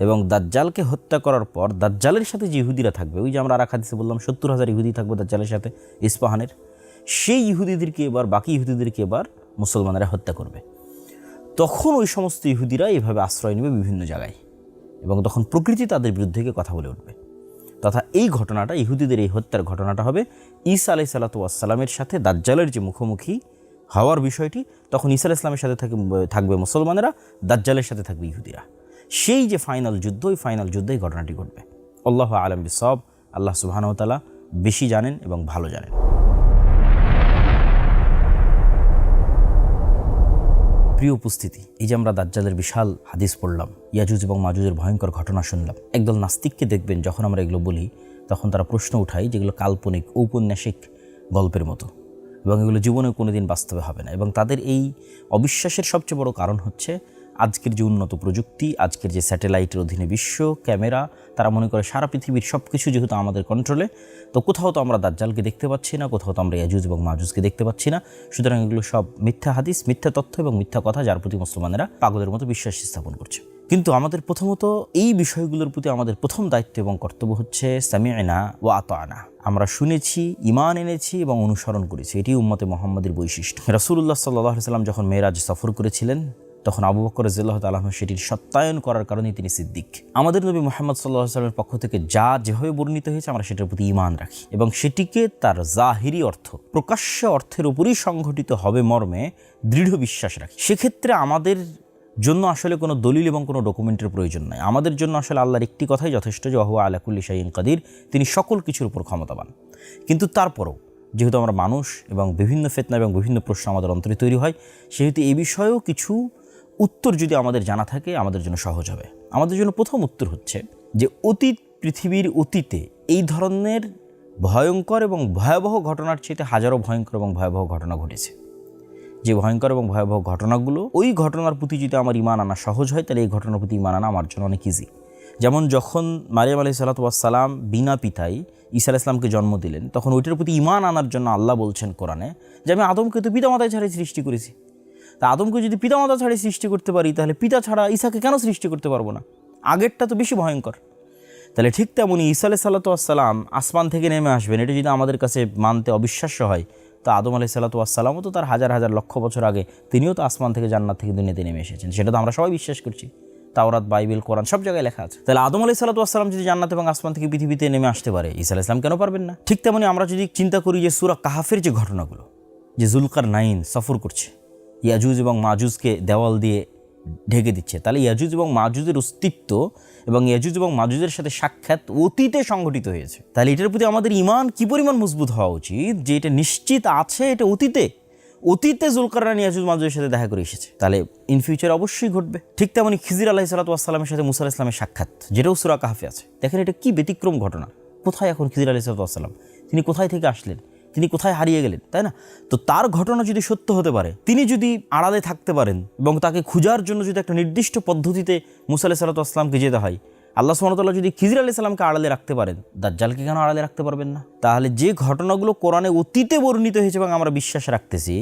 এবং দাজ্জালকে হত্যা করার পর দাজ্জালের সাথে যে ইহুদিরা থাকবে, ওই যে আমরা আর এক হাদিসে বললাম 70,000 ইহুদি থাকবে দাজ্জালের সাথে ইস্পাহানের, সেই ইহুদিদেরকে এবার, বাকি ইহুদিদেরকে এবার মুসলমানেরা হত্যা করবে। তখন ওই সমস্ত ইহুদিরা এভাবে আশ্রয় নেবে বিভিন্ন জায়গায়, এবং তখন প্রকৃতি তাদের বিরুদ্ধে গিয়ে কথা বলে উঠবে। তথা এই ঘটনাটা, ইহুদিদের এই হত্যার ঘটনাটা হবে ঈসা আলাইহিস সালামের সাথে দাজ্জালের যে মুখোমুখি হওয়ার বিষয়টি, তখন ঈসা আলাইহিস সালামের সাথে থাকবে মুসলমানেরা, দাজ্জালের সাথে থাকবে ইহুদিরা। সেই যে ফাইনাল যুদ্ধ, ওই ফাইনাল যুদ্ধে এই ঘটনাটি ঘটবে। আল্লাহু আ'লাম বিসওয়াব। আল্লাহ সুবহানাহু ওয়া তাআলা বেশি জানেন এবং ভালো জানেন। প্রিয় উপস্থিতি, এই যে আমরা দাজ্জালের বিশাল হাদিস পড়লাম, ইয়াজুজ এবং মাজুজের ভয়ঙ্কর ঘটনা শুনলাম, একদল নাস্তিককে দেখবেন যখন আমরা এগুলো বলি তখন তারা প্রশ্ন উঠায় যেগুলো কাল্পনিক, ঔপন্যাসিক গল্পের মতো, এবং এগুলো জীবনে কোনোদিন বাস্তবে হবে না। এবং তাদের এই অবিশ্বাসের সবচেয়ে বড় কারণ হচ্ছে আজকের যে উন্নত প্রযুক্তি, আজকের যে স্যাটেলাইটের অধীনে বিশ্ব, ক্যামেরা, তারা মনে করে সারা পৃথিবীর সব কিছু যেহেতু আমাদের কন্ট্রোলে, তো কোথাও তো আমরা দাজ্জালকে দেখতে পাচ্ছি না, কোথাও তো আমরা ইয়াজুজ এবং মাজুজকে দেখতে পাচ্ছি না, সুতরাং এগুলো সব মিথ্যা হাদিস, মিথ্যা তথ্য এবং মিথ্যা কথা, যার প্রতি মুসলমানেরা পাগলের মতো বিশ্বাস স্থাপন করছে। কিন্তু আমাদের প্রথমত এই বিষয়গুলোর প্রতি আমাদের প্রথম দায়িত্ব এবং কর্তব্য হচ্ছে সামি'না ওয়া আতা'না, আমরা শুনেছি, ঈমান এনেছি এবং অনুসরণ করেছি। এটি উম্মতে মুহাম্মাদের বৈশিষ্ট্য। রাসূলুল্লাহ সাল্লাল্লাহু আলাইহি ওয়াসাল্লাম যখন মেরাজ সফর করেছিলেন, তখন আবু বকর রাদিয়াল্লাহু তাআলা আনহু সেটির সত্যায়ন করার কারণেই তিনি সিদ্দিক। আমাদের নবী মুহাম্মদ সাল্লাল্লাহু আলাইহি ওয়াসাল্লামের পক্ষ থেকে যা যেভাবে বর্ণিত হয়েছে, আমরা সেটার প্রতি ঈমান রাখি এবং সেটিকে তার জাহিরি অর্থ, প্রকাশ্য অর্থের উপরই সংঘটিত হবে মর্মে দৃঢ় বিশ্বাস রাখি। সেক্ষেত্রে আমাদের জন্য আসলে কোনো দলিল এবং কোনো ডকুমেন্টের প্রয়োজন নাই। আমাদের জন্য আসলে আল্লাহর একটি কথাই যথেষ্ট, যে ওয়া আলা কুল্লি শাইইন কাদির, তিনি সকল কিছুর উপর ক্ষমতাবান। কিন্তু তারপরও যেহেতু আমরা মানুষ এবং বিভিন্ন ফিতনা এবং বিভিন্ন প্রশ্ন আমাদের অন্তরে তৈরি হয়, সেহেতু এই বিষয়েও কিছু উত্তর যদি আমাদের জানা থাকে আমাদের জন্য সহজ হবে। আমাদের জন্য প্রথম উত্তর হচ্ছে যে অতীত, পৃথিবীর অতীতে এই ধরনের ভয়ঙ্কর এবং ভয়াবহ ঘটনার চেয়ে হাজারো ভয়ঙ্কর এবং ভয়াবহ ঘটনা ঘটেছে। যে ভয়ঙ্কর এবং ভয়াবহ ঘটনাগুলো, ওই ঘটনার প্রতি যদি আমার ঈমান আনা সহজ হয়, তাহলে এই ঘটনার প্রতি ঈমান আনা আমার জন্য অনেক ইজি। যেমন যখন মারিয়াম আলাইহিস সালাম বিনা পিতায় ঈসা আলাইহিস সালামকে জন্ম দিলেন, তখন ওইটার প্রতি ঈমান আনার জন্য আল্লাহ বলছেন কোরআনে যে আমি আদমকে তো পিতামাতায় ছাড়াই সৃষ্টি করেছি। তা আদমকে যদি পিতামাতা ছাড়াই সৃষ্টি করতে পারি, তাহলে পিতা ছাড়া ঈসাকে কেন সৃষ্টি করতে পারবো না? আগেরটা তো বেশি ভয়ঙ্কর। তাহলে ঠিক তেমনই ঈসা আলাইহিস সালাম আসমান থেকে নেমে আসবেন, এটা যদি আমাদের কাছে মানতে অবিশ্বাস্য হয়, তো আদম আলাইহিস সালামও তো তার হাজার হাজার লক্ষ বছর আগে তিনিও তো আসমান থেকে জান্নাত থেকে দুনিয়াতে নেমে এসেছেন। সেটা তো আমরা সবাই বিশ্বাস করছি, তাওরাত, বাইবেল, কোরআন সব জায়গায় লেখা আছে। তাহলে আদম আলাইহিস সালাম যদি জান্নাত এবং আসমান থেকে পৃথিবীতে নেমে আসতে পারে, ঈসা আলাইহিস সালাম কেন পারবেন না? ঠিক তেমনি আমরা যদি চিন্তা করি যে সূরা কাহাফের যে ঘটনাগুলো, যে যুলকারনাইন সফর করছে, ইয়াজুজ এবং মাজুজকে দেওয়াল দিয়ে ঢেকে দিচ্ছে, তাহলে ইয়াজুজ এবং মাজুজের অস্তিত্ব এবং ইয়াজুজ এবং মাজুজের সাথে সাক্ষাৎ অতীতে সংঘটিত হয়েছে। তাহলে এটার প্রতি আমাদের ঈমান কি পরিমাণ মজবুত হওয়া উচিত যে এটা নিশ্চিত আছে, এটা অতীতে যুলকারনাইন ইয়াজুজ মাজুজের সাথে দেখা করে এসেছে, তাহলে ইন ফিউচার অবশ্যই ঘটবে। ঠিক তেমনি খিজির আলাইহিস সালামের সাথে মুসা আলাইহিস সালামের সাক্ষাৎ, যেটাও সূরা কাহাফে আছে। দেখেন এটা কি ব্যতিক্রম ঘটনা। কোথায় এখন খিজির আলাইহিস সালাম? তিনি কোথায় থেকে আসলেন? তিনি কোথায় হারিয়ে গেলেন, তাই না? তো তার ঘটনা যদি সত্য হতে পারে, তিনি যদি আড়ালে থাকতে পারেন এবং তাকে খোঁজার জন্য যদি একটা নির্দিষ্ট পদ্ধতিতে মুসা আলাইহিস সালামকে যেতে হয়, আল্লাহ সুবহানাহু ওয়া তাআলা যদি খিজির আলাইহিস সালামকে আড়ালে রাখতে পারেন, দাজ্জালকে কেন আড়ালে রাখতে পারবেন না? তাহলে যে ঘটনাগুলো কোরআনে অতীতে বর্ণিত হয়েছে এবং আমরা বিশ্বাস রাখতেছি,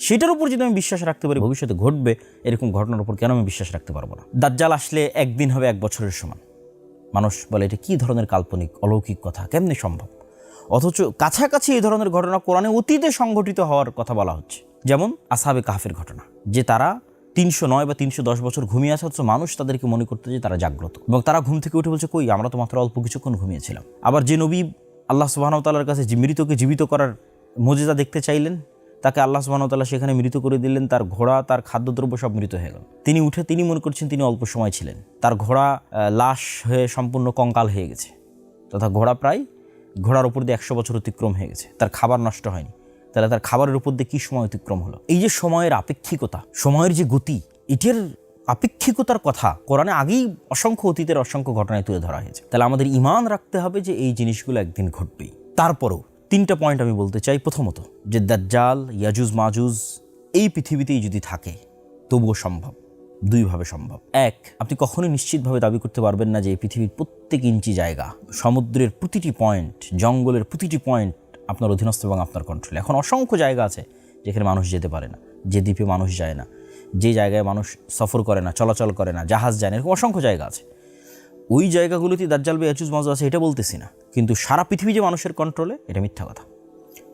সেটার উপর যদি আমি বিশ্বাস রাখতে পারি ভবিষ্যতে ঘটবে এরকম ঘটনার উপর কেন আমি বিশ্বাস রাখতে পারবো না? দাজ্জাল আসলে একদিন হবে 1 বছরের সমান। মানুষ বলে এটা কী ধরনের কাল্পনিক অলৌকিক কথা, কেমনে সম্ভব? অথচ কাছাকাছি এই ধরনের ঘটনা কোরআনে অতীতে সংঘটিত হওয়ার কথা বলা হচ্ছে। যেমন আসহাবে কাহফের ঘটনা, যে তারা 309 বা 310 বছর ঘুমিয়ে আছে, অথচ মানুষ তাদেরকে মনে করতে যে তারা জাগ্রত, এবং তারা ঘুম থেকে উঠে বলছে কই আমরা তো মাত্র অল্প কিছুক্ষণ ঘুমিয়েছিলাম। আবার যে নবী আল্লাহ সুবহানাহু ওয়া তাআলার কাছে মৃতকে জীবিত করার মুজিজা দেখতে চাইলেন, তাকে আল্লাহ সুবহানাহু ওয়া তাআলা সেখানে মৃত করে দিলেন, তার ঘোড়া তার খাদ্যদ্রব্য সব মৃত হয়ে গেল। তিনি উঠে তিনি মনে করছেন তিনি অল্প সময় ছিলেন, তার ঘোড়া লাশ হয়ে সম্পূর্ণ কঙ্কাল হয়ে গেছে, তথা ঘোড়ার উপর দিয়ে 100 বছর অতিক্রম হয়ে গেছে, তার খাবার নষ্ট হয়নি। তাহলে তার খাবারের উপর দিয়ে কী সময় অতিক্রম হলো? এই যে সময়ের আপেক্ষিকতা, সময়ের যে গতি, এটার আপেক্ষিকতার কথা কোরআনে আগেই অসংখ্য অতীতের অসংখ্য ঘটনায় তুলে ধরা হয়েছে। তাহলে আমাদের ঈমান রাখতে হবে যে এই জিনিসগুলো একদিন ঘটবেই। তারপরেও 3টা পয়েন্ট আমি বলতে চাই। প্রথমত, যে দাজ্জাল, ইয়াজুজ মাজুজ এই পৃথিবীতেই যদি থাকে তবুও সম্ভব, 2 ভাবে সম্ভব। 1, আপনি কখনোই নিশ্চিতভাবে দাবি করতে পারবেন না যে এই পৃথিবীর প্রত্যেক ইঞ্চি জায়গা, সমুদ্রের প্রতিটি পয়েন্ট, জঙ্গলের প্রতিটি পয়েন্ট আপনার অধীনস্থ এবং আপনার কন্ট্রোলে। এখন অসংখ্য জায়গা আছে যেখানে মানুষ যেতে পারে না, যে দ্বীপে মানুষ যায় না, যে জায়গায় মানুষ সফর করে না, চলাচল করে না, জাহাজ যায় না, এরকম অসংখ্য জায়গা আছে। ওই জায়গাগুলোতে দাজ্জাল বা ইয়াজুজ মাজুজ আছে এটা বলতেছি না, কিন্তু সারা পৃথিবী যে মানুষের কন্ট্রোলে, এটা মিথ্যা কথা।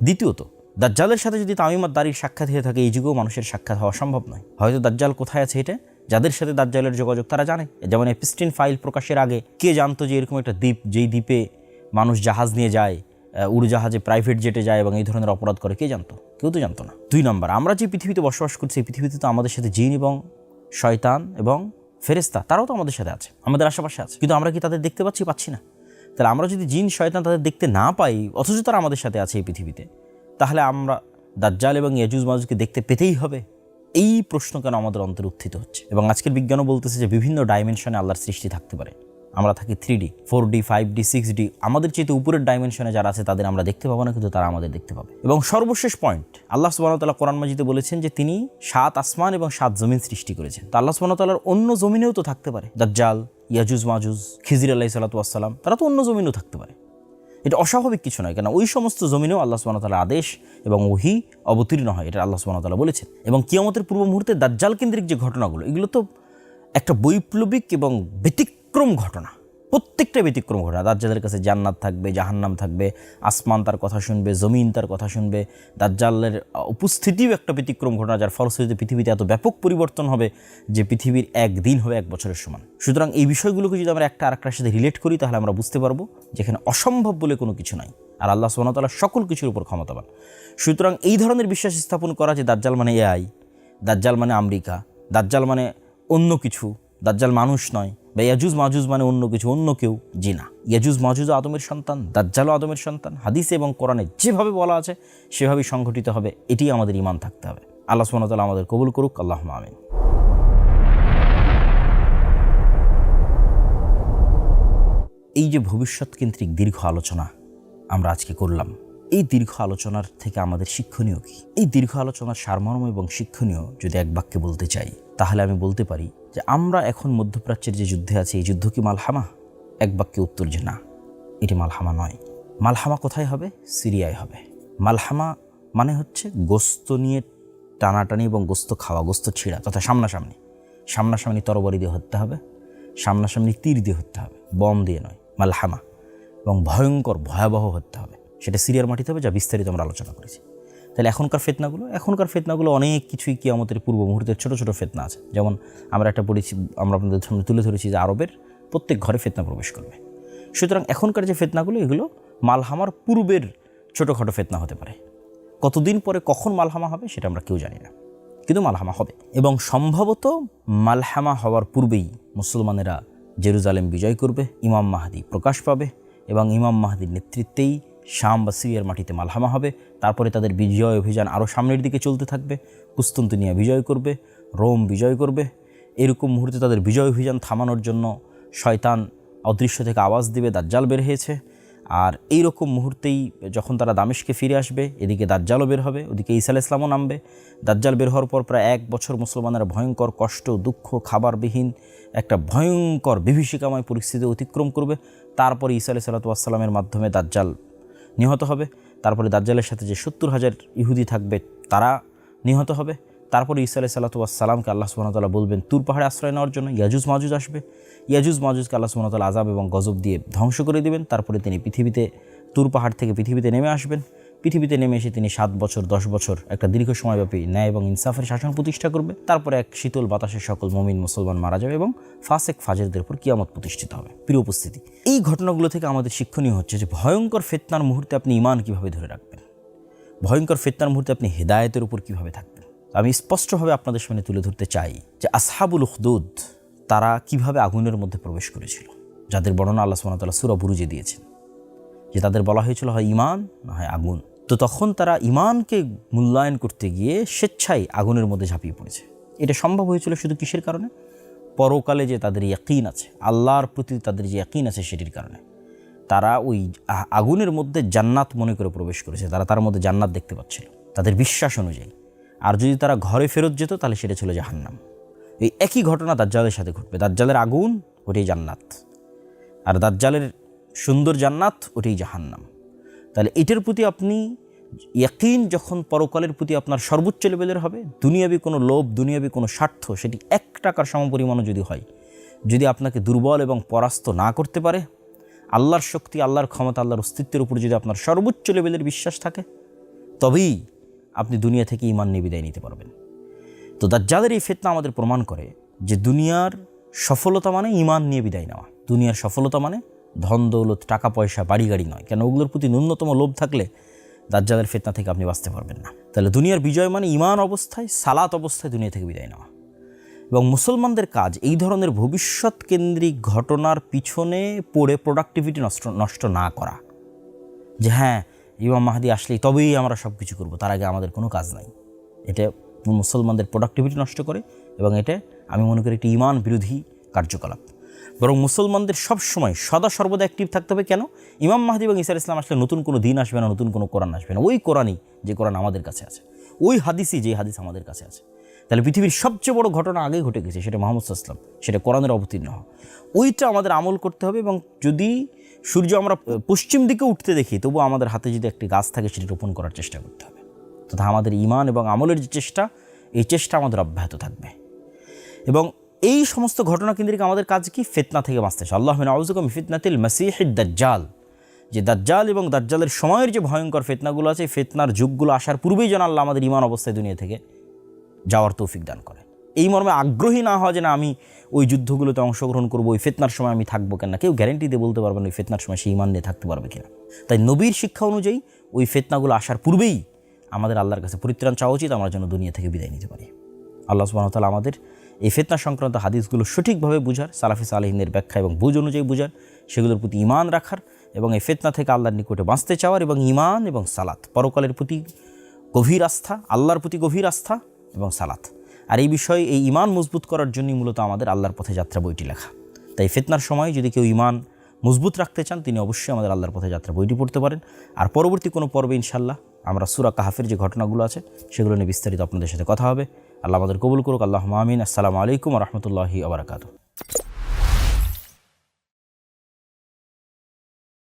দ্বিতীয়ত, দাজ্জালের সাথে যদি তামিমাত দারির সাক্ষাৎ হয়ে থাকে, এই যুগেও মানুষের সাক্ষাৎ হওয়া সম্ভব নয়। হয়তো দাজ্জাল কোথায় আছে এটা যাদের সাথে দাজ্জালের যোগাযোগ তারা জানে। যেমন এপিস্টিন ফাইল প্রকাশের আগে কে জানতো যে এরকম একটা দ্বীপ, যেই দ্বীপে মানুষ জাহাজ নিয়ে যায়, উড়োজাহাজে, প্রাইভেট জেটে যায় এবং এই ধরনের অপরাধ করে, কে জানতো? কেউ তো জানতো না। 2 নম্বর, আমরা যে পৃথিবীতে বসবাস করছি, এই পৃথিবীতে তো আমাদের সাথে জিন এবং শয়তান এবং ফেরেশতা, তারাও তো আমাদের সাথে আছে, আমাদের আশেপাশে আছে, কিন্তু আমরা কি তাদের দেখতে পাচ্ছি না? তাহলে আমরা যদি জিন শয়তান তাদের দেখতে না পাই, অথচ তারা আমাদের সাথে আছে এই পৃথিবীতে, তাহলে আমরা দাজ্জাল এবং ইয়াজুজ মাজুজকে দেখতে পেতেই হবে? এই প্রশ্ন কেন আমাদের অন্তরে উত্থিত হচ্ছে? এবং আজকের বিজ্ঞানও বলতেছে যে বিভিন্ন ডাইমেনশনে আল্লাহর সৃষ্টি থাকতে পারে। আমরা থাকি 3D, 4D, 5D, 6D, আমাদের চেয়ে উপরের ডাইমেনশনে যারা আছে তাদের আমরা দেখতে পাবো না, কিন্তু তারা আমাদের দেখতে পাবে। এবং সর্বশেষ পয়েন্ট, আল্লাহ সুবহানাহু ওয়া তাআলা কোরআন মাজিদে বলেছেন যে তিনি 7 আসমান এবং 7 জমিন সৃষ্টি করেছেন। তো আল্লাহ সুবহানাহু ওয়া তাআলার অন্য জমিনেও তো থাকতে পারে দাজ্জাল, ইয়াজুজ মাজুজ, খিজির আলাইহিস সালাতু ওয়াস সালাম, তারা তো অন্য জমিনেও থাকতে পারে। এটা অস্বাভাবিক কিছু নয়, কেন ওই সমস্ত জমিনেও আল্লাহ সুবহানাহু ওয়া তাআলার আদেশ এবং ওহী অবতীর্ণ হয়, এটা আল্লাহ সুবহানাহু ওয়া তাআলা বলেছেন। এবং কিয়ামতের পূর্ব মুহূর্তে দাজ্জাল কেন্দ্রিক যে ঘটনাগুলো, এগুলো তো একটা বৈপ্লবিক এবং ব্যতিক্রম ঘটনা, প্রত্যেকটা ব্যতিক্রম ঘটনা। দাজ্জালের কাছে জান্নাত থাকবে, জাহান্নাম থাকবে, আসমান তার কথা শুনবে, জমিন তার কথা শুনবে। দাজ্জালের উপস্থিতিও একটা ব্যতিক্রম ঘটনা, যার ফলশ্রুতিতে পৃথিবীতে এত ব্যাপক পরিবর্তন হবে যে পৃথিবীর একদিন হবে 1 বছরের সমান। সুতরাং এই বিষয়গুলোকে যদি আমরা একটা আরেকটার সাথে রিলেট করি, তাহলে আমরা বুঝতে পারবো যেখানে অসম্ভব বলে কোনো কিছু নাই, আর আল্লাহ সুবহানাহু ওয়া তাআলা সকল কিছুর উপর ক্ষমতাবান। সুতরাং এই ধরনের বিশ্বাস স্থাপন করা যে দাজ্জাল মানে এআই, দাজ্জাল মানে আমেরিকা, দাজ্জাল মানে অন্য কিছু, দাজ্জাল মানুষ নয়, বা ইয়াজুজ মাজুজ মানে অন্য কিছু, অন্য কেউ, জি না, ইয়াজুজ মাজুজ আদমের সন্তান, দাজ্জালও আদমের সন্তান। হাদিসে এবং কোরআনে যেভাবে বলা আছে সেভাবেই সংঘটিত হবে, এটি আমাদের ঈমান থাকতে হবে। আল্লাহ সুবহানাহু ওয়া তাআলা আমাদের কবুল করুক, আল্লাহুম্মা আমিন। এই যে ভবিষ্যৎ কেন্দ্রিক দীর্ঘ আলোচনা আমরা আজকে করলাম, এই দীর্ঘ আলোচনার থেকে আমাদের শিক্ষণীয় কি? এই দীর্ঘ আলোচনার সারমর্ম এবং শিক্ষণীয় যদি এক বাক্যে বলতে চাই, তাহলে আমি বলতে পারি যে আমরা এখন মধ্যপ্রাচ্যের যে যুদ্ধে আছি, এই যুদ্ধ কি মালহামা? এক বাক্যে উত্তর যে না, এটি মালহামা নয়। মালহামা কোথায় হবে? সিরিয়ায় হবে। মালহামা মানে হচ্ছে গোস্ত নিয়ে টানাটানি এবং গোস্ত খাওয়া, গোস্ত ছিঁড়া, তথা সামনাসামনি তরবারি দিয়ে হত্যা হবে, সামনাসামনি তীর দিয়ে হত্যা হবে, বম দিয়ে নয়, মালহামা। এবং ভয়ঙ্কর ভয়াবহ হত্যা হবে, সেটা সিরিয়ার মাটিতে হবে, যা বিস্তারিত আমরা আলোচনা করেছি। তাহলে এখনকার ফিতনাগুলো অনেক কিছুই কিয়ামতের পূর্ব মুহূর্তের ছোটো ছোটো ফিতনা আছে। যেমন আমরা আপনাদের সামনে তুলে ধরেছি যে আরবের প্রত্যেক ঘরে ফিতনা প্রবেশ করবে। সুতরাং এখনকার যে ফিতনাগুলো, এগুলো মালহামার পূর্বের ছোটোখাটো ফিতনা হতে পারে। কতদিন পরে কখন মালহামা হবে সেটা আমরা কেউ জানি না, কিন্তু মালহামা হবে। এবং সম্ভবত মালহামা হওয়ার পূর্বেই মুসলমানেরা জেরুজালেম বিজয় করবে, ইমাম মাহদি প্রকাশ পাবে, এবং ইমাম মাহদির নেতৃত্বেই শাম বা সিরিয়ার মাটিতে মালহামা হবে। তারপরে তাদের বিজয় অভিযান আরও সামনের দিকে চলতে থাকবে, কুস্তুনতুনিয়া বিজয় করবে, রোম বিজয় করবে। এরকম মুহূর্তে তাদের বিজয় অভিযান থামানোর জন্য শয়তান অদৃশ্য থেকে আওয়াজ দিবে, দাজ্জাল বের হয়েছে। আর এই রকম মুহূর্তেই যখন তারা দামেশকে ফিরে আসবে, এদিকে দাজ্জালও বের হবে, ওদিকে ঈসা আলাইহিস সালামও নামবে। দাজ্জাল বের হওয়ার পর প্রায় 1 বছর মুসলমানেরা ভয়ঙ্কর কষ্ট, দুঃখ, খাবারবিহীন একটা ভয়ঙ্কর বিভীষিকাময় পরিস্থিতি অতিক্রম করবে। তারপরে ঈসা আলাইহিস সালামের মাধ্যমে দাজ্জাল নিহত হবে। তারপরে দাজ্জালের সাথে যে 70,000 ইহুদি থাকবে তারা নিহত হবে। তারপরে ঈসা আলাইহিস সালামকে আল্লাহ সুবহানাহু ওয়া তাআলা বলবেন তুর পাহাড়ে আশ্রয় নেওয়ার জন্য। ইয়াজুজ মাজুজ আসবে, ইয়াজুজ মাজুজকে আল্লাহ সুবহানাহু ওয়া তাআলা আযাব এবং গজব দিয়ে ধ্বংস করে দিবেন। তারপরে তিনি পৃথিবীতে তুর পাহাড় থেকে পৃথিবীতে নেমে আসবেন। পৃথিবীতে নেমে এসে তিনি 7 বছর 10 বছর একটা দীর্ঘ সময়ব্যাপী ন্যায় এবং ইনসাফের শাসন প্রতিষ্ঠা করবে। তারপরে এক শীতল বাতাসে সকল মুমিন মুসলমান মারা যাবে এবং ফাসেক ফাজেরদের উপর কিয়ামত প্রতিষ্ঠিত হবে। প্রিয় উপস্থিতি, এই ঘটনাগুলো থেকে আমাদের শিক্ষণীয় হচ্ছে যে ভয়ঙ্কর ফিতনার মুহূর্তে আপনি ঈমান কীভাবে ধরে রাখবেন, ভয়ঙ্কর ফিতনার মুহূর্তে আপনি হেদায়েতের উপর কীভাবে থাকবেন। আমি স্পষ্টভাবে আপনাদের সামনে তুলে ধরতে চাই যে আসহাবুল উখদুদ তারা কিভাবে আগুনের মধ্যে প্রবেশ করেছিল, যাদের বর্ণনা আল্লাহ সুবহানাহু ওয়া তাআলা সূরা বুরুজে দিয়েছেন, যে তাদের বলা হয়েছিল হয় ঈমান না হয় আগুন। তো তখন তারা ঈমানকে মূল্যায়ন করতে গিয়ে স্বেচ্ছায় আগুনের মধ্যে ঝাঁপিয়ে পড়েছে। এটা সম্ভব হয়েছিল শুধু কিসের কারণে? পরকালে যে তাদের ইয়াকিন আছে, আল্লাহর প্রতি তাদের যে ইয়াকিন আছে সেটির কারণে। তারা ওই আগুনের মধ্যে জান্নাত মনে করে প্রবেশ করেছে, তারা তার মধ্যে জান্নাত দেখতে পাচ্ছিল তাদের বিশ্বাস অনুযায়ী। আর যদি তারা ঘরে ফেরত যেত তাহলে সেটা ছিল জাহান্নাম। এই একই ঘটনা দাজ্জালের সাথে ঘটবে। দাজ্জালের আগুন ওটাই জান্নাত, আর দাজ্জালের সুন্দর জান্নাত ওটাই জাহান্নাম। তাহলে এটার প্রতি আপনি ইয়াকিন যখন পরকালের প্রতি আপনার সর্বোচ্চ লেভেলের হবে, দুনিয়াবি কোনো লোভ, দুনিয়াবি কোনো স্বার্থ, সেটি 1 টাকার সমপরিমাণও যদি হয়, যদি আপনাকে দুর্বল এবং পরাস্ত না করতে পারে, আল্লাহর শক্তি, আল্লাহর ক্ষমতা, আল্লাহর অস্তিত্বের উপর যদি আপনার সর্বোচ্চ লেভেলের বিশ্বাস থাকে, তবেই আপনি দুনিয়া থেকে ঈমান নিয়ে বিদায় নিতে পারবেন। তো দাজ্জালের এই ফিতনা আমাদের প্রমাণ করে যে দুনিয়ার সফলতা মানে ঈমান নিয়ে বিদায় নেওয়া। দুনিয়ার সফলতা মানে ধন দৌলত, টাকা পয়সা, বাড়ি গাড়ি নয়। কেন? ওগুলোর প্রতি ন্যূনতম লোভ থাকলে দাজ্জালের ফিতনা থেকে আপনি বাঁচতে পারবেন না। তাহলে দুনিয়ার বিজয় মানে ঈমান অবস্থায়, সালাত অবস্থায় দুনিয়া থেকে বিদায় নেওয়া। এবং মুসলমানদের কাজ এই ধরনের ভবিষ্যৎ কেন্দ্রিক ঘটনার পিছনে পড়ে প্রোডাক্টিভিটি নষ্ট না করা, যে হ্যাঁ ইমাম মাহদি আসলেই তবেই আমরা সব কিছু করবো, তার আগে আমাদের কোনো কাজ নাই। এটা মুসলমানদের প্রোডাক্টিভিটি নষ্ট করে এবং এটা আমি মনে করি একটি ঈমান বিরোধী কার্যকলাপ। বরং মুসলমানদের সবসময় সদা সর্বদা অ্যাক্টিভ থাকতে হবে। কেন? ইমাম মাহদি এবং ঈসা আলাইহিস সালাম আসলে নতুন কোনো দিন আসবে না, নতুন কোনো কোরআন আসবে না। ওই কোরআনই যে কোরআন আমাদের কাছে আছে, ওই হাদিসই যে হাদিস আমাদের কাছে আছে। তাহলে পৃথিবীর সবচেয়ে বড় ঘটনা আগেই ঘটে গেছে, সেটা মুহাম্মদ সাল্লাল্লাহু আলাইহি ওয়াসাল্লাম, সেটা কোরআনের অবতীর্ণ হওয়া। ওইটা আমাদের আমল করতে হবে। এবং যদি সূর্য আমরা পশ্চিম দিকে উঠতে দেখি, তবু আমাদের হাতে যদি একটি গাছ থাকে সেটি রোপণ করার চেষ্টা করতে হবে। তথা আমাদের ঈমান এবং আমলের যে চেষ্টা, এই চেষ্টা আমাদের অব্যাহত থাকবে। এবং এই সমস্ত ঘটনা কেন্দ্রিক আমাদের কাজ কি? ফিতনা থেকে বাঁচতে। আল্লাহুম্মা আউযুবিকা মিন ফিতনাতিল মাসীহিদ দাজ্জাল, যে দাজ্জাল এবং দাজ্জালের সময়ের যে ভয়ঙ্কর ফিতনাগুলো আছে, ফিতনার যুগগুলো আসার পূর্বেই যেন আল্লাহ আমাদের ঈমান অবস্থায় দুনিয়া থেকে যাওয়ার তৌফিক দান করে। এই মর্মে আগ্রহী না হওয়া যে না আমি ওই যুদ্ধগুলোতে অংশগ্রহণ করবো, ওই ফিতনার সময় আমি থাকবো কেন। কেউ গ্যারেন্টি দিয়ে বলতে পারবে না ওই ফিতনার সময় সে ঈমান নিয়ে থাকতে পারবে কিনা। তাই নবীর শিক্ষা অনুযায়ী ওই ফিতনাগুলো আসার পূর্বেই আমাদের আল্লাহর কাছে পরিত্রাণ চাওয়া উচিত, আমরা যেন দুনিয়া থেকে বিদায় নিতে পারি। আল্লাহ সুবহানাহু ওয়া তাআলা আমাদের এই ফিতনা সংক্রান্ত হাদিসগুলো সঠিকভাবে বুঝার, সালাফি সালেহিনের ব্যাখ্যা এবং বুঝ অনুযায়ী বুঝার, সেগুলোর প্রতি ঈমান রাখার এবং এই ফিতনা থেকে আল্লাহর নিকটে বাঁচতে চাওয়ার, এবং ঈমান এবং সালাত, পরকালের প্রতি গভীর আস্থা, আল্লাহর প্রতি গভীর আস্থা এবং সালাত। আর এই বিষয়ে এই ঈমান মজবুত করার জন্যই মূলত আমাদের আল্লাহর পথে যাত্রা বইটি লেখা। তাই ফিতনার সময় যদি কেউ ঈমান মজবুত রাখতে চান, তিনি অবশ্যই আমাদের আল্লাহর পথে যাত্রা বইটি পড়তে পারেন। আর পরবর্তী কোনো পর্বে ইনশাআল্লাহ আমরা সূরা কাহফের যে ঘটনাগুলো আছে সেগুলো নিয়ে বিস্তারিত আপনাদের সাথে কথা হবে। আল্লাহ আমাদের কবুল করুক। আল্লাহুম্মা আমিন। আসসালামু আলাইকুম ওয়া রাহমাতুল্লাহি ওয়া বারাকাতুহু।